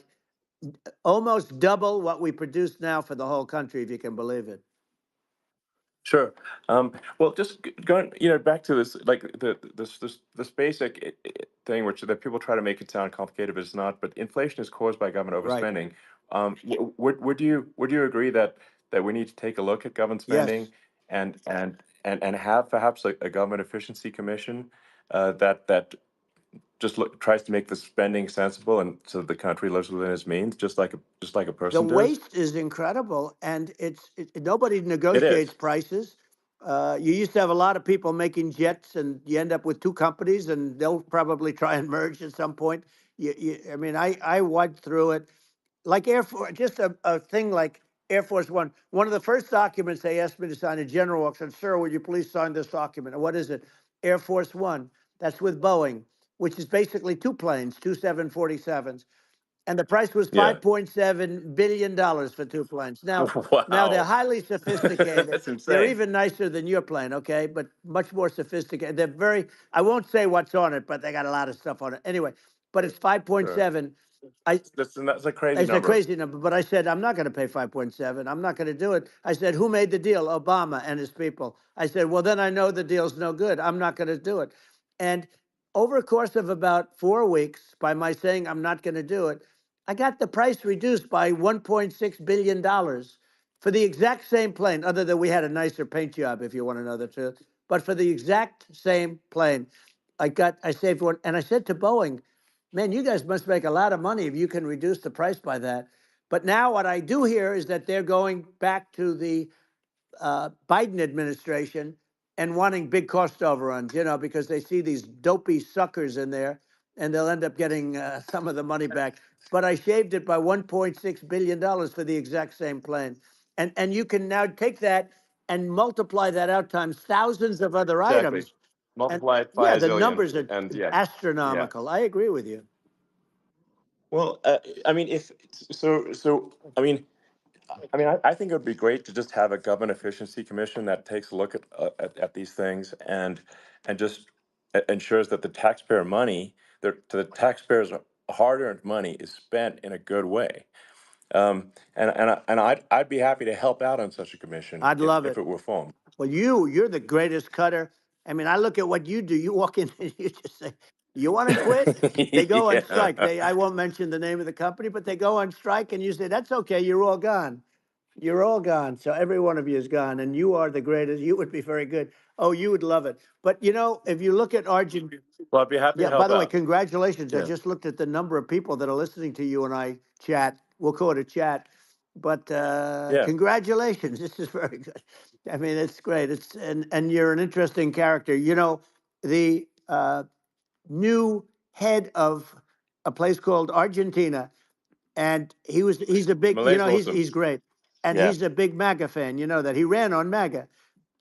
almost double what we produce now for the whole country, if you can believe it. Sure. Well, just going, back to this, like this basic thing, which that people try to make it sound complicated, but it's not. But inflation is caused by government Right. overspending. Would you agree that that we need to take a look at government Yes. spending and have perhaps a government efficiency commission that just tries to make the spending sensible and so the country lives within its means, just like a The person does. waste is incredible, and nobody It negotiates is. prices. You used to have a lot of people making jets, and you end up with two companies, and they'll probably try and merge at some point. I mean, I went through it like Air Force, just a thing like Air Force One. One of the first documents they asked me to sign, a general walks in, sir, would you please sign this document? And what is it? Air Force One. That's with Boeing, which is basically two planes, two 747s. And the price was Yeah. $5.7 billion for two planes. Now they're Wow. highly sophisticated. That's They're insane. even nicer than your plane, okay? But much more sophisticated. They're very, I won't say what's on it, but they got a lot of stuff on it. Anyway, but it's Sure. 5.7. That's a crazy It's a number. crazy number, but I said, I'm not going to pay 5.7. I'm not going to do it. I said, who made the deal? Obama and his people. I said, well, then I know the deal's no good. I'm not going to do it. And over a course of about 4 weeks, by my saying I'm not going to do it, I got the price reduced by $1.6 billion for the exact same plane, other than we had a nicer paint job, if you want to know the truth. But for the exact same plane, I saved one. And I said to Boeing, man, you guys must make a lot of money if you can reduce the price by that. But now what I do hear is that they're going back to the Biden administration and wanting big cost overruns, because they see these dopey suckers in there, and they'll end up getting some of the money back. But I shaved it by $1.6 billion for the exact same plane. And you can now take that and multiply that out times thousands of other Exactly. items. And Multiply it by yeah, a the zillion, numbers are and yeah. astronomical. I agree with you. Well, I mean, if so, I think it would be great to just have a government efficiency commission that takes a look at these things and just ensures that the taxpayer money, the taxpayers' hard-earned money, is spent in a good way. I'd be happy to help out on such a commission I'd love if it. it were formed. Well, you're the greatest cutter. I mean, I look at what you do. You walk in and you just say, "You want to quit?" They go on Yeah. strike. I won't mention the name of the company, but they go on strike, and you say, "That's okay. You're all gone. You're all gone." So every one of you is gone, and you are the greatest. You would be very good. Oh, you would love it. But if you look at Argentina. Well, I'd be happy to Yeah, by help the way, out. congratulations. I Yeah. just looked at the number of people that are listening to you and I chat. We'll call it a chat. But Yeah. congratulations. This is very good. I mean, it's great. And you're an interesting character. The new head of a place called Argentina, and he's a big, Malay's he's awesome. he's great. And Yeah. he's a big MAGA fan, that he ran on MAGA.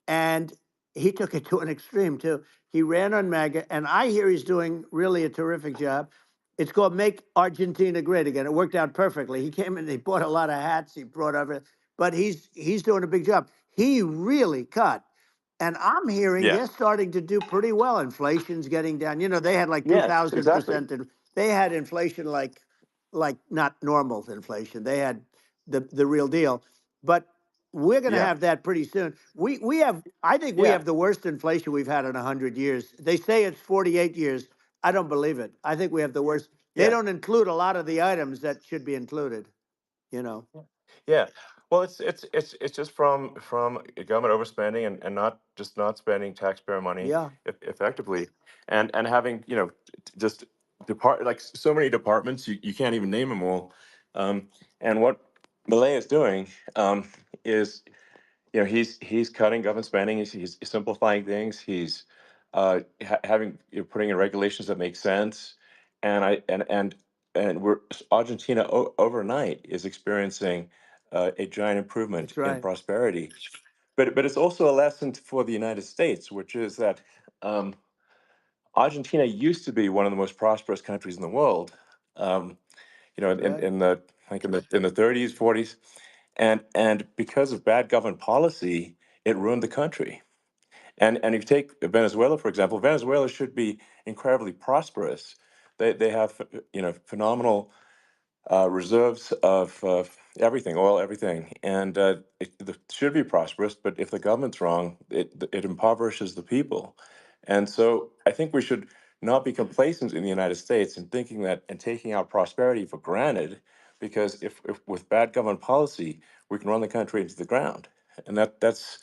And he took it to an extreme too. He ran on MAGA, and I hear he's doing really a terrific job. It's called Make Argentina Great Again. It worked out perfectly. He came in, he bought a lot of hats, he brought over, but he's doing a big job. He really cut. And I'm hearing Yeah. they're starting to do pretty well. Inflation's getting down. They had like Yes, exactly. 2,000%. And they had inflation like not normal inflation. They had the real deal. But we're going to Yeah. have that pretty soon. I think we Yeah. have the worst inflation we've had in 100 years. They say it's 48 years. I don't believe it. I think we have the worst. They Yeah. don't include a lot of the items that should be included, Yeah. Well, it's just from government overspending and not spending taxpayer money Yeah. effectively, and having just like so many departments you can't even name them all, and what Malay is doing is he's cutting government spending, he's simplifying things, he's having putting in regulations that make sense, and I and we're Argentina overnight is experiencing a giant improvement That's in right. prosperity, but it's also a lesson for the United States, which is that um, Argentina used to be one of the most prosperous countries in the world. Um, Right. in the like in the 30s, 40s, and because of bad government policy, it ruined the country. And if you take Venezuela, for example, Venezuela should be incredibly prosperous. They have phenomenal reserves of everything, oil, everything, and it should be prosperous. But if the government's wrong, it impoverishes the people. And so I think we should not be complacent in the United States and thinking that and taking our prosperity for granted, because if with bad government policy, we can run the country into the ground. And that's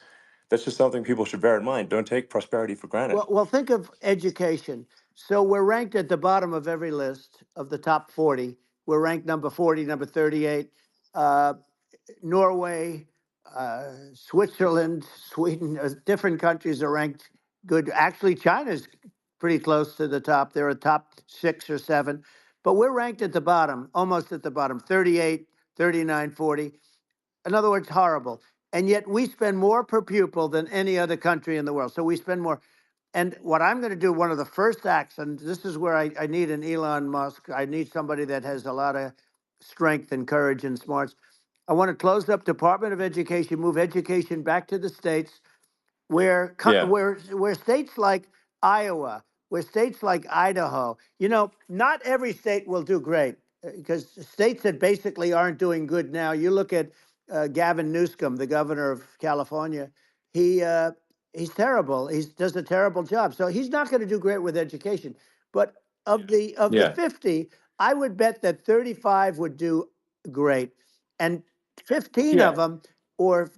just something people should bear in mind. Don't take prosperity for granted. Well, think of education. So we're ranked at the bottom of every list of the top 40. We're ranked number 40, number 38. Uh, Norway, Switzerland, Sweden, different countries are ranked good. Actually, China's pretty close to the top. They're a top 6 or 7. But we're ranked at the bottom, almost at the bottom, 38, 39, 40. In other words, horrible. And yet we spend more per pupil than any other country in the world. So we spend more. And what I'm going to do, one of the first acts, and this is where I need an Elon Musk. I need somebody that has a lot of strength and courage and smarts. I want to close up Department of Education, move education back to the states, where Yeah. where states like Iowa, where states like Idaho, not every state will do great because states that basically aren't doing good now. You look at Gavin Newsom, the governor of California. He's terrible. He does a terrible job. So he's not going to do great with education. But of the 50, I would bet that 35 would do great, and 15 of them, or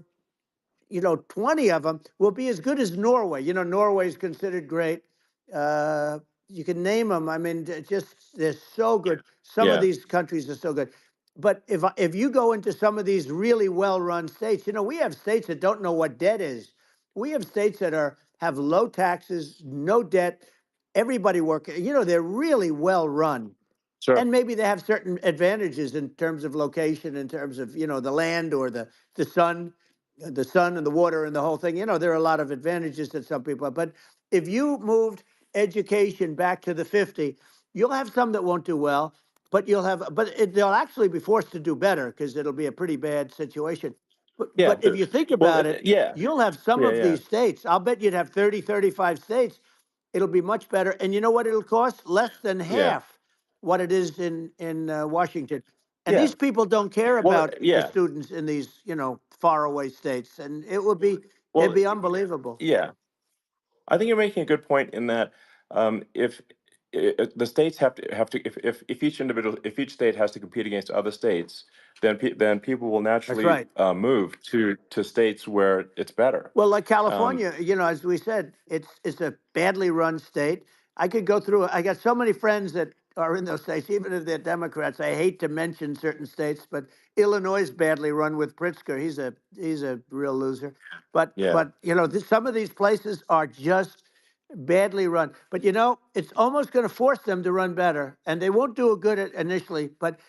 20 of them will be as good as Norway. Norway is considered great. You can name them. I mean, they're so good. Some of these countries are so good. But if you go into some of these really well-run states, we have states that don't know what debt is. We have states that have low taxes, no debt, everybody working. They're really well-run. Sure. And maybe they have certain advantages in terms of location, in terms of, the land or the sun and the water and the whole thing. There are a lot of advantages that some people have. But if you moved education back to the 50, you'll have some that won't do well, but they'll actually be forced to do better because it'll be a pretty bad situation. But if you think about it, you'll have some of these states. I'll bet you'd have 30, 35 states. It'll be much better. And you know what it'll cost? Less than half what it is in Washington. And these people don't care about the students in these, faraway states. And it'd be unbelievable. Yeah. I think you're making a good point in that if the states have to if each state has to compete against other states, then people will naturally move to states where it's better. Well, like California, as we said, it's a badly run state. I could go through. I got so many friends that are in those states, even if they're Democrats. I hate to mention certain states, but Illinois is badly run with Pritzker. He's a real loser. But some of these places are just badly run. But it's almost going to force them to run better, and they won't do a good initially. But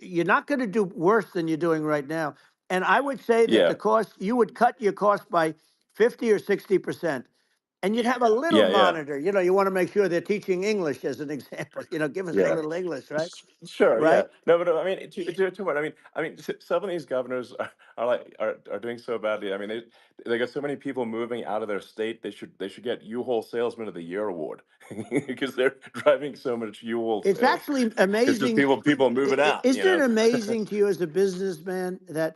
you're not going to do worse than you're doing right now. And I would say that the cost, you would cut your cost by 50 or 60%. And you'd have a little monitor. You want to make sure they're teaching English as an example. Give us a little English, right? Sure. Right? Yeah. No, but I mean, to what? I mean, some of these governors are doing so badly. I mean, they got so many people moving out of their state. They should get U-Haul Salesman of the Year award because they're driving so much U-Haul. It's actually amazing. It's just people moving out. Isn't it amazing to you as a businessman that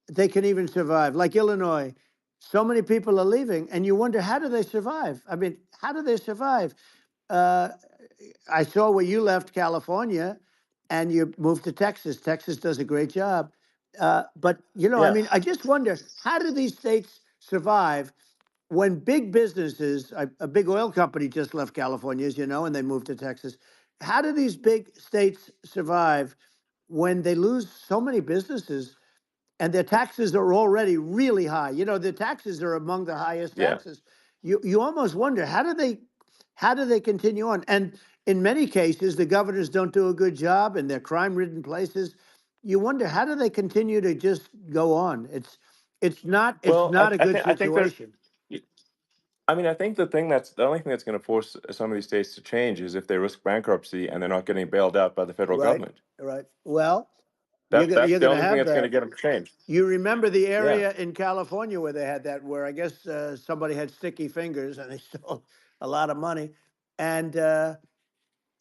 they can even survive? Like Illinois, so many people are leaving, and you wonder, how do they survive? I mean, how do they survive? I saw where you left California and you moved to Texas. Texas does a great job. But, I mean, I just wonder, how do these states survive when big businesses, a big oil company just left California, as you know, and they moved to Texas. How do these big states survive when they lose so many businesses and their taxes are already really high? The taxes are among the highest taxes. You almost wonder, how do they continue on? And in many cases, the governors don't do a good job and they're crime-ridden places. You wonder, how do they continue to just go on? It's not a good situation. I mean, I think the only thing that's going to force some of these states to change is if they risk bankruptcy and they're not getting bailed out by the federal government. Right. Well, that's you're the going only to thing have that's going to get them to change. You remember the area in California where they had that, where I guess somebody had sticky fingers and they stole a lot of money, and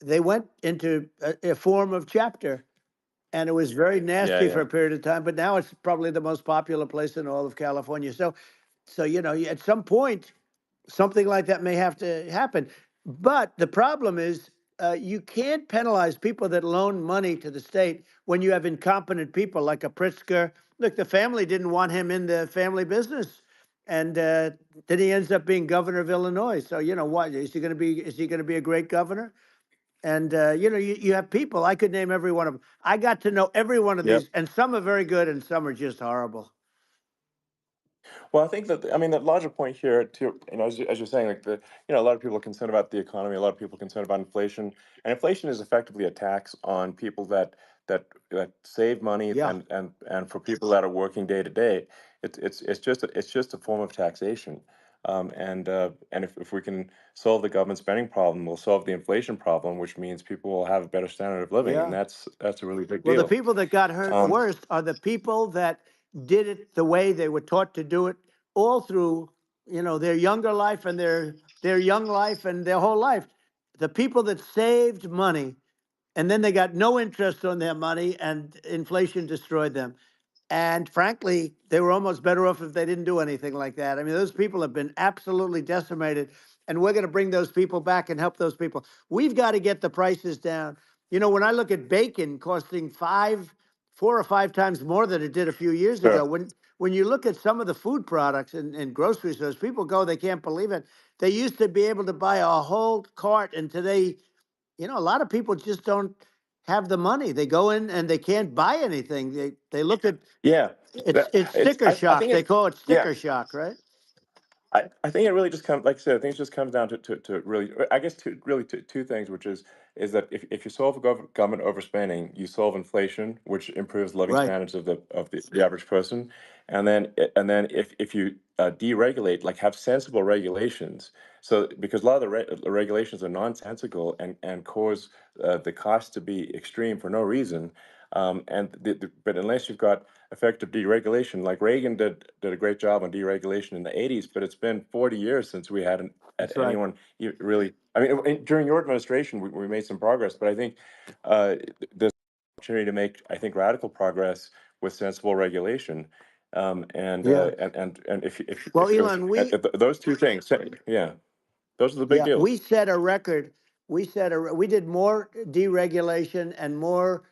they went into a form of chapter, and it was very nasty for a period of time. But now it's probably the most popular place in all of California. So at some point, something like that may have to happen. But the problem is, you can't penalize people that loan money to the state when you have incompetent people like a Pritzker. Look, the family didn't want him in the family business, and then he ends up being governor of Illinois. So you know what? Is he going to be? Is he going to be a great governor? And you know, you have people. I could name every one of them. I got to know every one of Yep. these, and some are very good, and some are just horrible. Well, I think that, I mean, the larger point here, too, you know, as you're saying, like a lot of people are concerned about the economy, a lot of people are concerned about inflation, and inflation is effectively a tax on people that save money, Yeah. and for people that are working day to day, it's just a form of taxation, and if we can solve the government spending problem, we'll solve the inflation problem, which means people will have a better standard of living, and Yeah. that's a really big Well, the deal. people that got hurt worst are the people that did it the way they were taught to do it all through, you know, their younger life and their young life and their whole life. The people that saved money and then they got no interest on their money and inflation destroyed them. And frankly, they were almost better off if they didn't do anything like that. I mean, those people have been absolutely decimated, and we're going to bring those people back and help those people. We've got to get the prices down. You know, when I look at bacon costing 4 or 5 times more than it did a few years ago, when you look at some of the food products in grocery stores, people go, they can't believe it. They used to be able to buy a whole cart, and today, you know, a lot of people just don't have the money. They go in and they can't buy anything. They look at Yeah, it's sticker I shock. think They call it yeah. sticker shock, right? I think it really just comes, like I said, I think it just comes down to really, I guess, two things, which is that if you solve government overspending, you solve inflation, which improves living Right. standards of the average person, and then if you deregulate, like have sensible regulations, so because a lot of the regulations are nonsensical and cause the cost to be extreme for no reason, but unless you've got effective deregulation, like Reagan did a great job on deregulation in the 80s, but it's been 40 years since we had That's right. anyone really. I mean, during your administration, we made some progress, but I think there's an opportunity to make, I think, radical progress with sensible regulation. Yeah. And Well, Elon, those two things, yeah, those are the big yeah, deals. we set a record. We did more deregulation and more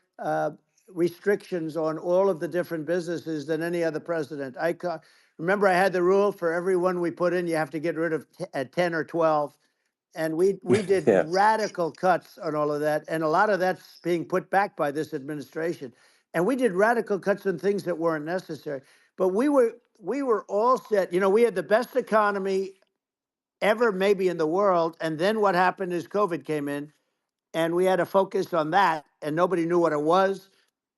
restrictions on all of the different businesses than any other president. Remember, I had the rule for everyone we put in, you have to get rid of 10 or 12. And we did Yeah. radical cuts on all of that. And a lot of that's being put back by this administration. And we did radical cuts on things that weren't necessary. But we were all set. You know, we had the best economy ever maybe in the world. And then what happened is COVID came in and we had to focus on that and nobody knew what it was.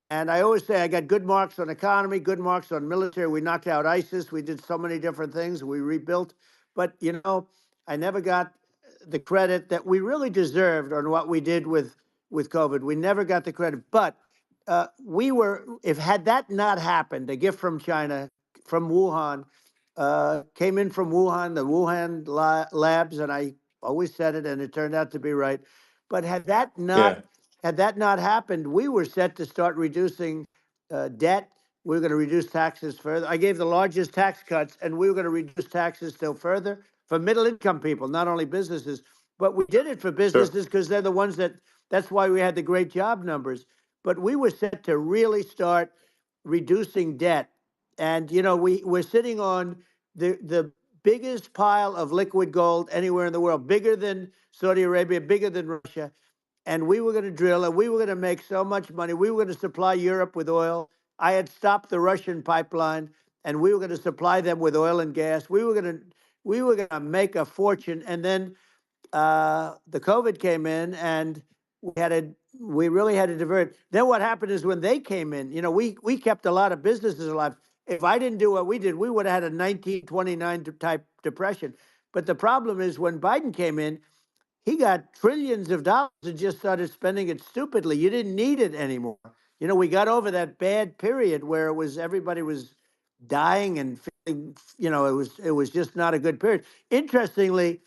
And I always say I got good marks on economy, good marks on military. We knocked out ISIS. We did so many different things. We rebuilt. But, you know, I never got the credit that we really deserved on what we did with COVID. We never got the credit. But had that not happened, a gift from China, from Wuhan, came in from Wuhan, the Wuhan labs, and I always said it, and it turned out to be right. But had that not happened, we were set to start reducing debt. We were going to reduce taxes further. I gave the largest tax cuts, and we were going to reduce taxes still further for middle-income people, not only businesses. But we did it for businesses because they're the ones that's why we had the great job numbers. But we were set to really start reducing debt. And, you know, we're sitting on the biggest pile of liquid gold anywhere in the world, bigger than Saudi Arabia, bigger than Russia. And we were going to drill and we were going to make so much money. We were going to supply Europe with oil. I had stopped the Russian pipeline and we were going to supply them with oil and gas. We were going to make a fortune. And then the COVID came in and we really had to divert. Then what happened is when they came in, you know, we kept a lot of businesses alive. If I didn't do what we did, we would have had a 1929 type depression. But the problem is when Biden came in, he got trillions of dollars and just started spending it stupidly. You didn't need it anymore. You know, we got over that bad period where everybody was dying and feeling, you know, it was just not a good period. Interestingly,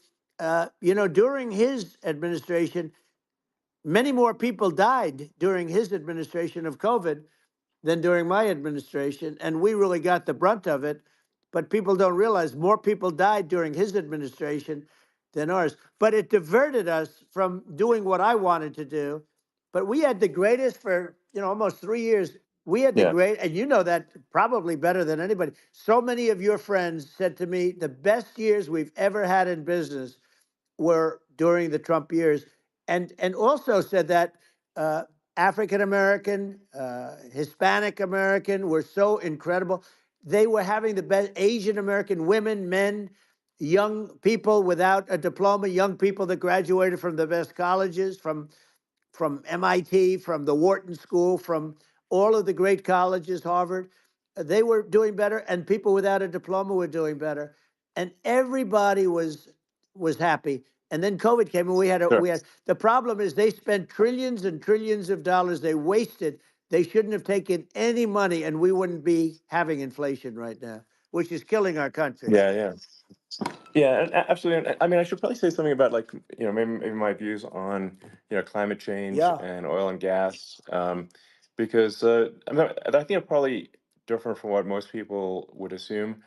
you know, during his administration, many more people died during his administration of COVID than during my administration, and we really got the brunt of it. But people don't realize more people died during his administration than ours. But it diverted us from doing what I wanted to do. But we had the greatest for, almost 3 years. We had the Yeah. great, and you know that probably better than anybody. So many of your friends said to me, the best years we've ever had in business were during the Trump years, and also said that uh, African American, Hispanic American were so incredible. They were having the best. Asian American women, men, young people without a diploma, young people that graduated from the best colleges, from MIT, from the Wharton School, from all of the great colleges, Harvard. They were doing better, and people without a diploma were doing better, and everybody was happy. And then COVID came, and Sure. we had the problem is they spent trillions and trillions of dollars. They wasted. They shouldn't have taken any money, and we wouldn't be having inflation right now, which is killing our country. Yeah, yeah. Yeah, absolutely. I mean, I should probably say something about like, maybe my views on, climate change Yeah, and oil and gas, because I think I'm probably different from what most people would assume.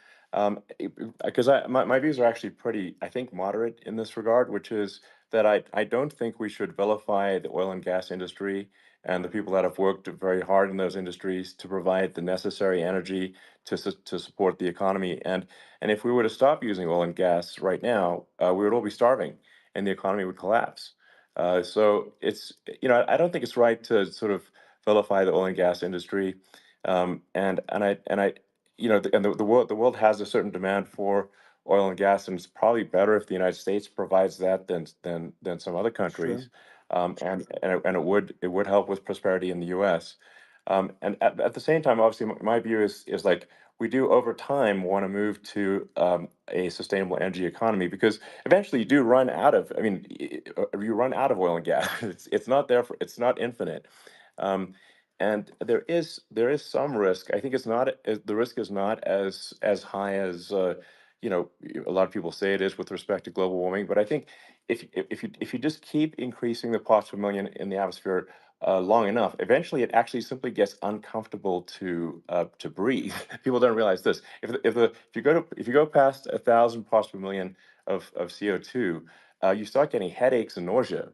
Because my views are actually pretty, I think, moderate in this regard, which is that I don't think we should vilify the oil and gas industry and the people that have worked very hard in those industries to provide the necessary energy to support the economy. And if we were to stop using oil and gas right now, we would all be starving, and the economy would collapse. So it's I don't think it's right to sort of vilify the oil and gas industry, and I the world has a certain demand for oil and gas, and it's probably better if the United States provides that than some other sure. countries, and it would help with prosperity in the U.S. And at the same time, obviously, my view is like we do over time want to move to a sustainable energy economy because eventually you do run out of. I mean, you run out of oil and gas. It's not there for. It's not infinite. Um, and there is some risk. I think the risk is not as high as a lot of people say it is with respect to global warming. But I think if you just keep increasing the parts per million in the atmosphere long enough, eventually it actually simply gets uncomfortable to breathe. People don't realize this. If you go past 1,000 parts per million of CO2, you start getting headaches and nausea.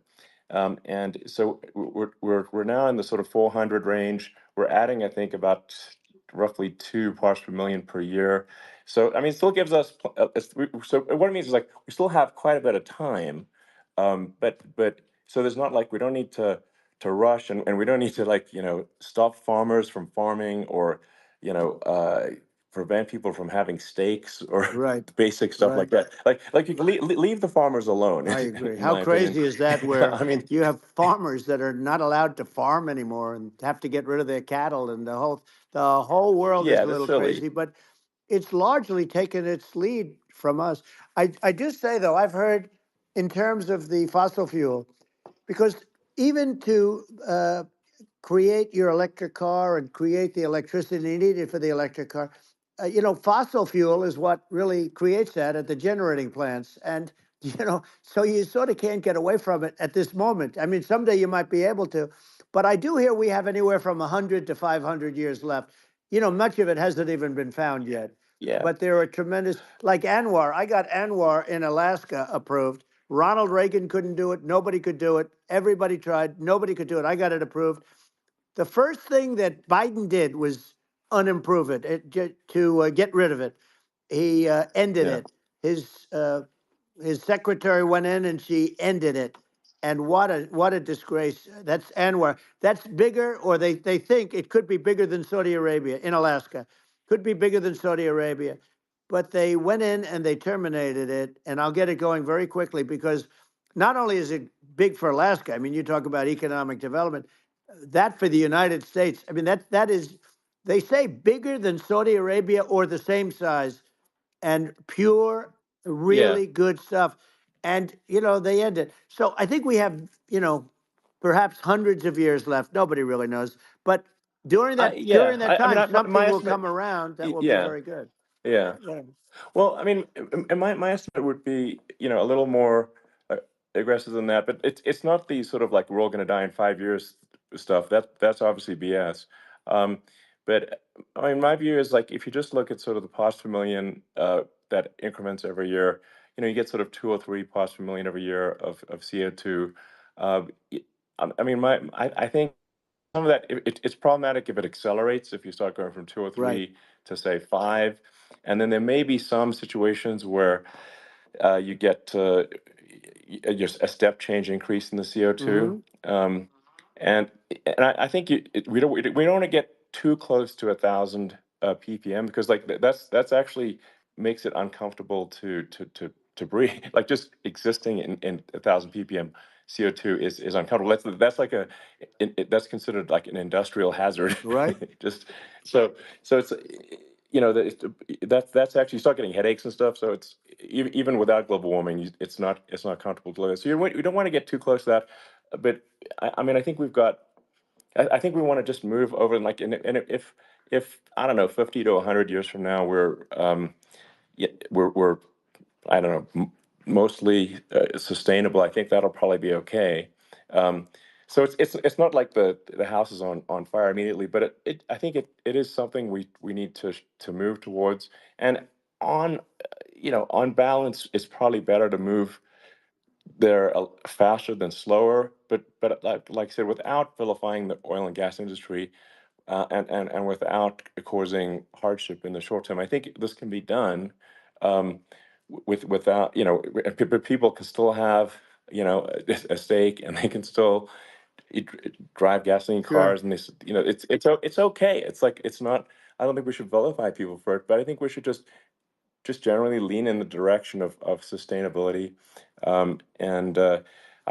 And so we're now in the sort of 400 range. We're adding, I think, about roughly 2 parts per million per year. So I mean, it still gives us. So what it means is like we still have quite a bit of time, but so there's not like we don't need to rush, and we don't need to like stop farmers from farming or you know uh, prevent people from having steaks or Right, basic stuff like right. that. Like you can leave the farmers alone, I agree. in How my opinion. crazy is that where I mean, you have farmers that are not allowed to farm anymore and have to get rid of their cattle and the whole world is yeah, a that's little silly. crazy, but it's largely taken its lead from us. I do say though, I've heard in terms of the fossil fuel, because even to create your electric car and create the electricity needed for the electric car. Fossil fuel is what really creates that at the generating plants. And, so you sort of can't get away from it at this moment. I mean, someday you might be able to, but I do hear we have anywhere from 100 to 500 years left. Much of it hasn't even been found yet. Yeah, But there are tremendous, like Anwar. I got Anwar in Alaska approved. Ronald Reagan couldn't do it. Nobody could do it. Everybody tried. Nobody could do it. I got it approved. The first thing that Biden did was unimprove to get rid of it. He ended yeah, it. His secretary went in and she ended it. And what a disgrace. That's Anwar. That's bigger, or they think it could be bigger than Saudi Arabia in Alaska. Could be bigger than Saudi Arabia. But they went in and they terminated it. And I'll get it going very quickly because not only is it big for Alaska, I mean, you talk about economic development, that for the United States, I mean, that is, they say bigger than Saudi Arabia or the same size, and pure, yeah. really good stuff. And, they end it. So I think we have, perhaps hundreds of years left. Nobody really knows. But during that Yeah. during that I mean, time, my something will estimate. come around that will be Yeah, very good. yeah. Yeah. Well, I mean, and my estimate would be, a little more aggressive than that, but it's not the sort of like we're all going to die in 5 years stuff. That's obviously BS. Um, but I mean, my view is like if you just look at sort of the parts per million that increments every year, you get sort of 2 or 3 parts per million every year of CO2. I mean, I think some of that it's problematic if it accelerates, if you start going from 2 or 3 Right. to say 5, and then there may be some situations where you get just a step change increase in the CO2. And I think we don't want to get too close to 1,000 ppm, because like that's actually makes it uncomfortable to breathe. Like just existing in 1,000 ppm CO2 is uncomfortable. That's like that's considered like an industrial hazard. Right. Just so it's that's actually, you start getting headaches and stuff. So it's even without global warming, it's not comfortable to live in. So you don't want to get too close to that. But I mean, I think we've got. I think we want to just move over, and like, and if I don't know, 50 to 100 years from now, we're I don't know, mostly sustainable. I think that'll probably be okay. So it's not like the house is on fire immediately, but I think it is something we need to move towards. And on on balance, it's probably better to move there faster than slower. But like I said, without vilifying the oil and gas industry, and without causing hardship in the short term, I think this can be done. Without but people can still have a stake, and they can still drive gasoline cars, and it's okay. It's like, it's not. I don't think we should vilify people for it, but I think we should just generally lean in the direction of sustainability. And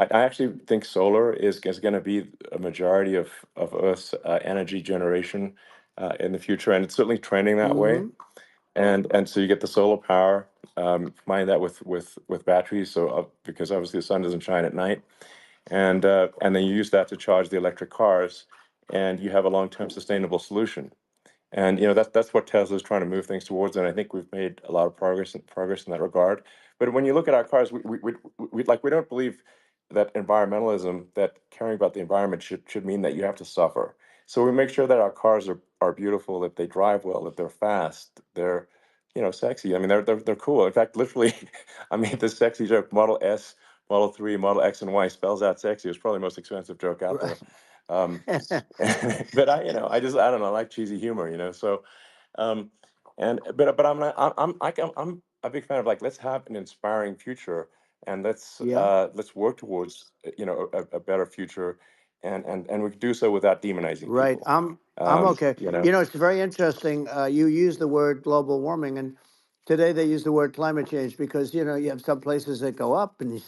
I actually think solar is going to be a majority of Earth's energy generation in the future, and it's certainly trending that way. And so you get the solar power, combine that with batteries, so because obviously the sun doesn't shine at night, and then you use that to charge the electric cars, and you have a long-term sustainable solution. And that's what Tesla's trying to move things towards, and I think we've made a lot of progress in that regard. But when you look at our cars, we don't believe that environmentalism, that caring about the environment should mean that you have to suffer. So we make sure that our cars are beautiful, that they drive well, that they're fast, they're sexy. I mean, they're cool. In fact, literally, I mean, the sexy joke, Model S, Model 3, Model X, and Y spells out sexy. It's probably the most expensive joke out there. But I don't know, I like cheesy humor. So, but I'm a big fan of, like, let's have an inspiring future, and let's work towards a better future, and we can do so without demonizing Right. people. I'm okay. It's very interesting. You use the word global warming, and today they use the word climate change because you have some places that go up, and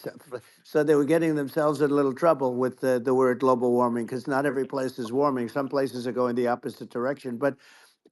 so they were getting themselves in a little trouble with the word global warming, because not every place is warming. Some places are going the opposite direction. But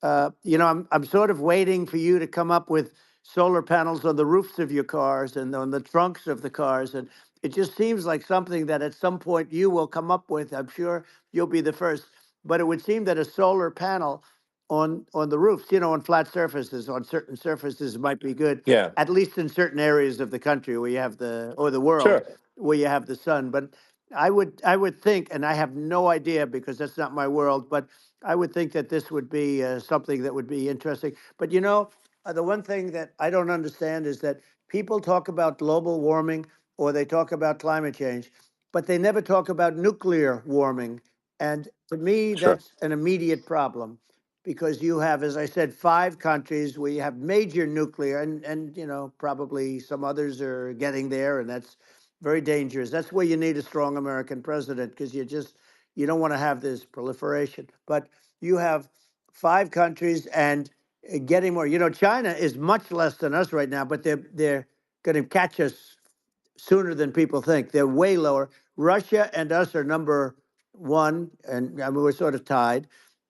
I'm sort of waiting for you to come up with solar panels on the roofs of your cars and on the trunks of the cars, and it just seems like something that at some point you will come up with. I'm sure you'll be the first. But it would seem that a solar panel on the roofs, on flat surfaces, on certain surfaces, might be good. Yeah. At least in certain areas of the country where you have the world where you have the sun. But I would think, and I have no idea because that's not my world, but I would think that this would be something that would be interesting. But the one thing that I don't understand is that people talk about global warming or they talk about climate change, but they never talk about nuclear warming. And to me, that's an immediate problem because you have, as I said, 5 countries where you have major nuclear, and probably some others are getting there, and that's very dangerous. That's where you need a strong American president, because you don't want to have this proliferation. But you have 5 countries and getting more. China is much less than us right now, but they're going to catch us sooner than people think. They're way lower. Russia and us are number 1, and I mean, we're sort of tied.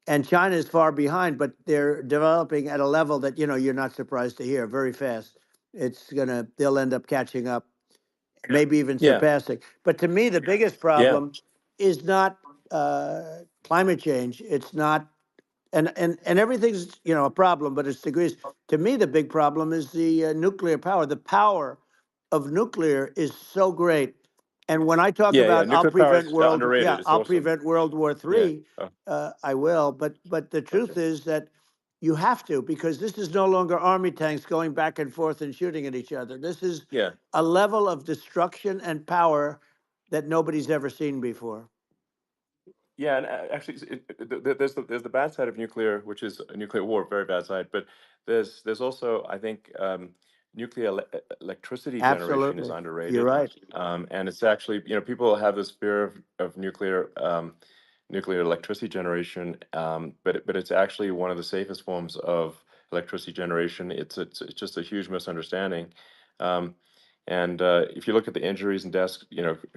And China is far behind, but they're developing at a level that you're not surprised to hear, very fast. They'll end up catching up, maybe even surpassing. But to me, the biggest problem is not climate change. It's not, and everything's a problem, but it's degrees. To me, the big problem is the nuclear power. The power of nuclear is so great. And when I talk about I'll Nuclear power prevent is underrated. It's I'll awesome. prevent World War III, I will. But the truth is that You have to, because this is no longer army tanks going back and forth and shooting at each other. This is a level of destruction and power that nobody's ever seen before. Yeah, and actually, there's the bad side of nuclear, which is a nuclear war, very bad side. But there's also, I think, nuclear electricity generation is Absolutely. underrated. You're right. And it's actually, people have this fear of nuclear electricity generation, but it's actually one of the safest forms of electricity generation. It's just a huge misunderstanding. And if you look at the injuries and deaths,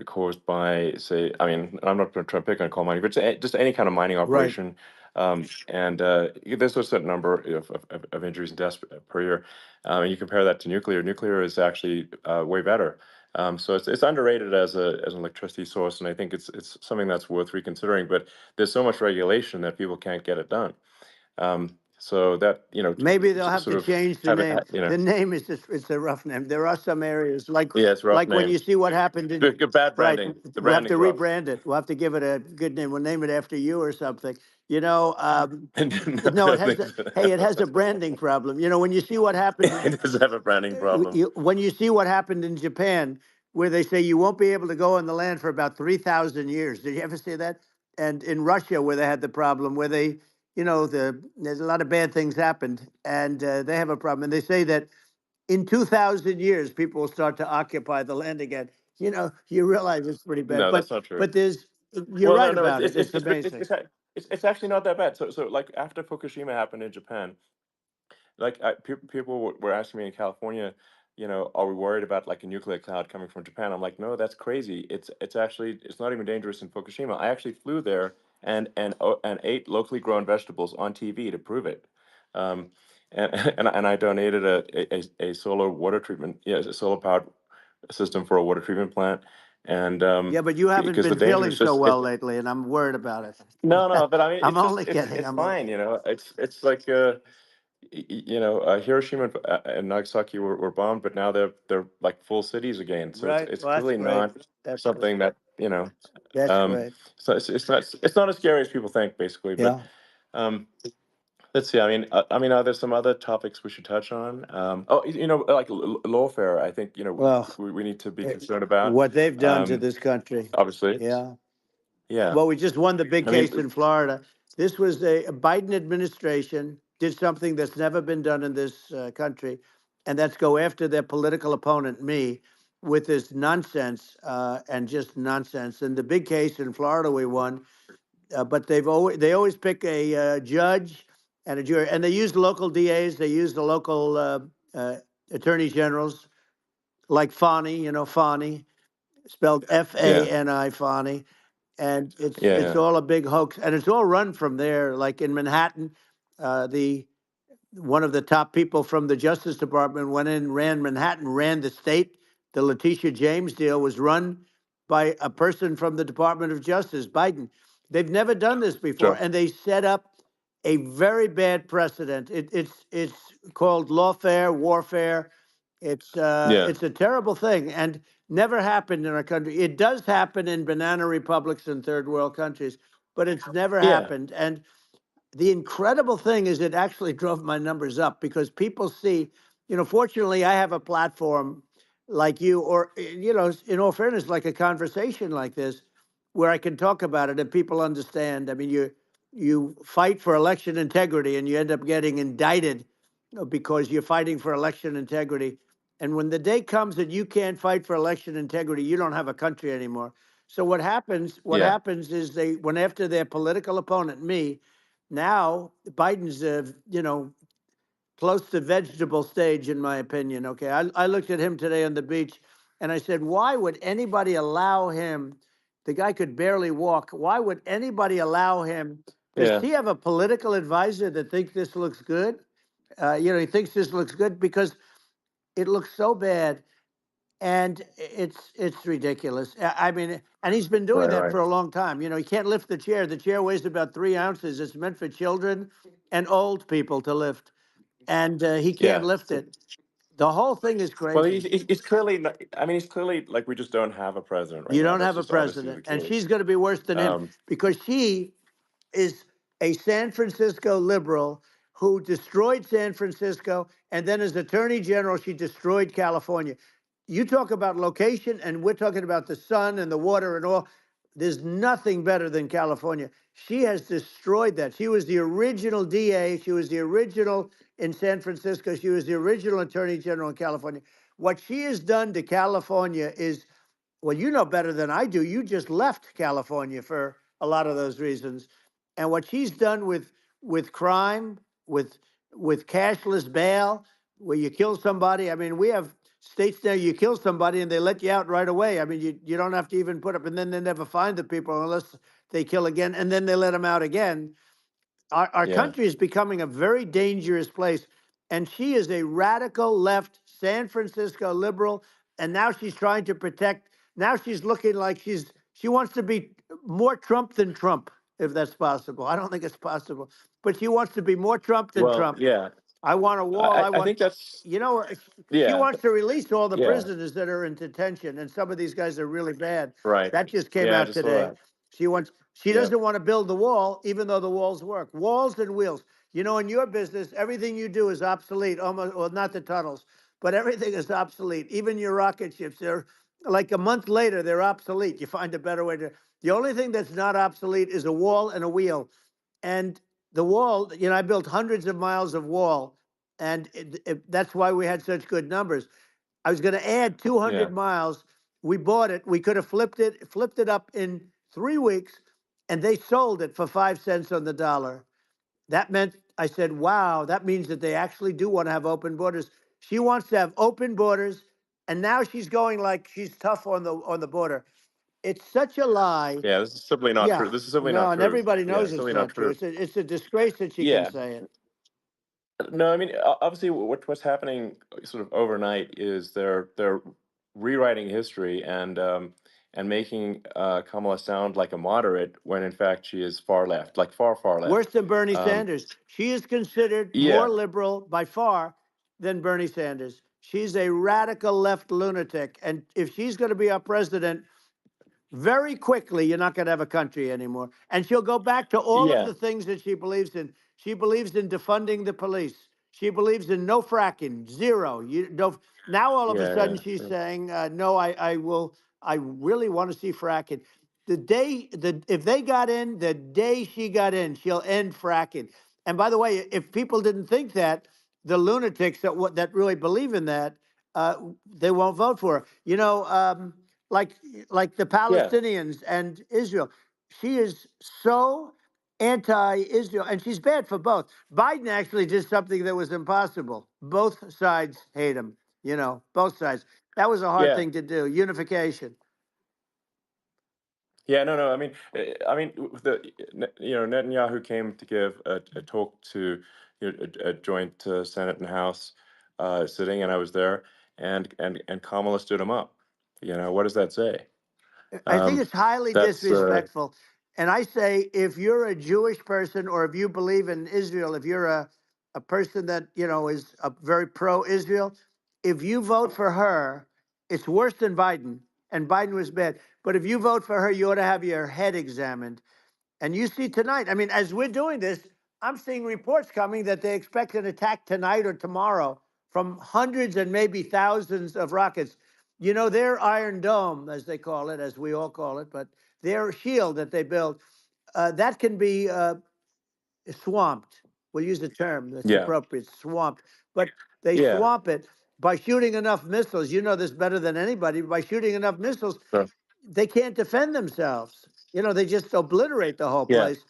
caused by, say, I mean, I'm not going to try to pick on coal mining, but just any kind of mining operation, and there's a certain number of injuries and deaths per year. And you compare that to nuclear. Nuclear is actually way better. So it's underrated as an electricity source, and I think it's something that's worth reconsidering. But there's so much regulation that people can't get it done. So that maybe they'll have to change the name. You know, The name is just—it's a rough name. There are some areas like it's rough when name. you see what happened in Good bad branding. right. The We'll have to branding's rough. rebrand it. We'll have to give it a good name. We'll name it after you or something. No, No, it has. Hey, it has a branding problem. When you see what happened, it does have a branding problem. when you see what happened in Japan, where they say you won't be able to go on the land for about 3,000 years. Did you ever see that? And in Russia, where they had the problem, where they there's a lot of bad things happened, and they have a problem. And they say that in 2,000 years, people will start to occupy the land again. You realize it's pretty bad. No, that's not true. But you're Well, right no, about it. It's amazing. It's actually not that bad. So like after Fukushima happened in Japan, like people were asking me in California, are we worried about like a nuclear cloud coming from Japan? I'm like, no, that's crazy. It's actually not even dangerous in Fukushima. I actually flew there and ate locally grown vegetables on TV to prove it. And I donated a solar water treatment, a solar powered system for a water treatment plant. And Yeah, but you haven't because the been danger feeling is so just well lately, and I'm worried about it. no, but I mean, I'm it's just only kidding. it's fine, It's like Hiroshima and Nagasaki were bombed, but now they're like full cities again. So Right. it's Well, that's clearly great. not That's something great. that. That's great. So it's not as scary as people think, basically. But Yeah. let's see. I mean, are there some other topics we should touch on? Like lawfare. I think Well, we need to be concerned about. what they've done to this country. Obviously. Yeah. Yeah. Well, we just won the big I mean, case in Florida. This was a Biden administration did something that's never been done in this country, and that's go after their political opponent, me, with this nonsense and just nonsense. And the big case in Florida we won, but they always pick a judge and a jury, and they use local DAs, they use the local attorney generals, like Fani, Fani, spelled Fani, Fani, and it's all a big hoax, and it's all run from there. Like in Manhattan, the one of the top people from the Justice Department went in, ran Manhattan, ran the state. The Letitia James deal was run by a person from the Department of Justice, Biden. They've never done this before, and they set up a very bad precedent. It's called lawfare, warfare. It's a terrible thing, and never happened in our country. It does happen in banana republics and third world countries, but it's never happened. And the incredible thing is it actually drove my numbers up because people see, fortunately I have a platform like you, or, in all fairness, like a conversation like this, where I can talk about it and people understand. I mean, you fight for election integrity and you end up getting indicted because you're fighting for election integrity. And when the day comes that you can't fight for election integrity, you don't have a country anymore. So what happens is they went after their political opponent, me. Now Biden's, close to vegetable stage, in my opinion. Okay, I looked at him today on the beach, and I said, why would anybody allow him? The guy could barely walk. Why would anybody allow him? Does he have a political advisor that thinks this looks good? He thinks this looks good because it looks so bad, and it's ridiculous. I mean, and he's been doing that for a long time. He can't lift the chair. The chair weighs about 3 ounces. It's meant for children and old people to lift, and he can't lift it. The whole thing is crazy. Well, he's clearly not, I mean, he's clearly like, we just don't have a president right now. You don't That's have a just obviously president, the and case. she's going to be worse than him because she is a San Francisco liberal who destroyed San Francisco, and then as Attorney General, she destroyed California. You talk about location, and we're talking about the sun and the water and all. There's nothing better than California. She has destroyed that. She was the original DA. She was the original in San Francisco. She was the original Attorney General in California. What she has done to California is, well, you know better than I do. You just left California for a lot of those reasons. And what she's done with crime, with cashless bail, where you kill somebody. I mean, we have states now you kill somebody and they let you out right away. I mean, you don't have to even put up, and then they never find the people unless they kill again, and then they let them out again. Our Yeah. country is becoming a very dangerous place. And she is a radical left San Francisco liberal. And now she's trying to protect. Now she's looking like she wants to be more Trump than Trump, if that's possible. I don't think it's possible, but she wants to be more Trump than Well, Trump. yeah. I want a wall. I think that's You know, she yeah. wants to release all the Yeah. prisoners that are in detention, and some of these guys are really bad. Right. That just came Yeah, I out just saw today. that. She Yeah. doesn't want to build the wall, even though the walls work. Walls and wheels. You know, in your business, everything you do is obsolete. Almost, well, not the tunnels, but everything is obsolete. Even your rocket ships, they're like a month later, they're obsolete. You find a better way to. The only thing that's not obsolete is a wall and a wheel. And the wall, you know, I built hundreds of miles of wall, and that's why we had such good numbers. I was going to add 200 Yeah. miles. We bought it. We could have flipped it up in 3 weeks, and they sold it for 5 cents on the dollar. That meant, I said, wow, that means that they actually do want to have open borders. She wants to have open borders, and now she's going like she's tough on the border. It's such a lie. Yeah, this is simply not true. Yeah, This is simply no, not and true. everybody Yeah, knows it's it's simply not not true. true. It's a disgrace that she can Yeah. say it. No, I mean, obviously, what's happening sort of overnight is they're rewriting history and making Kamala sound like a moderate when in fact she is far left, like far Worse left. than Bernie Um, Sanders. She is considered more yeah, liberal by far than Bernie Sanders. She's a radical left lunatic. And if she's going to be our president, very quickly, you're not going to have a country anymore. And she'll go back to all of yeah, the things that she believes in. She believes in defunding the police. She believes in no fracking, zero. You no. Now all of a yeah, sudden she's yeah, saying, no, I will. I really want to see fracking. If they got in, the day she got in, she'll end fracking. And by the way, if people didn't think that, the lunatics that really believe in that, they won't vote for her. You know, like like the yeah, Palestinians and Israel. She is so anti-Israel, and she's bad for both. Biden actually did something that was impossible. Both sides hate him. You know, both sides. That was a hard yeah. thing to do. Unification. Yeah, no. I mean, Netanyahu came to give a talk to a joint Senate and House sitting, and I was there, and Kamala stood him up. What does that say? I think it's highly That's disrespectful. And I say, if you're a Jewish person or if you believe in Israel, if you're a person that, you know, is very pro-Israel, if you vote for her, it's worse than Biden. And Biden was bad. But if you vote for her, you ought to have your head examined. And you see tonight, I mean, as we're doing this, I'm seeing reports coming that they expect an attack tonight or tomorrow from hundreds and maybe thousands of rockets. You know, their Iron Dome, as they call it, as we all call it, but their shield that they build, that can be swamped. We'll use the term that's yeah, appropriate, swamped. But they yeah. swamp it by shooting enough missiles. You know this better than anybody. By shooting enough missiles, So, they can't defend themselves. You know, they just obliterate the whole yeah, place.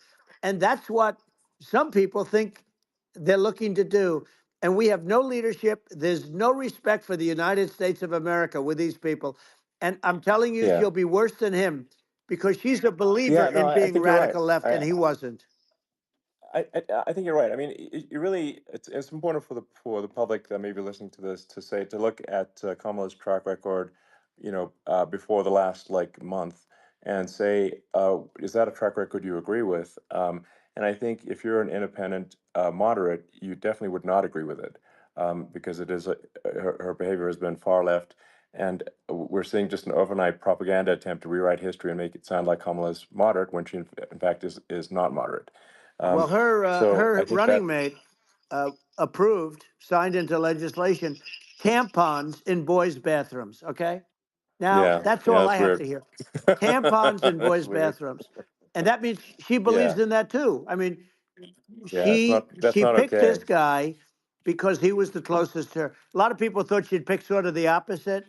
And that's what some people think they're looking to do. And we have no leadership. There's no respect for the United States of America with these people. And I'm telling you, yeah, she'll be worse than him because she's a believer yeah. No, in I being think you're right. radical left, and he wasn't. I think you're right. I mean, you really, it's important for the public that may be listening to this to look at Kamala's track record, before the last like month, and say, is that a track record you agree with? And I think if you're an independent moderate, you definitely would not agree with it, because it is her behavior has been far left, and we're seeing just an overnight propaganda attempt to rewrite history and make it sound like Kamala's moderate when she in fact is not moderate. Well, So I her think running that, mate approved, signed into legislation, tampons in boys' bathrooms. Okay, now Yeah, that's yeah, all that's I have to weird. hear. Tampons in That's boys' weird. bathrooms, and that means she Yeah, believes in that too. I mean, yeah, that's she not picked okay. this guy because he was the closest to her. A lot of people thought she'd pick sort of the opposite,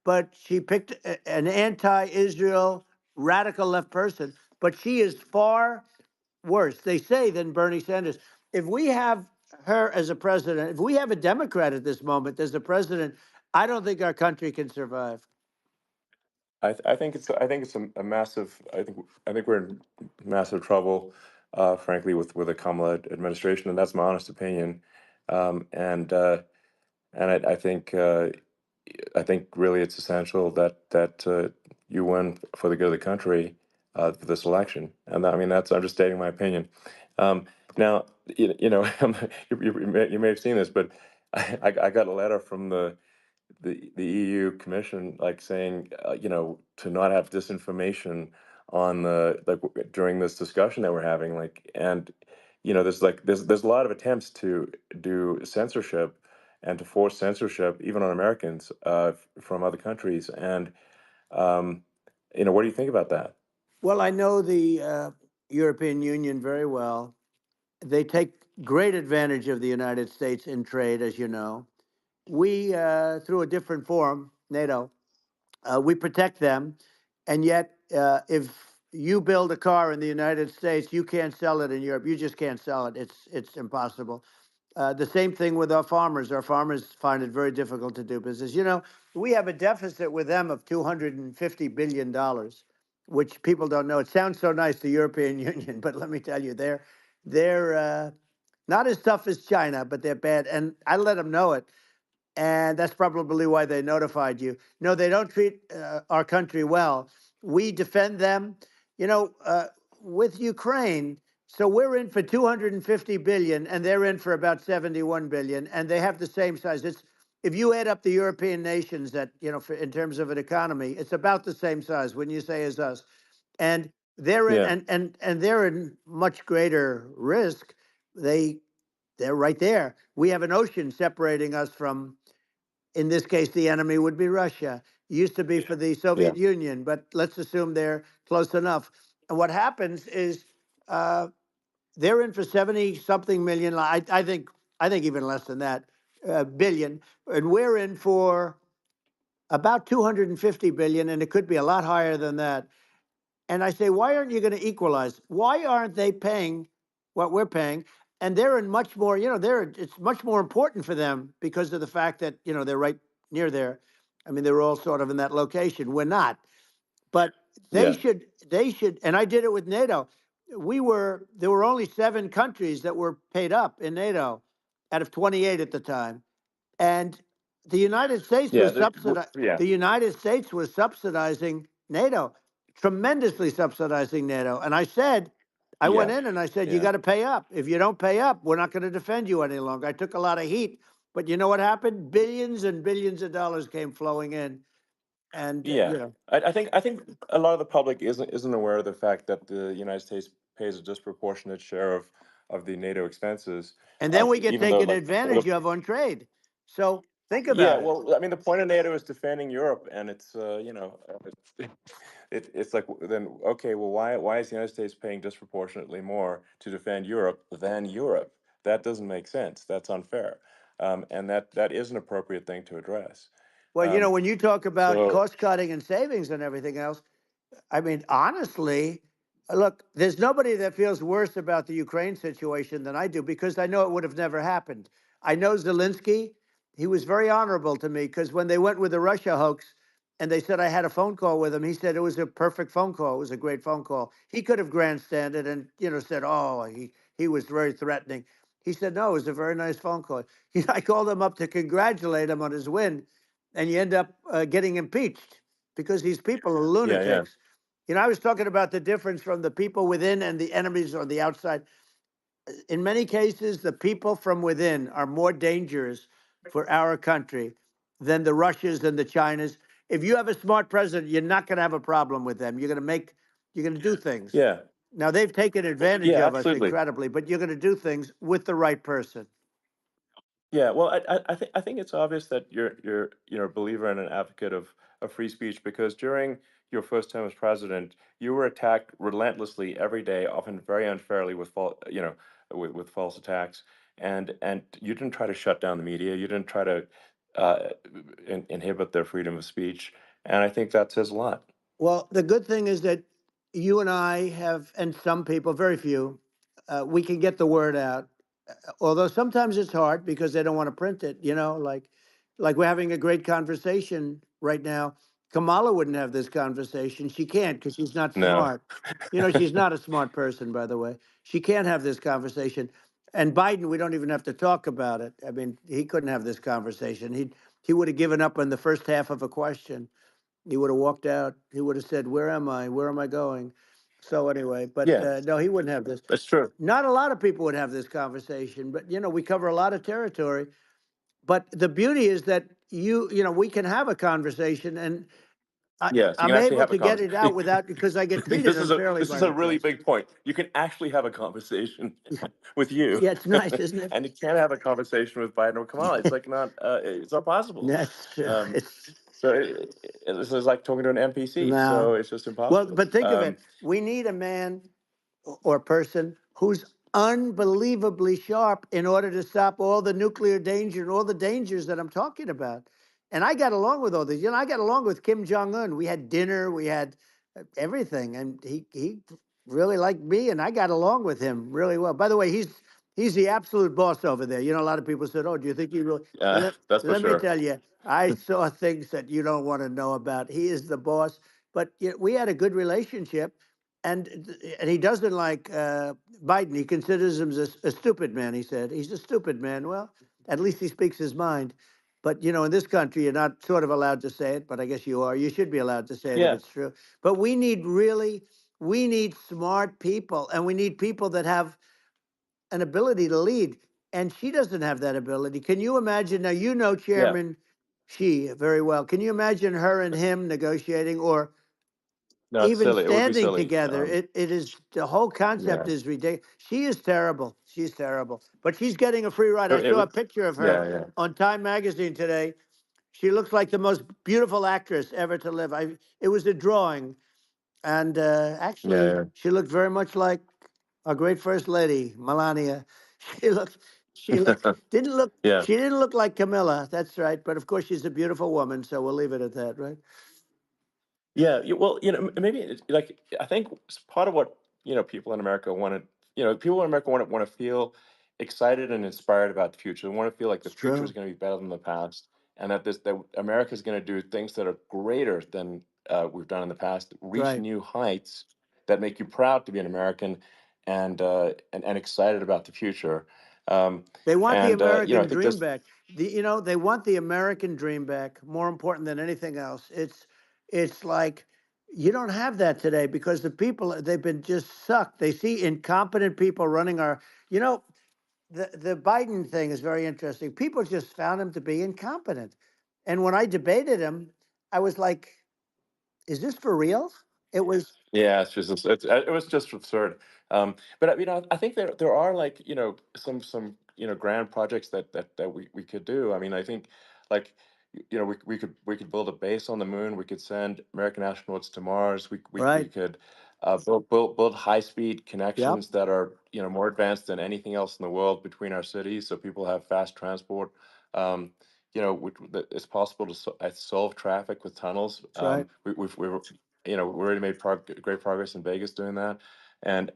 but she picked an anti-Israel radical left person. But she is far worse, they say, than Bernie Sanders. If we have her as a president, if we have a Democrat at this moment as the president, I don't think our country can survive. I think it's a massive. I think we're in massive trouble, frankly, with the Kamala administration, and that's my honest opinion. Um, and uh, and I think really it's essential that you win for the good of the country for this election. And I mean that's I'm just stating my opinion. Now you may have seen this, but I got a letter from the EU Commission, like saying, to not have disinformation on during this discussion that we're having, and there's a lot of attempts to do censorship and to force censorship even on Americans from other countries, and what do you think about that? Well, I know the European Union very well. They take great advantage of the United States in trade, as you know. We, through a different forum, NATO, we protect them. And yet, if you build a car in the United States, you can't sell it in Europe. You just can't sell it. It's impossible. The same thing with our farmers. Our farmers find it very difficult to do business. You know, we have a deficit with them of $250 billion, which people don't know. It sounds so nice, the European Union, but let me tell you, they're not as tough as China, but they're bad. And I let them know it. And that's probably why they notified you. No, they don't treat our country well. We defend them, you know, with Ukraine. So we're in for 250 billion, and they're in for about 71 billion, and they have the same size. It's if you add up the European nations that in terms of an economy, it's about the same size. When you say as us, and they're in, Yeah, and they're in much greater risk. They're right there. We have an ocean separating us from, in this case, the enemy would be Russia. It used to be for the yeah, Soviet Union, but let's assume they're close enough. And what happens is uh, they're in for 70 something million. I think even less than that, billion, and we're in for about 250 billion, and it could be a lot higher than that. And I say, why aren't you going to equalize? Why aren't they paying what we're paying? And they're in much more, it's much more important for them because of the fact that, they're right near there. I mean, they're all sort of in that location. We're not. But yeah, they should, and I did it with NATO. There were only 7 countries that were paid up in NATO out of 28 at the time. And the United States yeah, was yeah, the United States was subsidizing NATO, tremendously subsidizing NATO. And I went yeah, in and I said, you yeah. got to pay up. If you don't pay up, we're not going to defend you any longer. I took a lot of heat, but you know what happened? Billions and billions of dollars came flowing in, and Yeah, I think a lot of the public isn't aware of the fact that the United States pays a disproportionate share of the NATO expenses, and then we get even though taken advantage of on trade. So think yeah, about it. well, I mean, the point of NATO is defending Europe, and it's it's like then okay, well, why is the United States paying disproportionately more to defend Europe than Europe? That doesn't make sense. That's unfair, and that is an appropriate thing to address. Well, Um, when you talk about so cost cutting and savings and everything else, I mean, honestly, look, there's nobody that feels worse about the Ukraine situation than I do because I know it would have never happened. I know Zelensky. He was very honorable to me because when they went with the Russia hoax and they said I had a phone call with him, he said it was a perfect phone call. It was a great phone call. He could have grandstanded and, said, oh, he was very threatening. He said, no, it was a very nice phone call. I called him up to congratulate him on his win, and you end up getting impeached because these people are yeah, yeah, lunatics. I was talking about the difference from the people within and the enemies on the outside. In many cases, the people from within are more dangerous for our country than the Russias and the Chinas. If you have a smart president, you're not going to have a problem with them. You're going to do things. yeah, Now, they've taken advantage yeah, of us absolutely. incredibly, but you're going to do things with the right person. Yeah, well, I think it's obvious that you're a believer and an advocate of free speech, because during your first term as president, you were attacked relentlessly every day, often very unfairly with with false attacks, and you didn't try to shut down the media, you didn't try to inhibit their freedom of speech, and I think that says a lot. Well, the good thing is that you and I have, and some people, very few, we can get the word out. Although sometimes it's hard because they don't want to print it. Like we're having a great conversation right now. Kamala wouldn't have this conversation. She can't because she's not No. smart. She's not a smart person, by the way. She can't have this conversation. And Biden, we don't even have to talk about it. I mean, he couldn't have this conversation. He would have given up on the first half of a question. He would have walked out. He would have said, "Where am I? Where am I going?" So anyway, but Yeah, no, he wouldn't have this. that's true. Not a lot of people would have this conversation, but we cover a lot of territory. But the beauty is that we can have a conversation, and Yes, you I'm can actually able have a to get it conversation. out without because I get treated unfairly This by is a the really press. big point. You can actually have a conversation with you. Yeah, it's nice, isn't it? And you can't have a conversation with Biden or Kamala. It's like not. It's not possible. That's true. This is like talking to an NPC. No. So it's just Well, impossible. but think of it. We need a man or person who's unbelievably sharp in order to stop all the nuclear danger and all the dangers that I'm talking about. And I got along with all these. I got along with Kim Jong Un. We had dinner, we had everything, and he really liked me, and I got along with him really well. By the way, he's the absolute boss over there. A lot of people said, "Oh, do you think he really?" That's for Let me sure. tell you, I saw things that you don't want to know about. He is the boss. But we had a good relationship, and he doesn't like Biden. He considers him a stupid man. He said he's a stupid man. Well, at least he speaks his mind. But in this country, you're not sort of allowed to say it, but I guess you are. You should be allowed to say it if Yeah. it's true. But we need smart people, and we need people that have an ability to lead. And she doesn't have that ability. Can you imagine? Now, Yeah. Chairman Xi very well. Can you imagine her and him negotiating, or No, it's even silly. It would be standing silly. together? It is the whole concept Yeah. is ridiculous. She is terrible. She's terrible. But she's getting a free ride. I It saw a would. picture of her Yeah. on Time Magazine today. She looks like the most beautiful actress ever to live. It was a drawing, and actually, Yeah. she looked very much like our great First Lady, Melania. Didn't look. Yeah. She didn't look like Camilla. That's right. But of course, she's a beautiful woman, so we'll leave it at that, right? Yeah, well, maybe like I think part of what people in America want to, people in America want to feel excited and inspired about the future. They want to feel like the It's future is true. going to be better than the past, and that America is going to do things that are greater than we've done in the past, reach Right. new heights that make you proud to be an American, and excited about the future. They want the I American think dream this. back. They want the American dream back. More important than anything else. It's like you don't have that today because the people they've been just sucked. They see incompetent people running our. The Biden thing is very interesting. People just found him to be incompetent, and when I debated him, I was like, "Is this for real?" It was Yeah, it was just absurd. But I think there are like some grand projects that we could do. I mean, I think like we could build a base on the moon. We could send American astronauts to Mars. We right. could build high speed Yep. connections that are more advanced than anything else in the world between our cities, so people have fast transport. Um, it's possible to solve traffic with tunnels. That's right. We already made great progress in Vegas doing that, and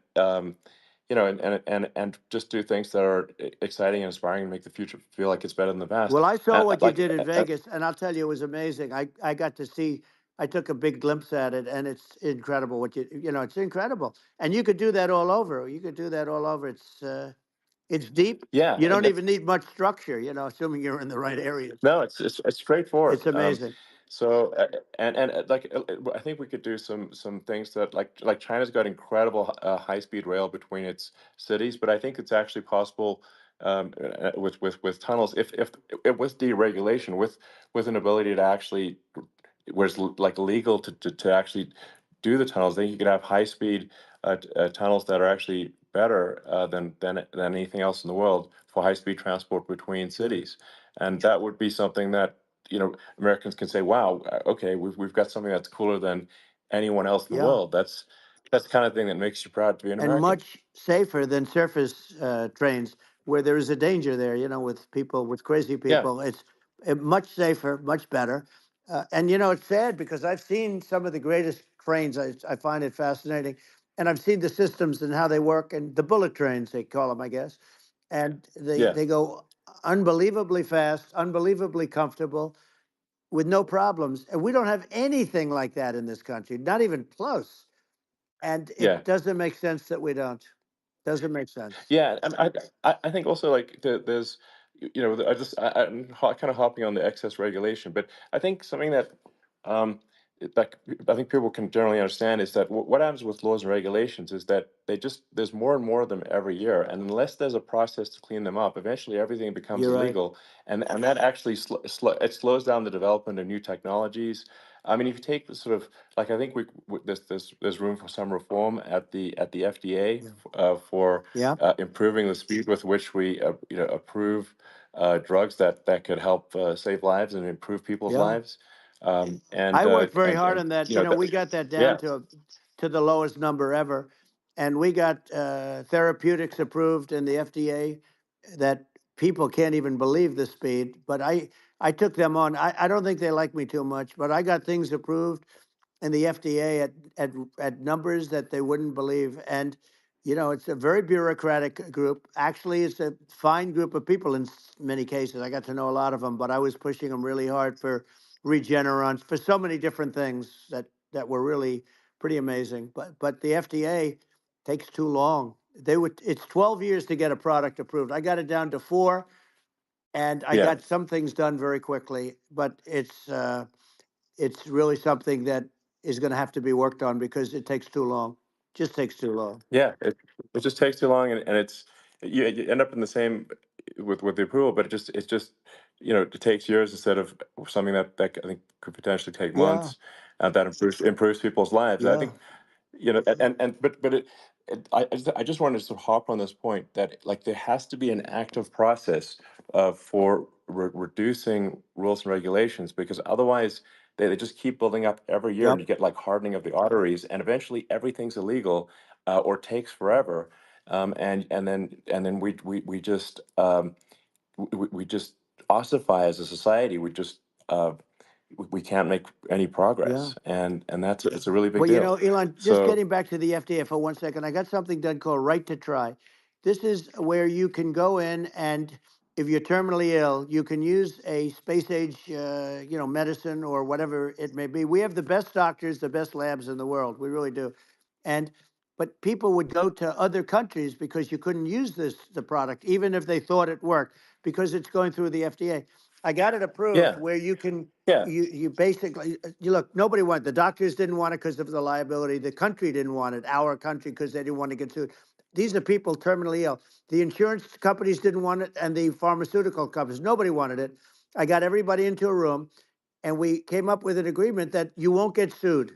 and just do things that are exciting and inspiring and make the future feel like it's better than the past. Well, I saw what you Like, did in Vegas, and I'll tell you, it was amazing. I got to see. I took a big glimpse at it, and it's incredible. It's incredible, and you could do that all over. You could do that all over. It's deep. yeah, You and don't even need much structure. Assuming you're in the right areas. no, it's straightforward. It's amazing. So I think we could do some things that like China's got incredible high speed rail between its cities, but I think it's actually possible with tunnels if with deregulation with an ability to actually where it's like legal to actually do the tunnels. Then you could have high speed tunnels that are actually better than anything else in the world for high-speed transport between cities. And that would be something that, Americans can say, wow, okay, we've got something that's cooler than anyone else in the world. That's the kind of thing that makes you proud to be an And American. much safer than surface trains where there is a danger there, with people, with crazy Yeah. people. It's much safer, much better. And, it's sad because I've seen some of the greatest trains. I find it fascinating. And I've seen the systems and how they work, and the bullet trains, they call them, I guess. And Yeah. they go unbelievably fast, unbelievably comfortable, with no problems. And we don't have anything like that in this country, not even close. And Yeah. it doesn't make sense that we don't. Doesn't make sense. Yeah, and I think also like there's I'm kind of hopping on the excess regulation, but I think something that like I think people can generally understand is that what happens with laws and regulations is that there's more and more of them every year, and unless there's a process to clean them up, eventually everything becomes You're right. illegal, and that actually it slows down the development of new technologies. I mean, if you take the sort of like I think there's room for some reform at the FDA for Yeah. improving the speed with which we approve drugs that could help save lives and improve people's Yeah. lives. And I worked very hard and on that. that, We got that yeah, down to the lowest number ever, and we got therapeutics approved in the FDA that people can't even believe the speed. But I took them on. I don't think they like me too much, but I got things approved in the FDA at numbers that they wouldn't believe. And it's a very bureaucratic group. Actually, it's a fine group of people in many cases. I got to know a lot of them, but I was pushing them really hard for Regeneron, for so many different things that were really pretty amazing. But the FDA takes too long. It's 12 years to get a product approved. I got it down to 4, and I yeah, got some things done very quickly. But it's really something that is going to have to be worked on because it takes too long. Just takes too long. yeah. It just takes too long, and it's you end up in the same with the approval, but it's just it takes years instead of something that I think could potentially take Yeah. months, that improves people's lives. I Yeah. think I just wanted to sort of hop on this point that like there has to be an active process for reducing rules and regulations, because otherwise they just keep building up every year, and Yep. you get like hardening of the arteries, and eventually everything's illegal or takes forever, and then we just ossify as a society. We can't make any Yeah. progress, and that's it's a really big Well, deal. Elon, just So. getting back to the FDA for 1 second, I got something done called Right to Try. This is where you can go in, and if you're terminally ill, you can use a space age, medicine or whatever it may be. We have the best doctors, the best labs in the world. We really do. And but people would go to other countries because you couldn't use the product, even if they thought it worked, because it's going through the FDA. I got it approved Yeah, where you can yeah, you basically you look, nobody wanted, the doctors didn't want it because of the liability, the country didn't want it, our country, because they didn't want to get sued. These are people terminally ill. The insurance companies didn't want it, and the pharmaceutical companies, nobody wanted it. I got everybody into a room, and we came up with an agreement that you won't get sued.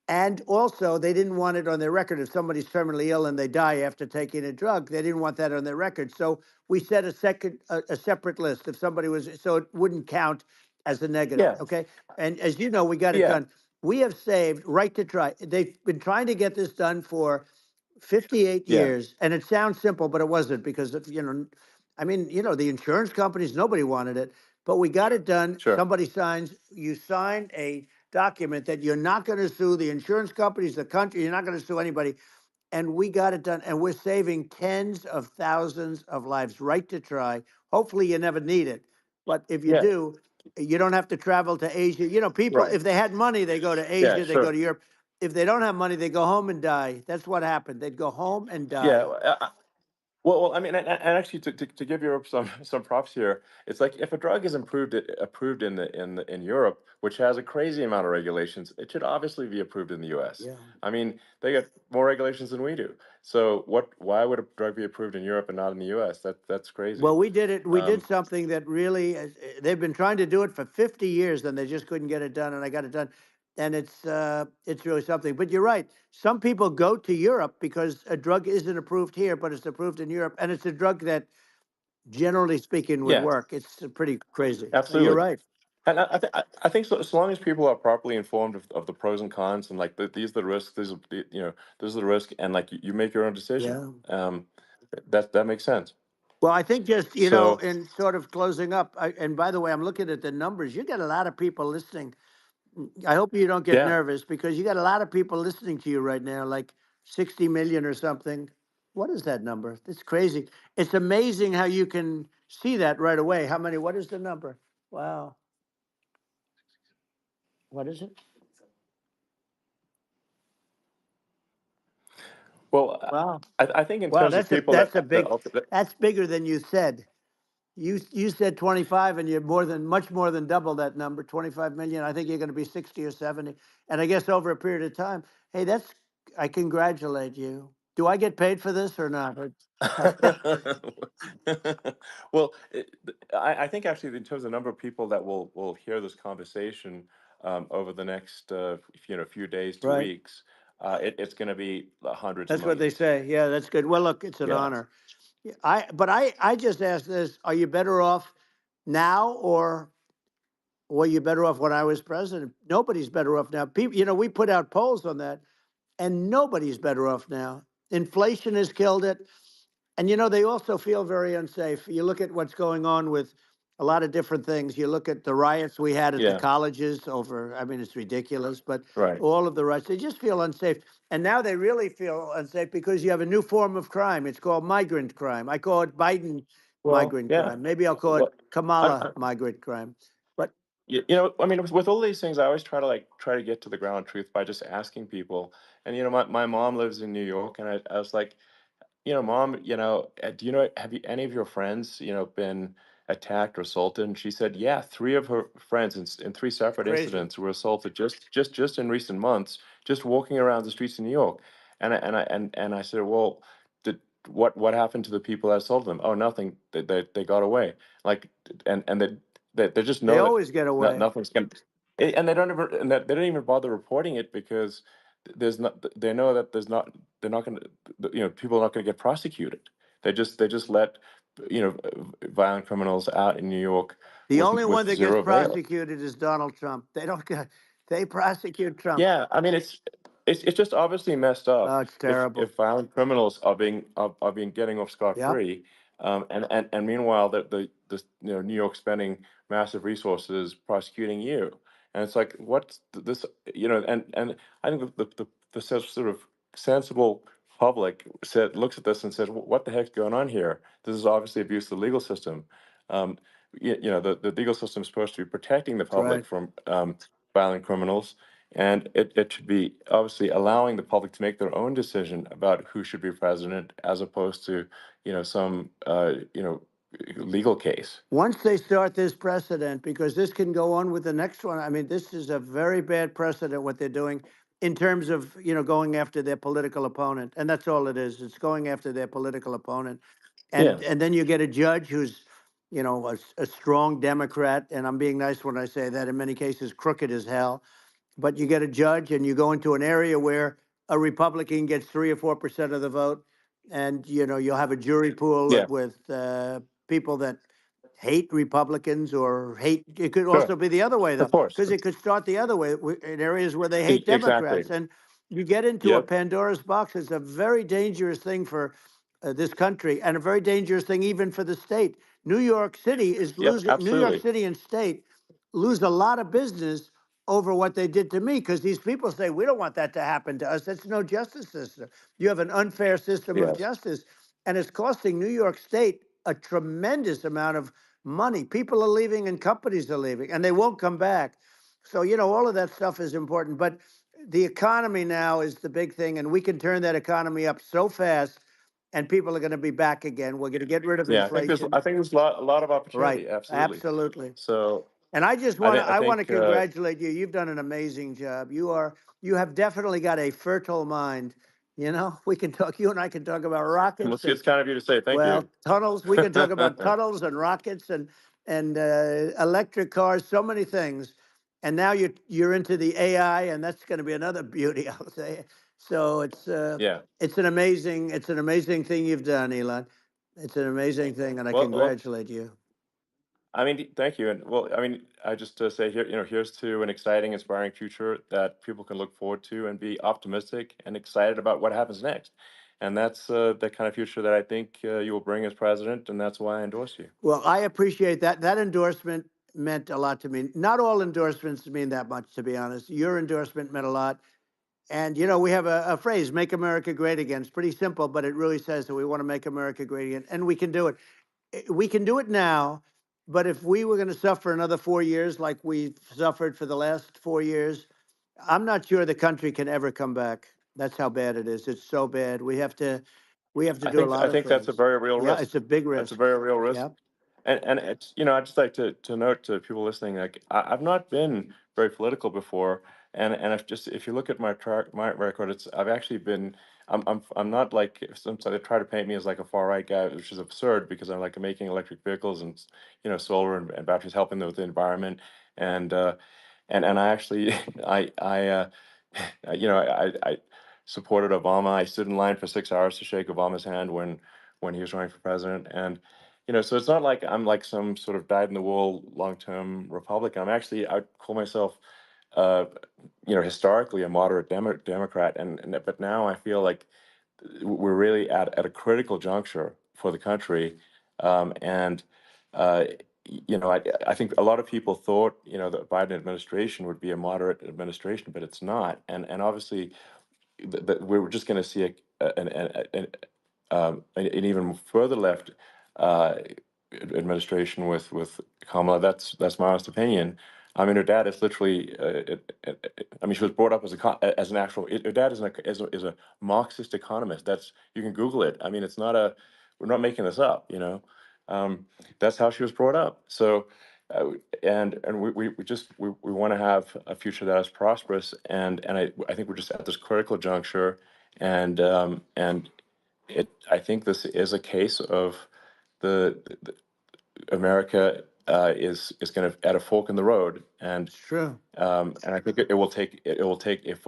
And also, they didn't want it on their record. If somebody's terminally ill and they die after taking a drug, they didn't want that on their record. So we set a separate list. If somebody was, so it wouldn't count as a negative. yeah, Okay. And as you know, we got it yeah, done. We have saved Right to Try. They've been trying to get this done for 58 yeah, years. And it sounds simple, but it wasn't, because the insurance companies, nobody wanted it, but we got it done. sure. You sign a document that you're not going to sue the insurance companies, the country, you're not going to sue anybody. And we got it done. And we're saving tens of thousands of lives. Right to Try. Hopefully you never need it. But if you Yeah, do, you don't have to travel to Asia. People, right. if they had money, they go to Yeah, Asia, they go sure. to Europe. If they don't have money, they go home and die. That's what happened. They'd go home and Yeah. die. Well, I mean, and actually, to give Europe some props here, it's like if a drug is approved in Europe, which has a crazy amount of regulations, it should obviously be approved in the U.S. Yeah. I mean, they get more regulations than we do. So why would a drug be approved in Europe and not in the U.S.? That's crazy. Well, we did it. We did Um, something that really, they've been trying to do it for 50 years, and they just couldn't get it done. And I got it done. and it's really something. But you're right. Some people go to Europe because a drug isn't approved here, but it's approved in Europe, and it's a drug that, generally speaking, would Yeah, work. It's pretty crazy. You're absolutely. right. And I think so, as long as people are properly informed of the pros and cons and like these are the risks, these are this is the risk, and like you make your own decision. Yeah. That makes sense. Well, I think just, So in sort of closing up, and by the way, I'm looking at the numbers. You got a lot of people listening. I hope you don't get yeah, nervous because you got a lot of people listening to you right now, like 60 million or something. What is that number? It's crazy. It's amazing how you can see that right away. How many? What is the number? Wow. What is it? well, Wow. I think in Wow, terms of people that that's bigger than you said. You said 25 and you're much more than double that number, 25 million. I think you're going to be 60 or 70. And I guess over a period of time, hey, I congratulate you. Do I get paid for this or not? well, I think actually in terms of the number of people that will hear this conversation over the next few days to Right. weeks, it's going to be hundreds of That's what they millions. say. Yeah, that's good. Well, look, it's an Yeah. honor. Yeah, I just asked this, are you better off now or were you better off when I was president? Nobody's better off now. People, we put out polls on that and nobody's better off now. Inflation has killed it. And they also feel very unsafe. You look at what's going on with a lot of different things. You look at the riots we had at the Yeah. colleges over, I mean, it's ridiculous, but Right. all of the riots, they just feel unsafe. And now they really feel unsafe because you have a new form of crime. It's called migrant crime. I call it Biden Well, migrant yeah. crime. Maybe I'll call it Well, Kamala migrant crime. But I mean, with all these things, I always try to get to the ground truth by just asking people. And my mom lives in New York, and I was like, Mom, do have any of your friends, been attacked or assaulted? And she said, yeah, three of her friends in three separate crazy. incidents were assaulted just in recent months, just walking around the streets of New York. And I said, well, what happened to the people that assaulted them? Oh, nothing. They got away. Like, and they just They know that always get away. nothing's going. And they don't ever, and they don't even bother reporting it because there's not. They know that there's not. They're not going to. People are not going to get prosecuted. They just let violent criminals out in New York The only with one that gets zero bail. prosecuted is Donald Trump. They prosecute Trump. Yeah, I mean it's just obviously messed Oh, up it's terrible. if violent criminals are being getting off scot Yep. free, and meanwhile the New York spending massive resources prosecuting you, and it's like this and I think the sort of sensible public looks at this and says, what the heck's going on here? This is obviously abuse of the legal system. Um, the legal system is supposed to be protecting the That's right. public from violent criminals, and it should be obviously allowing the public to make their own decision about who should be president, as opposed to some legal case. Once they start this precedent, because this can go on with the next one. I mean, this is a very bad precedent what they're doing in terms of going after their political opponent, and that's all it is. It's going after their political opponent, Yeah. and then you get a judge who's a strong Democrat, and I'm being nice when I say that. In many cases, crooked as hell. But you get a judge and you go into an area where a Republican gets 3 or 4% of the vote, and you'll have a jury pool Yeah. with people that hate Republicans or hate. It could Sure. also be the other way though, Of course. because it could start the other way in areas where they hate Exactly. Democrats, and you get into a Yep. Pandora's box. It's a very dangerous thing for this country, and a very dangerous thing even for the state. New York City is Yep. losing. New York Absolutely. City and state lose a lot of business over what they did to me, because these people say we don't want that to happen to us. That's no justice system. You have an unfair system of Yes. justice, and it's costing New York State a tremendous amount of money. People are leaving and companies are leaving, and they won't come back. So all of that stuff is important, but the economy now is the big thing, and we can turn that economy up so fast, and people are going to be back again. We're going to get rid of Yeah. inflation. I think there's a lot of Right. opportunity. Absolutely. Absolutely. So And I just I, want th- to I I want to think congratulate you. You've done an amazing job. You have definitely got a fertile mind. We can talk. You and I can talk about rockets and it's kind of you to say. Thank you. tunnels. We can talk about tunnels and rockets and electric cars. So many things. and now you're into the AI, and that's going to be another beauty, I'll say. So Yeah. it's an amazing thing you've done, Elon. It's an amazing thing, and I Well, congratulate you. I mean, thank you. And well, I mean, I just say here, here's to an exciting, inspiring future that people can look forward to and be optimistic and excited about what happens next. And that's the kind of future that I think you will bring as president, and that's why I endorse you. Well, I appreciate that. That endorsement meant a lot to me. Not all endorsements mean that much, to be honest. Your endorsement meant a lot. And, we have a phrase, make America great again. It's pretty simple, but it really says that we want to make America great again. And we can do it. We can do it now. But if we were going to suffer another 4 years like we've suffered for the last 4 years, I'm not sure the country can ever come back. That's how bad it is. It's so bad. We have to do a lot I of think that's a things. very real Yeah, risk. it's a big That's a risk. very real risk. Yeah. And it's, I'd just like to note to people listening, like I've not been very political before, and if you look at my record, I've actually been I'm not like, sometimes they try to paint me as like a far right guy, which is absurd because I'm like making electric vehicles and solar and batteries, helping with the environment, and and I actually I supported Obama. I stood in line for 6 hours to shake Obama's hand when he was running for president, and so it's not like I'm like some sort of dyed-in-the-wool long-term Republican. I'd call myself, uh, historically a moderate Democrat, but now I feel like we're really at a critical juncture for the country, and uh, I think a lot of people thought the Biden administration would be a moderate administration, but it's not, and obviously we're just going to see an even further left uh, administration with Kamala. That's my honest opinion. I mean, her dad is literally. I mean, she was brought up as an actual. Her dad is a Marxist economist. You can Google it. I mean, it's not a. We're not making this up. That's how she was brought up. So, and we want to have a future that is prosperous, and I think we're just at this critical juncture, and I think this is a case of the America is kind of at a fork in the road, True. And I think it will take if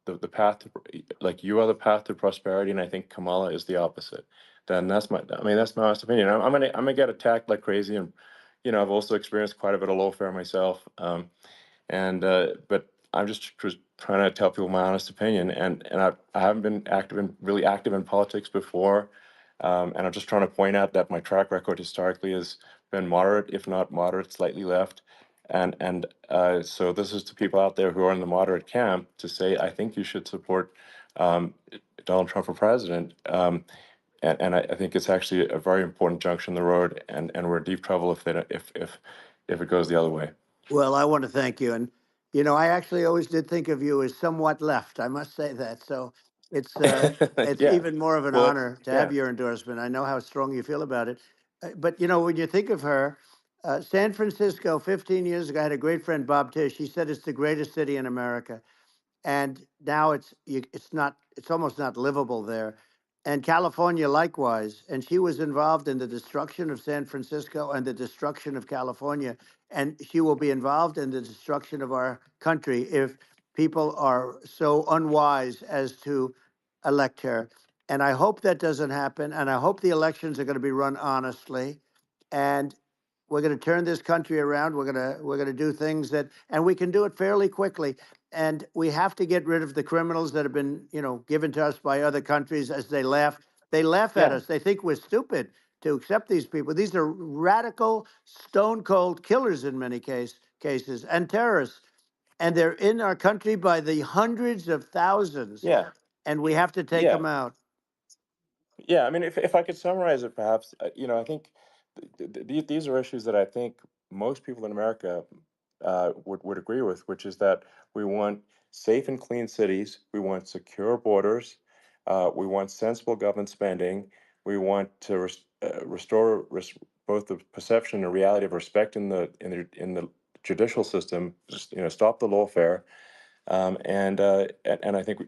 the path to, like, you are the path to prosperity, and I think Kamala is the opposite. Then that's my honest opinion. I'm gonna get attacked like crazy, and I've also experienced quite a bit of lawfare myself, and but I'm just trying to tell people my honest opinion, and I haven't been really active in politics before, and I'm just trying to point out that my track record historically has been moderate, if not moderate, slightly left, and so this is to people out there who are in the moderate camp to say I think you should support um, Donald Trump for president. And I think it's actually a very important junction in the road, and we're in deep trouble if they don't, if it goes the other way. Well, I want to thank you. And, I actually always did think of you as somewhat left. I must say that. So it's Yeah. even more of an Well, honor to have yeah. your endorsement. I know how strong you feel about it. But, when you think of her, San Francisco 15 years ago, I had a great friend, Bob Tish. He said it's the greatest city in America. And now it's almost not livable there. And California likewise. And she was involved in the destruction of San Francisco and the destruction of California. And she will be involved in the destruction of our country if people are so unwise as to elect her. And I hope that doesn't happen. And I hope the elections are going to be run honestly. And we're going to turn this country around. We're going to do things and we can do it fairly quickly. And we have to get rid of the criminals that have been, given to us by other countries as they laugh. They laugh at Yeah. us. They think we're stupid to accept these people. These are radical, stone cold killers in many cases and terrorists. And they're in our country by the hundreds of thousands. Yeah. And we have to take Yeah. them out. Yeah, I mean, if I could summarize it, perhaps, I think these are issues that I think most people in America would agree with, which is that we want safe and clean cities, we want secure borders, we want sensible government spending, we want to restore both the perception and reality of respect in the judicial system, just stop the lawfare, and I think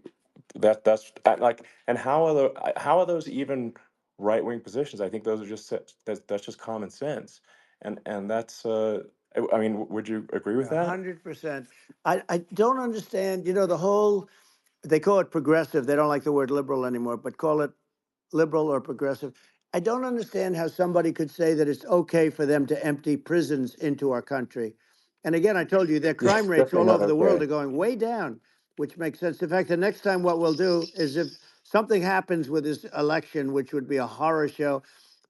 that's like, and how are those even right wing positions? I think those are that's just common sense, and that's I mean, would you agree with that? 100%. I don't understand, the whole, they call it progressive. They don't like the word liberal anymore, but call it liberal or progressive. I don't understand how somebody could say that it's okay for them to empty prisons into our country. And again, I told you, their crime Yes, rates definitely all not over the world okay. are going way down, which makes sense. In fact, the next time what we'll do is if something happens with this election, which would be a horror show,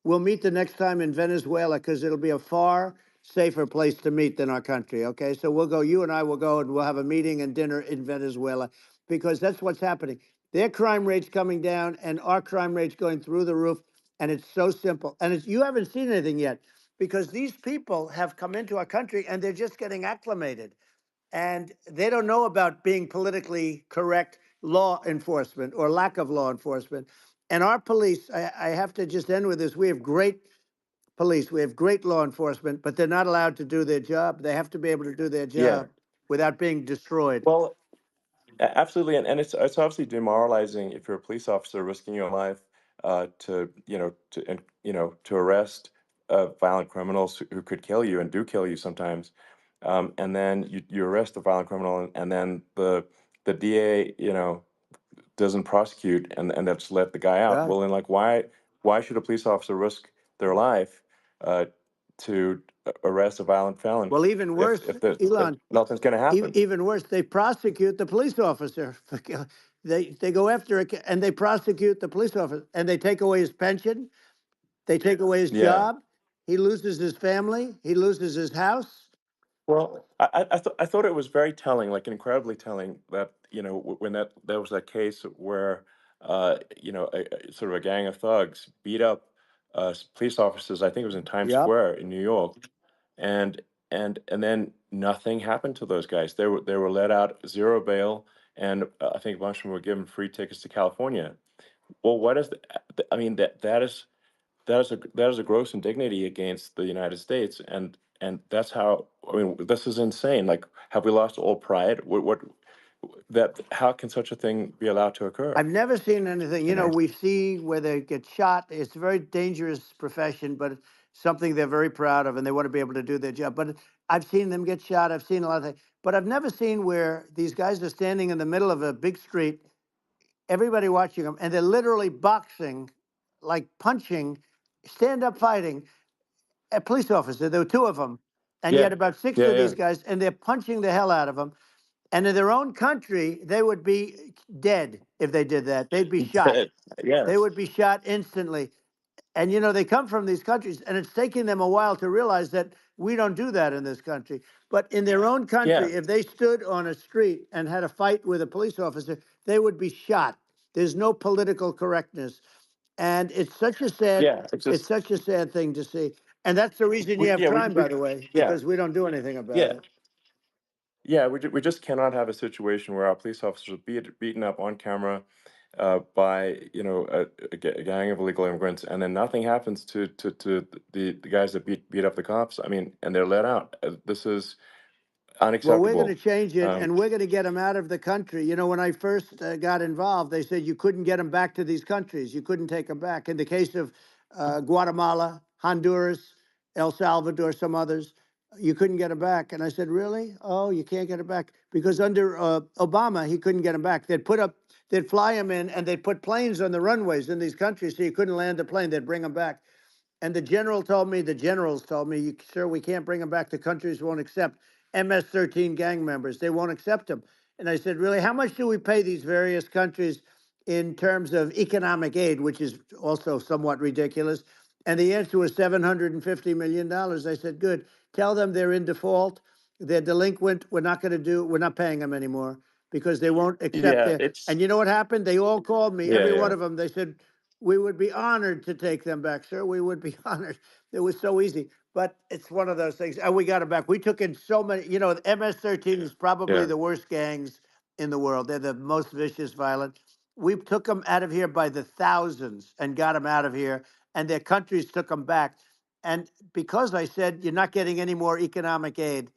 we'll meet the next time in Venezuela because it'll be a far safer place to meet than our country. Okay, so we'll go. You and I will go, and we'll have a meeting and dinner in Venezuela because that's what's happening. Their crime rate's coming down, and our crime rate's going through the roof. And it's so simple. And you haven't seen anything yet because these people have come into our country and they're just getting acclimated, and they don't know about being politically correct law enforcement or lack of law enforcement. And our police, I have to just end with this. We have great police. We have great law enforcement, but they're not allowed to do their job. They have to be able to do their Yeah. job without being destroyed. Well, absolutely, and it's obviously demoralizing if you're a police officer risking your life to arrest violent criminals who could kill you and do kill you sometimes, and then you arrest the violent criminal, and then the DA doesn't prosecute and that's let the guy out. Yeah. Well, then like why should a police officer risk their life uh, to arrest a violent felon Well, even worse, if Elon, nothing's going to happen? even worse, they prosecute the police officer. They go after it and they prosecute the police officer and they take away his pension. They take away his Yeah. job. He loses his family. He loses his house. Well, I thought it was very telling, like incredibly telling, that when there was that case where sort of a gang of thugs beat up police officers. I think it was in Times Yep. Square in New York, and and then nothing happened to those guys. They were let out, zero bail, and I think a bunch of them were given free tickets to California. Well, what is I mean, that is a gross indignity against the United States, and that's how, I mean, this is insane. Like, have we lost all pride? What that how can such a thing be allowed to occur? I've never seen anything. We see where they get shot. It's a very dangerous profession, but it's something they're very proud of, and they want to be able to do their job. But I've seen them get shot. I've seen a lot of things, but I've never seen where these guys are standing in the middle of a big street, everybody watching them, and they're literally boxing, like punching, stand up fighting a police officer. There were two of them, and you Yeah, had about six yeah, of yeah. these guys, and they're punching the hell out of them. And in their own country, they would be dead if they did that. They'd be shot. Dead. Yes. They would be shot instantly. And they come from these countries, and it's taking them a while to realize that we don't do that in this country. But in their own Yeah. country, if they stood on a street and had a fight with a police officer, they would be shot. There's no political correctness. And it's such a sad, Yeah. It's it's just such a sad thing to see. And that's the reason you have crime, by the way, yeah, because we don't do anything about yeah. it. Yeah, we just cannot have a situation where our police officers are beaten up on camera by a gang of illegal immigrants, and then nothing happens to the guys that beat up the cops. I mean, and they're let out. This is Well, we're going to unacceptable. change it, Um, and we're going to get them out of the country. When I first got involved, they said you couldn't get them back to these countries. You couldn't take them back. In the case of Guatemala, Honduras, El Salvador, some others, you couldn't get them back. And I said, really? Oh, you can't get them back? Because under Obama, he couldn't get them back. They'd fly them in, and they'd put planes on the runways in these countries so you couldn't land the plane. They'd bring them back. And the generals told me, sir, we can't bring them back. The countries won't accept MS-13 gang members. They won't accept them. And I said, really, how much do we pay these various countries in terms of economic aid, which is also somewhat ridiculous? And the answer was $750 million. I said, good. Tell them they're in default. They're delinquent. We're not paying them anymore because they won't accept yeah, it. it's And you know what happened? They all called me, yeah, every one yeah, of them. They said, we would be honored to take them back, sir. We would be honored. It was so easy. But it's one of those things. And we got them back. We took in so many, the MS-13 is probably yeah, the worst gangs in the world. They're the most vicious, violent. We took them out of here by the thousands and got them out of here. And their countries took them back. And because I said, you're not getting any more economic aid.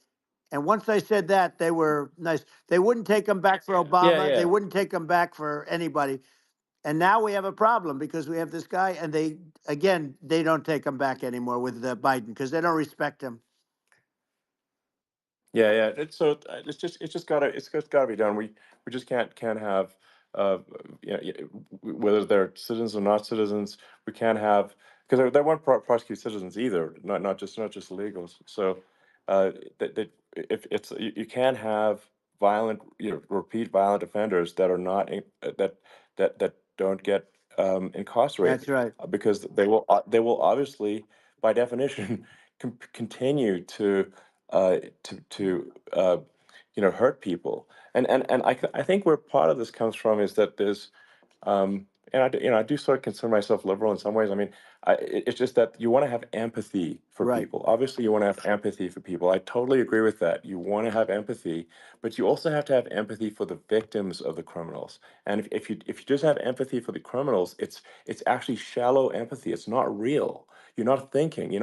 And once I said that, they were nice. They wouldn't take them back for yeah, Obama. They yeah, wouldn't take them back for anybody. And now we have a problem because we have this guy, and they don't take him back anymore with Biden because they don't respect him. Yeah. It's just gotta be done. We just can't have whether they're citizens or not citizens. We can't have, because they won't prosecute citizens either, not just illegals. So that if it's you can't have violent, repeat violent offenders that are not that don't get incarcerated, That's right. because they will obviously, by definition, continue to hurt people. And I think where part of this comes from is that there's and I do sort of consider myself liberal in some ways. I mean, it's just that you want to have empathy for Right. people. Obviously, you want to have empathy for people. I totally agree with that. You want to have empathy, but you also have to have empathy for the victims of the criminals. And if you just have empathy for the criminals, it's actually shallow empathy. It's not real. You're not thinking. You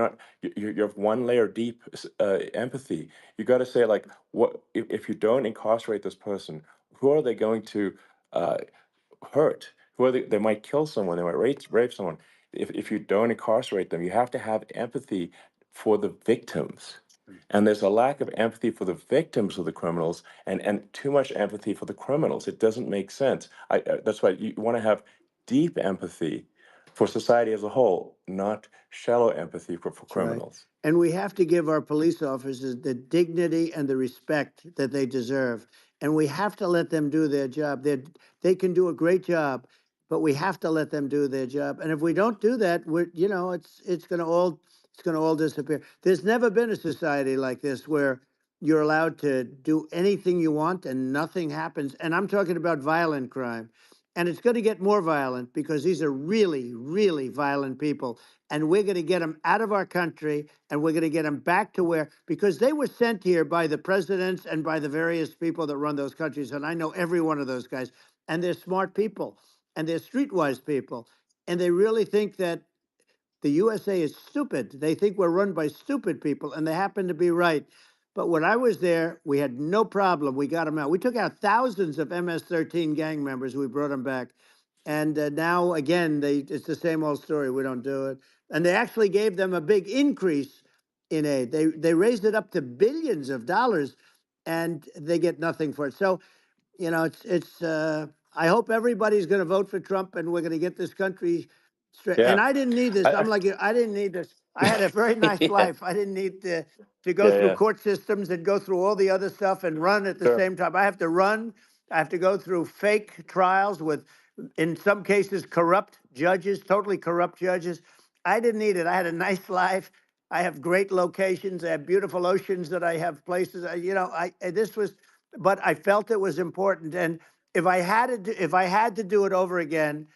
have one layer deep empathy. You got to say, like, what if you don't incarcerate this person? Who are they going to uh, hurt? Who are they might kill someone. They might rape someone. If you don't incarcerate them, you have to have empathy for the victims. And there's a lack of empathy for the victims of the criminals, and too much empathy for the criminals. It doesn't make sense. That's why you want to have deep empathy for society as a whole, not shallow empathy for That's right. criminals. And we have to give our police officers the dignity and the respect that they deserve. And we have to let them do their job. They can do a great job, but we have to let them do their job. And if we don't do that, it's going to all disappear. There's never been a society like this where you're allowed to do anything you want and nothing happens. And I'm talking about violent crime. And it's going to get more violent because these are really, really violent people. And we're going to get them out of our country, and we're going to get them back to because they were sent here by the presidents and by the various people that run those countries. And I know every one of those guys. And they're smart people, and they're streetwise people. And they really think that the USA is stupid. They think we're run by stupid people, and they happen to be right. But when I was there, we had no problem. We got them out. We took out thousands of MS-13 gang members. We brought them back. And now, again, it's the same old story. We don't do it. And they actually gave them a big increase in aid. They raised it up to billions of dollars, and they get nothing for it. So, I hope everybody's going to vote for Trump, and we're going to get this country straight. And Yeah. I didn't need this. I, I'm like you. I didn't need this. I had a very nice yeah. life. I didn't need to go through Yeah. court systems and go through all the other stuff and run at the Sure. same time. I have to run. I have to go through fake trials with, in some cases, corrupt judges, totally corrupt judges. I didn't need it. I had a nice life. I have great locations. I have beautiful oceans that I have places. But I felt it was important. And if I had to do it over again,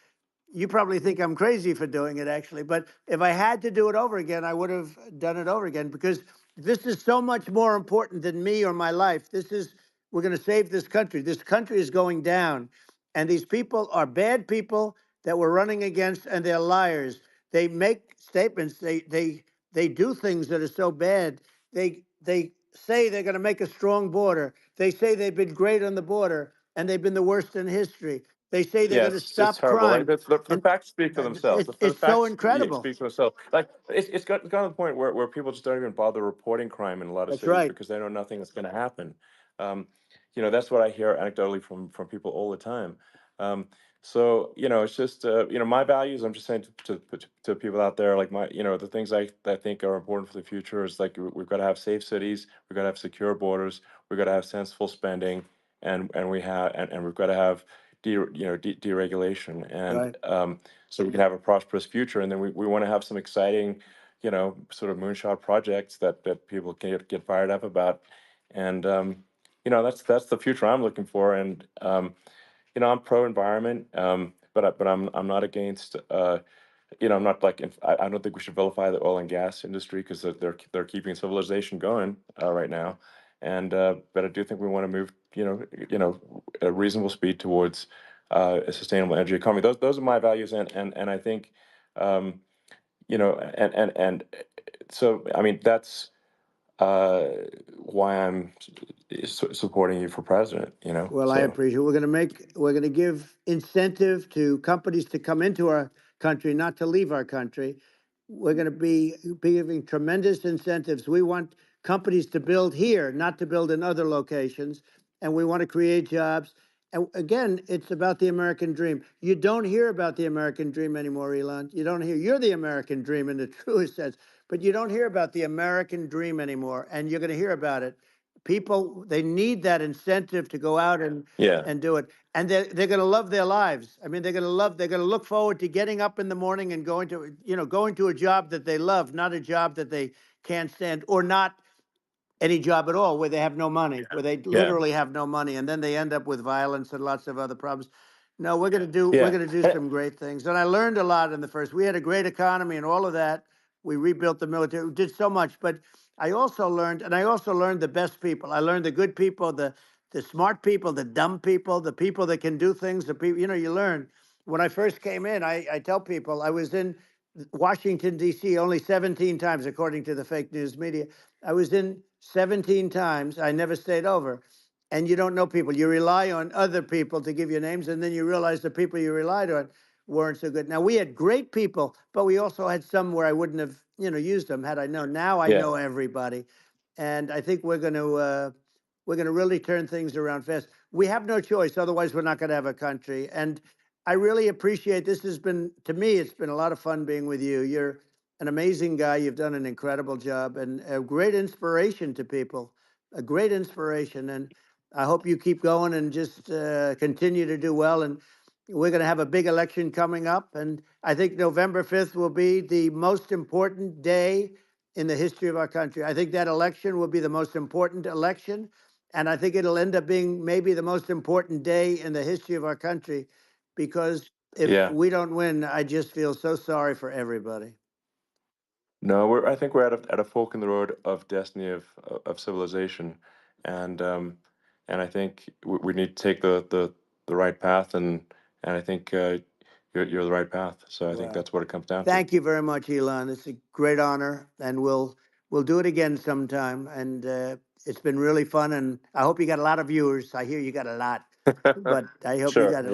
you probably think I'm crazy for doing it, actually. But if I had to do it over again, I would have done it over again, because this is so much more important than me or my life. We're going to save this country. This country is going down. And these people are bad people that we're running against, and they're liars. They make statements. They do things that are so bad. They say they're going to make a strong border. They say they've been great on the border, and they've been the worst in history. They say they're Yeah, going to it's stop horrible. Like crime. the And facts speak for themselves. The it's so facts incredible. speak for themselves. Like it's gotten to the point where people just don't even bother reporting crime in a lot of That's cities right. because they know nothing is going to happen. Um, that's what I hear anecdotally from people all the time. So it's just my values. I'm just saying to people out there, like the things I think are important for the future is, like, we've got to have safe cities, we've got to have secure borders, we've got to have sensible spending, and we've got to have deregulation, and Right. so we can have a prosperous future. And then we want to have some exciting, sort of moonshot projects that people can get fired up about. And that's the future I'm looking for. And I'm pro environment, but I'm not against. I'm not like, I don't think we should vilify the oil and gas industry, because they're keeping civilization going right now. And but I do think we want to move at a reasonable speed towards a sustainable energy economy. Those are my values, and I think and so, I mean, that's uh, why I'm supporting you for president. Well, I So. appreciate it. We're going to give incentive to companies to come into our country, not to leave our country. We're going to be giving tremendous incentives. We want companies to build here, not to build in other locations. And we want to create jobs. And again, it's about the American dream. You don't hear about the American dream anymore, Elon. You don't hear. You're the American dream in the truest sense, but you don't hear about the American dream anymore. And you're going to hear about it. People, they need that incentive to go out and do it. And they're going to love their lives. I mean, they're going to look forward to getting up in the morning and going to a job that they love, not a job that they can't stand, or not any job at all, where they have no money, where they literally have no money, and then they end up with violence and lots of other problems. No, we're gonna do some great things. And I learned a lot in the first. We had a great economy and all of that. We rebuilt the military, we did so much. But I also learned the best people. I learned the good people, the smart people, the dumb people, the people that can do things, the people, you learn. When I first came in, I tell people I was in Washington, D.C. only 17 times, according to the fake news media. I was in 17 times. I never stayed over. And you don't know people. You rely on other people to give you names, and then you realize the people you relied on weren't so good. Now, we had great people, but we also had some where I wouldn't have, used them had I known. Now I know everybody. And I think we're going to really turn things around fast. We have no choice. Otherwise, we're not going to have a country. And I really appreciate this. To me, it's been a lot of fun being with you. You're an amazing guy. You've done an incredible job and a great inspiration to people, a great inspiration. And I hope you keep going and just continue to do well. And we're going to have a big election coming up. And I think November 5th will be the most important day in the history of our country. I think that election will be the most important election. And I think it'll end up being maybe the most important day in the history of our country, because if we don't win, I just feel so sorry for everybody. No, I think we're at a fork in the road of destiny of civilization, and I think we need to take the right path, and I think you're the right path. So I think that's what it comes down to. Thank you very much, Elon. It's a great honor, and we'll do it again sometime. And it's been really fun, and I hope you got a lot of viewers. I hear you got a lot, but I hope you got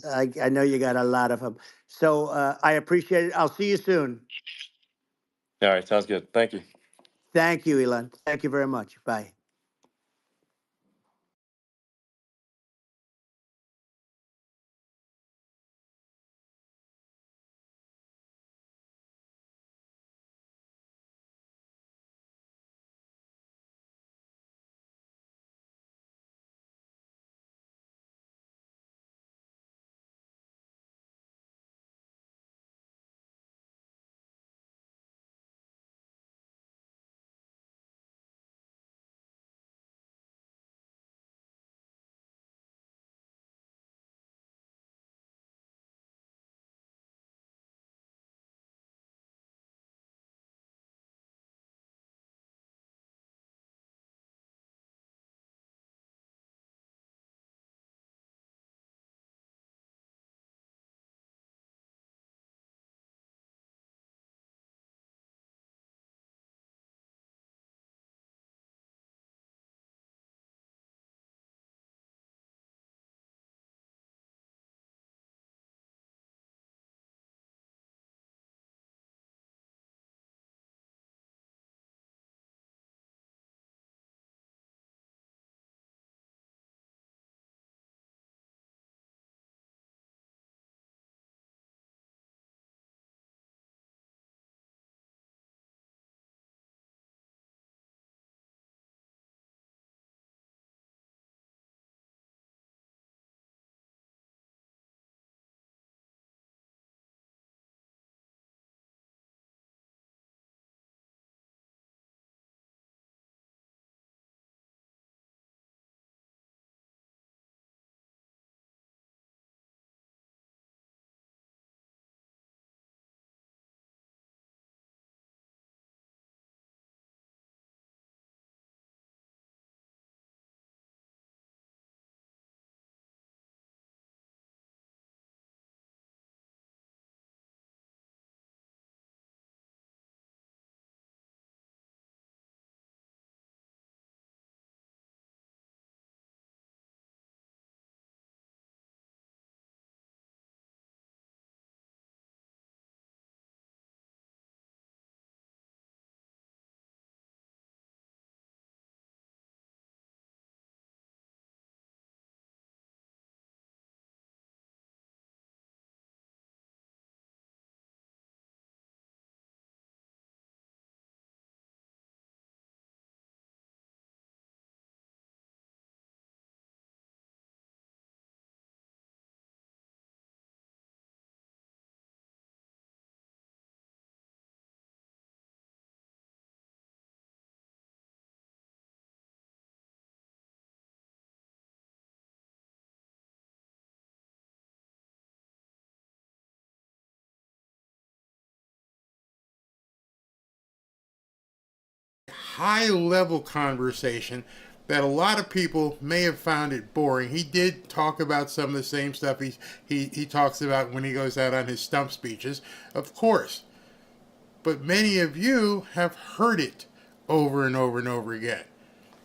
I know you got a lot of them. So I appreciate it. I'll see you soon. All right, sounds good. Thank you. Thank you, Elon. Thank you very much. Bye. high-level conversation that a lot of people may have found it boring. He did talk about some of the same stuff he talks about when he goes out on his stump speeches, of course. But many of you have heard it over and over and over again.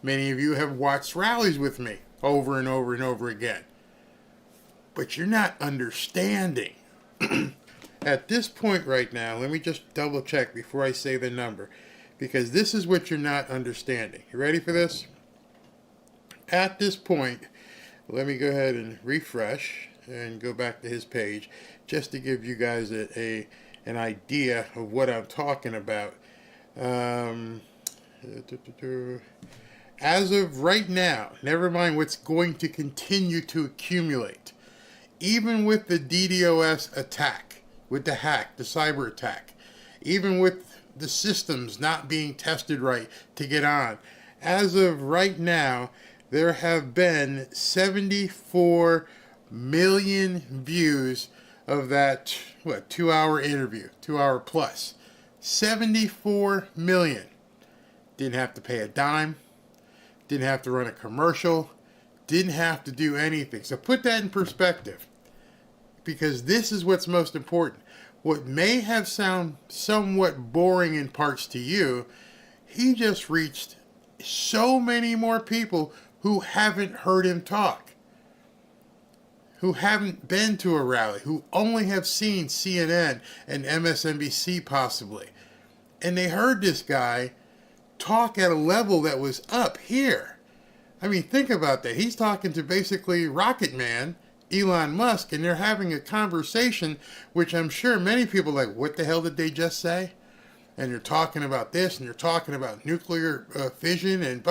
Many of you have watched rallies with me over and over and over again. But you're not understanding. At this point right now, let me just double check before I say the number, because this is what you're not understanding. You ready for this? At this point, let me go ahead and refresh and go back to his page just to give you guys an idea of what I'm talking about. As of right now, never mind what's going to continue to accumulate, even with the DDoS attack, with the hack, the cyber attack, even with the systems not being tested right to get on, as of right now, there have been 74 million views of that, 2-hour interview, 2 hour plus. 74 million. Didn't have to pay a dime. Didn't have to run a commercial. Didn't have to do anything. So put that in perspective, because this is what's most important. What may have sound somewhat boring in parts to you, he just reached so many more people who haven't heard him talk, who haven't been to a rally, who only have seen CNN and MSNBC possibly. And they heard this guy talk at a level that was up here. I mean, think about that. He's talking to basically Rocket Man, Elon Musk, and they're having a conversation, which I'm sure many people are like, what the hell did they just say? And you're talking about this, and you're talking about nuclear fission, and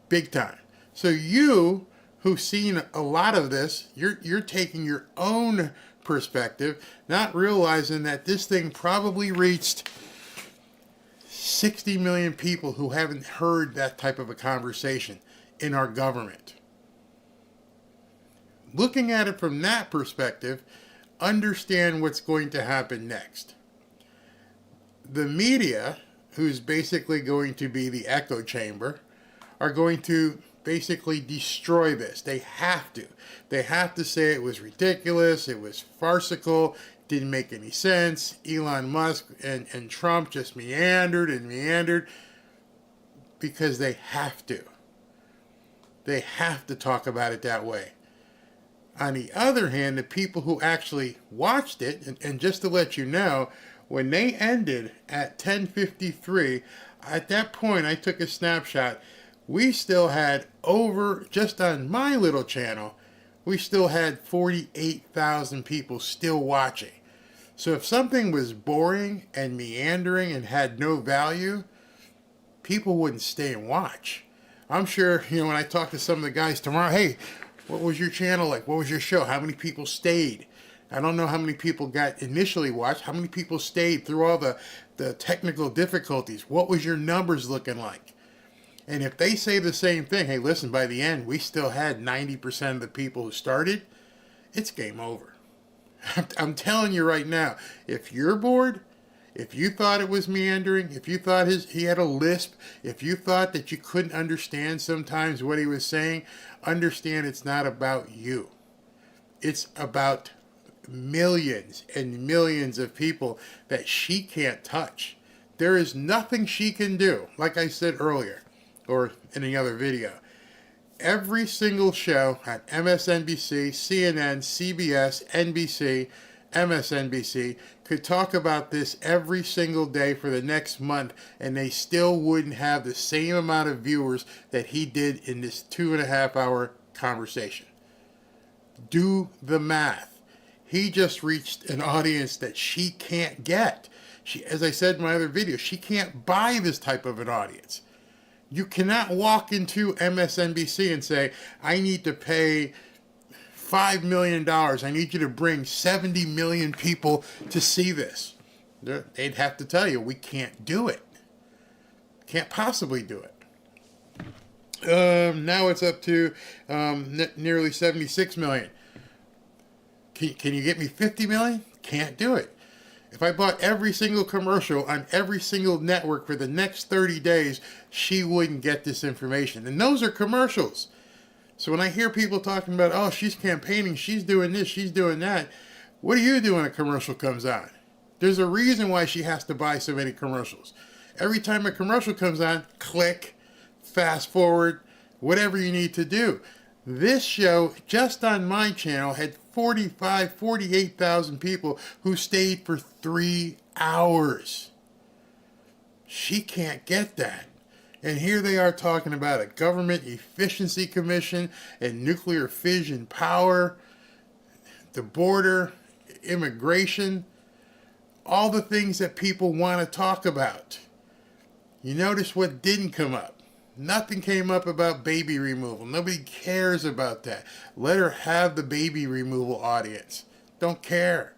big time. So you, who've seen a lot of this, you're taking your own perspective, not realizing that this thing probably reached 60 million people who haven't heard that type of a conversation in our government. Looking at it from that perspective, understand what's going to happen next. The media, who's basically going to be the echo chamber, are going to basically destroy this. They have to. They have to say it was ridiculous, it was farcical, didn't make any sense. Elon Musk and Trump just meandered and meandered, because they have to. They have to talk about it that way. On the other hand, the people who actually watched it, and just to let you know, when they ended at 10:53, at that point I took a snapshot. We still had over, just on my little channel, we still had 48,000 people still watching. So if something was boring and meandering and had no value, people wouldn't stay and watch. I'm sure, when I talk to some of the guys tomorrow, hey, what was your channel like? What was your show? How many people stayed? I don't know how many people got initially watched. How many people stayed through all the technical difficulties? What was your numbers looking like? And if they say the same thing, hey, listen, by the end, we still had 90% of the people who started, it's game over. I'm telling you right now, if you're bored, if you thought it was meandering, if you thought he had a lisp, if you thought that you couldn't understand sometimes what he was saying, understand it's not about you. It's about millions and millions of people that she can't touch. There is nothing she can do, like I said earlier, or in any video. Every single show on MSNBC, CNN, CBS, NBC, MSNBC could talk about this every single day for the next month, and they still wouldn't have the same amount of viewers that he did in this 2.5 hour conversation. Do the math. He just reached an audience that she can't get. As I said in my other video, she can't buy this type of an audience. You cannot walk into MSNBC and say, I need to pay $5 million. I need you to bring 70 million people to see this. They'd have to tell you, we can't do it. Can't possibly do it. Now it's up to nearly 76 million. Can you get me 50 million? Can't do it. If I bought every single commercial on every single network for the next 30 days, she wouldn't get this information. And those are commercials. So when I hear people talking about, oh, she's campaigning, she's doing this, she's doing that, what do you do when a commercial comes on? There's a reason why she has to buy so many commercials. Every time a commercial comes on, click, fast forward, whatever you need to do. This show, just on my channel, had 48,000 people who stayed for 3 hours. She can't get that. And here they are talking about a government efficiency commission and nuclear fission power, the border, immigration, all the things that people want to talk about. You notice what didn't come up. Nothing came up about baby removal. Nobody cares about that. Let her have the baby removal audience. Don't care.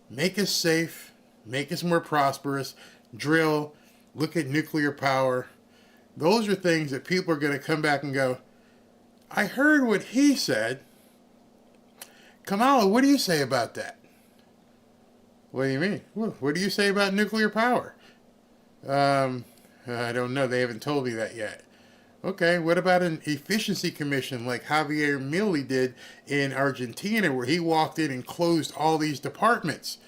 Make us safe. Make us more prosperous. Drill. Look at nuclear power. Those are things that people are going to come back and go, I heard what he said. Kamala, what do you say about that? What do you mean? What do you say about nuclear power? I don't know. They haven't told me that yet. Okay, what about an efficiency commission like Javier Milei did in Argentina, where he walked in and closed all these departments?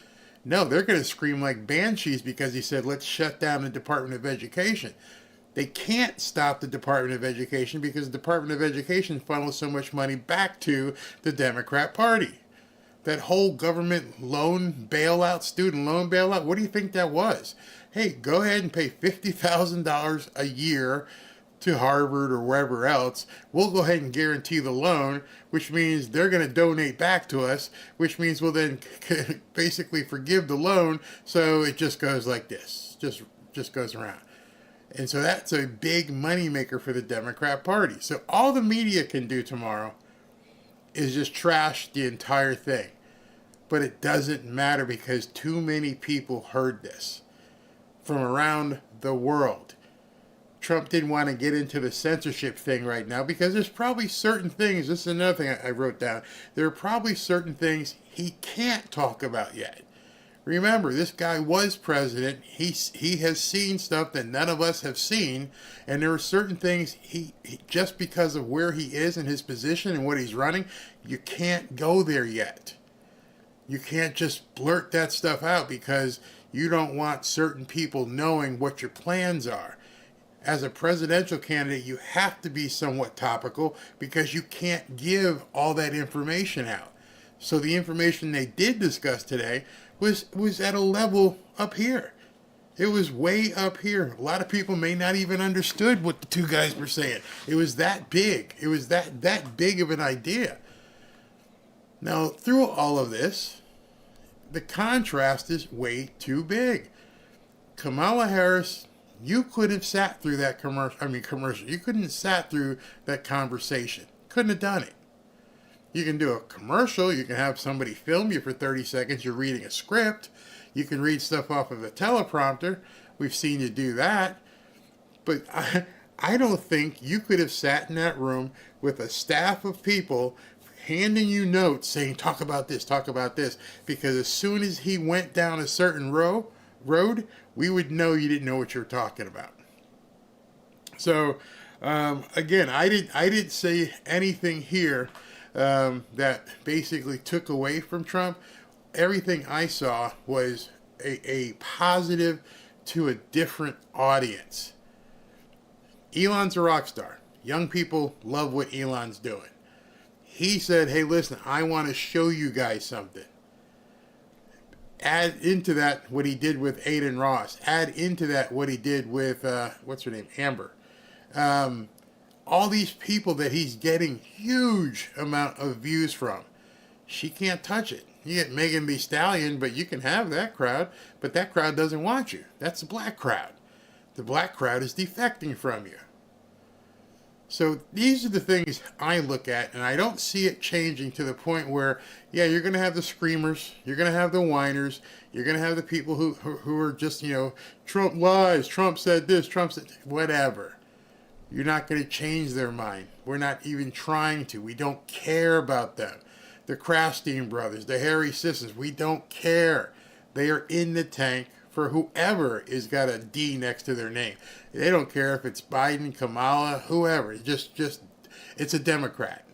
No, they're going to scream like banshees because he said, let's shut down the Department of Education. They can't stop the Department of Education because the Department of Education funnels so much money back to the Democrat Party. That whole government loan bailout, student loan bailout, what do you think that was? Hey, go ahead and pay $50,000 a year to Harvard or wherever else. We'll go ahead and guarantee the loan, which means they're going to donate back to us, which means we'll then basically forgive the loan. So it just goes like this, just goes around. And so that's a big moneymaker for the Democrat Party. So all the media can do tomorrow is just trash the entire thing. But it doesn't matter because too many people heard this from around the world. Trump didn't want to get into the censorship thing right now because there's probably certain things, this is another thing I wrote down, there are probably certain things he can't talk about yet. Remember, this guy was president. He has seen stuff that none of us have seen, and there are certain things he just because of where he is in his position and what he's running, you can't go there yet. You can't just blurt that stuff out because you don't want certain people knowing what your plans are. As a presidential candidate, you have to be somewhat topical because you can't give all that information out. So the information they did discuss today was at a level up here. It was way up here. A lot of people may not even understood what the two guys were saying. It was that big. It was that big of an idea. Now, through all of this, the contrast is way too big. Kamala Harris, you could have sat through that commercial. You couldn't have sat through that conversation. Couldn't have done it. You can do a commercial. You can have somebody film you for 30 seconds. You're reading a script. You can read stuff off of a teleprompter. We've seen you do that. But I don't think you could have sat in that room with a staff of people handing you notes saying, talk about this, because as soon as he went down a certain road, we would know you didn't know what you were talking about. So, again, I didn't say anything here that basically took away from Trump. Everything I saw was a positive to a different audience. Elon's a rock star. Young people love what Elon's doing. He said, hey, listen, I want to show you guys something. Add into that what he did with Aiden Ross. Add into that what he did with, what's her name, Amber. All these people that he's getting huge amount of views from. She can't touch it. You get Megan Thee Stallion, but you can have that crowd, but that crowd doesn't want you. That's the black crowd. The black crowd is defecting from you. So these are the things I look at, and I don't see it changing to the point where, yeah, you're going to have the screamers, you're going to have the whiners, you're going to have the people who are just, Trump lies, Trump said this, Trump said whatever. You're not going to change their mind. We're not even trying to. We don't care about them. The Krasstein brothers, the Harry sisters, we don't care. They are in the tank for whoever is got a D next to their name. They don't care if it's Biden, Kamala, whoever. Just it's a Democrat.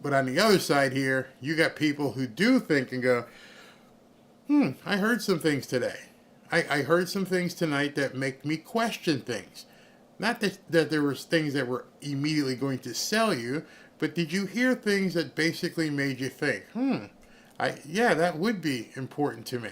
But on the other side here, you got people who do think and go, I heard some things today. I heard some things tonight that make me question things. Not that there was things that were immediately going to sell you, but did you hear things that basically made you think, yeah, that would be important to me.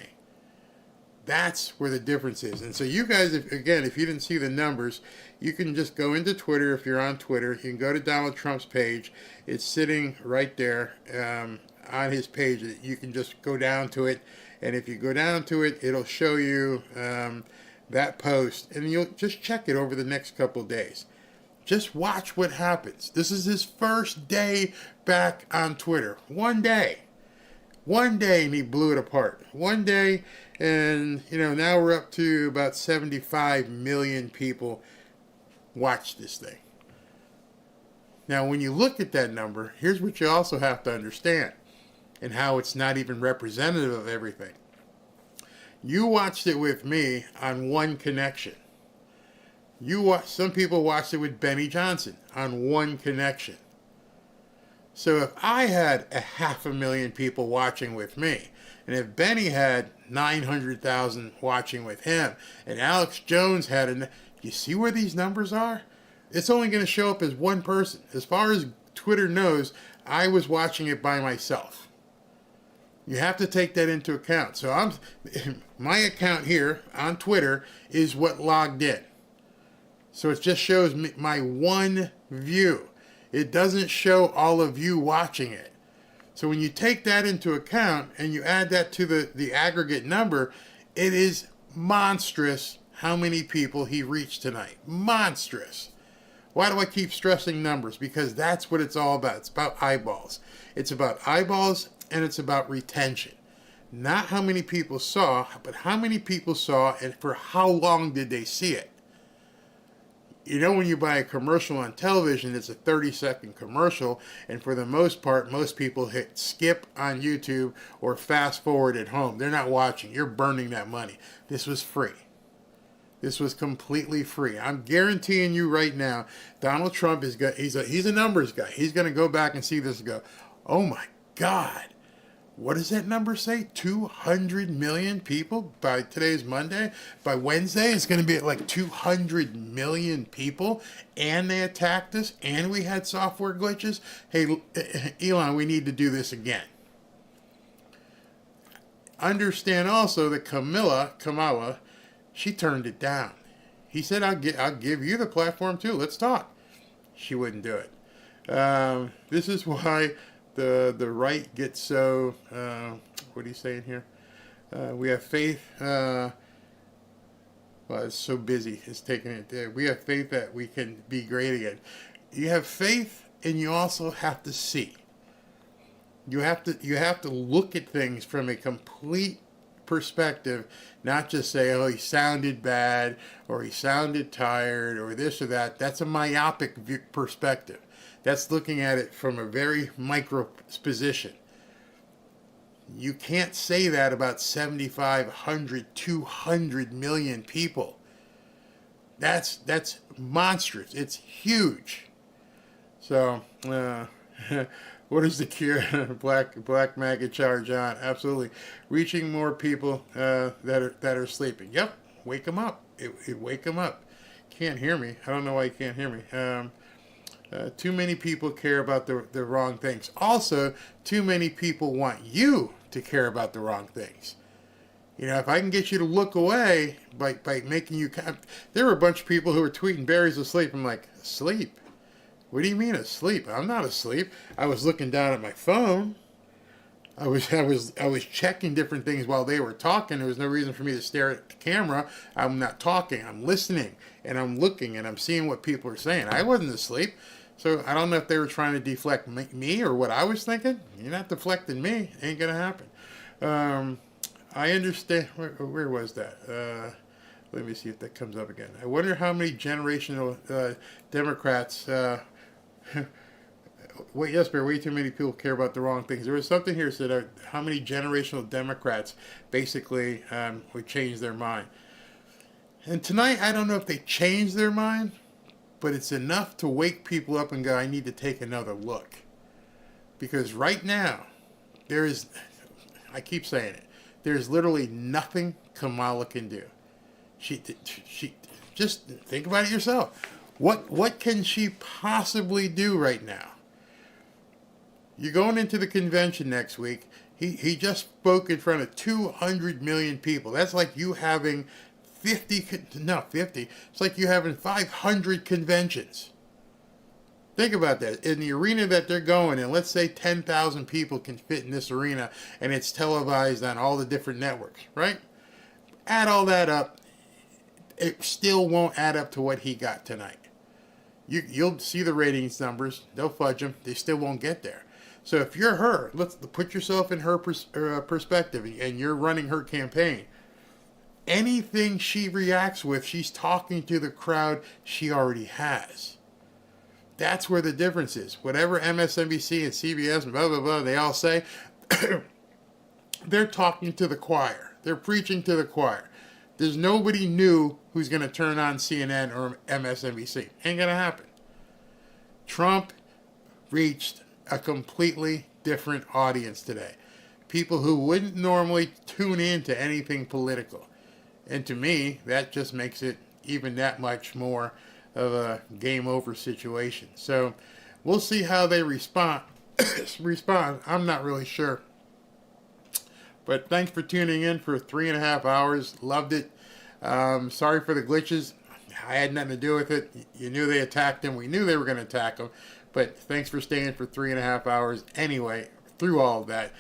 That's where the difference is. And so you guys, if you didn't see the numbers, you can just go into Twitter. If you're on Twitter, you can go to Donald Trump's page. It's sitting right there on his page. You can just go down to it. And if you go down to it, it'll show you that post. And you'll just check it over the next couple of days. Just watch what happens. This is his first day back on Twitter. One day. One day, and he blew it apart. One day, and now we're up to about 75 million people watch this thing. Now, when you look at that number, here's what you also have to understand, and how it's not even representative of everything. You watched it with me on one connection. Some people watched it with Benny Johnson on one connection. So if I had 500,000 people watching with me, and if Benny had 900,000 watching with him, and Alex Jones had you see where these numbers are? It's only going to show up as one person. As far as Twitter knows, I was watching it by myself. You have to take that into account. So my account here on Twitter is what logged in. So it just shows me my one view. It doesn't show all of you watching it. So when you take that into account and you add that to the aggregate number, it is monstrous how many people he reached tonight. Monstrous. Why do I keep stressing numbers? Because that's what it's all about. It's about eyeballs. It's about eyeballs, and it's about retention. Not how many people saw, but how many people saw and for how long did they see it. When you buy a commercial on television, it's a 30-second commercial, and for the most part, most people hit skip on YouTube or fast forward at home. They're not watching. You're burning that money. This was free. This was completely free. I'm guaranteeing you right now, Donald Trump he's a numbers guy. He's going to go back and see this and go, oh my God. What does that number say? 200 million people by today's Monday? By Wednesday, it's going to be at like 200 million people, and they attacked us, and we had software glitches. Hey, Elon, we need to do this again. Understand also that Kamala, she turned it down. He said, I'll give you the platform too. Let's talk. She wouldn't do it. This is why the right gets so, what are you saying here? We have faith, well, it's so busy, it's taking it there. We have faith that we can be great again. You have faith, and you also have to see. You have to look at things from a complete perspective, not just say, oh, he sounded bad, or he sounded tired, or this or that. That's a myopic perspective. That's looking at it from a very micro position. You can't say that about 7,500, 200 million people. That's monstrous. It's huge. So, what is the cure? Black maggot charge on. Absolutely. Reaching more people that are sleeping. Yep. Wake them up. Wake them up. Can't hear me. I don't know why you can't hear me. Too many people care about the wrong things. Also, too many people want you to care about the wrong things. If I can get you to look away by making you... There were a bunch of people who were tweeting Barry's asleep. I'm like, asleep? What do you mean asleep? I'm not asleep. I was looking down at my phone. I was checking different things while they were talking. There was no reason for me to stare at the camera. I'm not talking. I'm listening, and I'm looking, and I'm seeing what people are saying. I wasn't asleep. So I don't know if they were trying to deflect me or what I was thinking. You're not deflecting me. Ain't going to happen. I understand. Where was that? Let me see if that comes up again. I wonder how many generational Democrats Yes, but way too many people care about the wrong things. There was something here that said how many generational Democrats basically would change their mind. And tonight, I don't know if they changed their mind, but it's enough to wake people up and go, I need to take another look. Because right now, there is, I keep saying it, there's literally nothing Kamala can do. She just think about it yourself. What can she possibly do right now? You're going into the convention next week. He just spoke in front of 200 million people. That's like you having 50. It's like you having 500 conventions. Think about that. In the arena that they're going in, let's say 10,000 people can fit in this arena, and it's televised on all the different networks, right? Add all that up. It still won't add up to what he got tonight. You'll see the ratings numbers. They'll fudge them. They still won't get there. So if you're her, let's put yourself in her perspective, and you're running her campaign. Anything she reacts with, she's talking to the crowd she already has. That's where the difference is. Whatever MSNBC and CBS and blah, blah, blah, they all say, they're talking to the choir. They're preaching to the choir. There's nobody new who's going to turn on CNN or MSNBC. Ain't going to happen. Trump reached a completely different audience today. People who wouldn't normally tune in to anything political. And to me, that just makes it even that much more of a game over situation. So we'll see how they respond. I'm not really sure. But thanks for tuning in for 3.5 hours. Loved it. Sorry for the glitches. I had nothing to do with it. You knew they attacked him. We knew they were going to attack him. But thanks for staying for 3.5 hours anyway through all of that.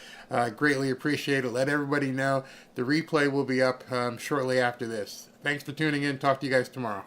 Greatly appreciate it. Let everybody know. The replay will be up shortly after this. Thanks for tuning in. Talk to you guys tomorrow.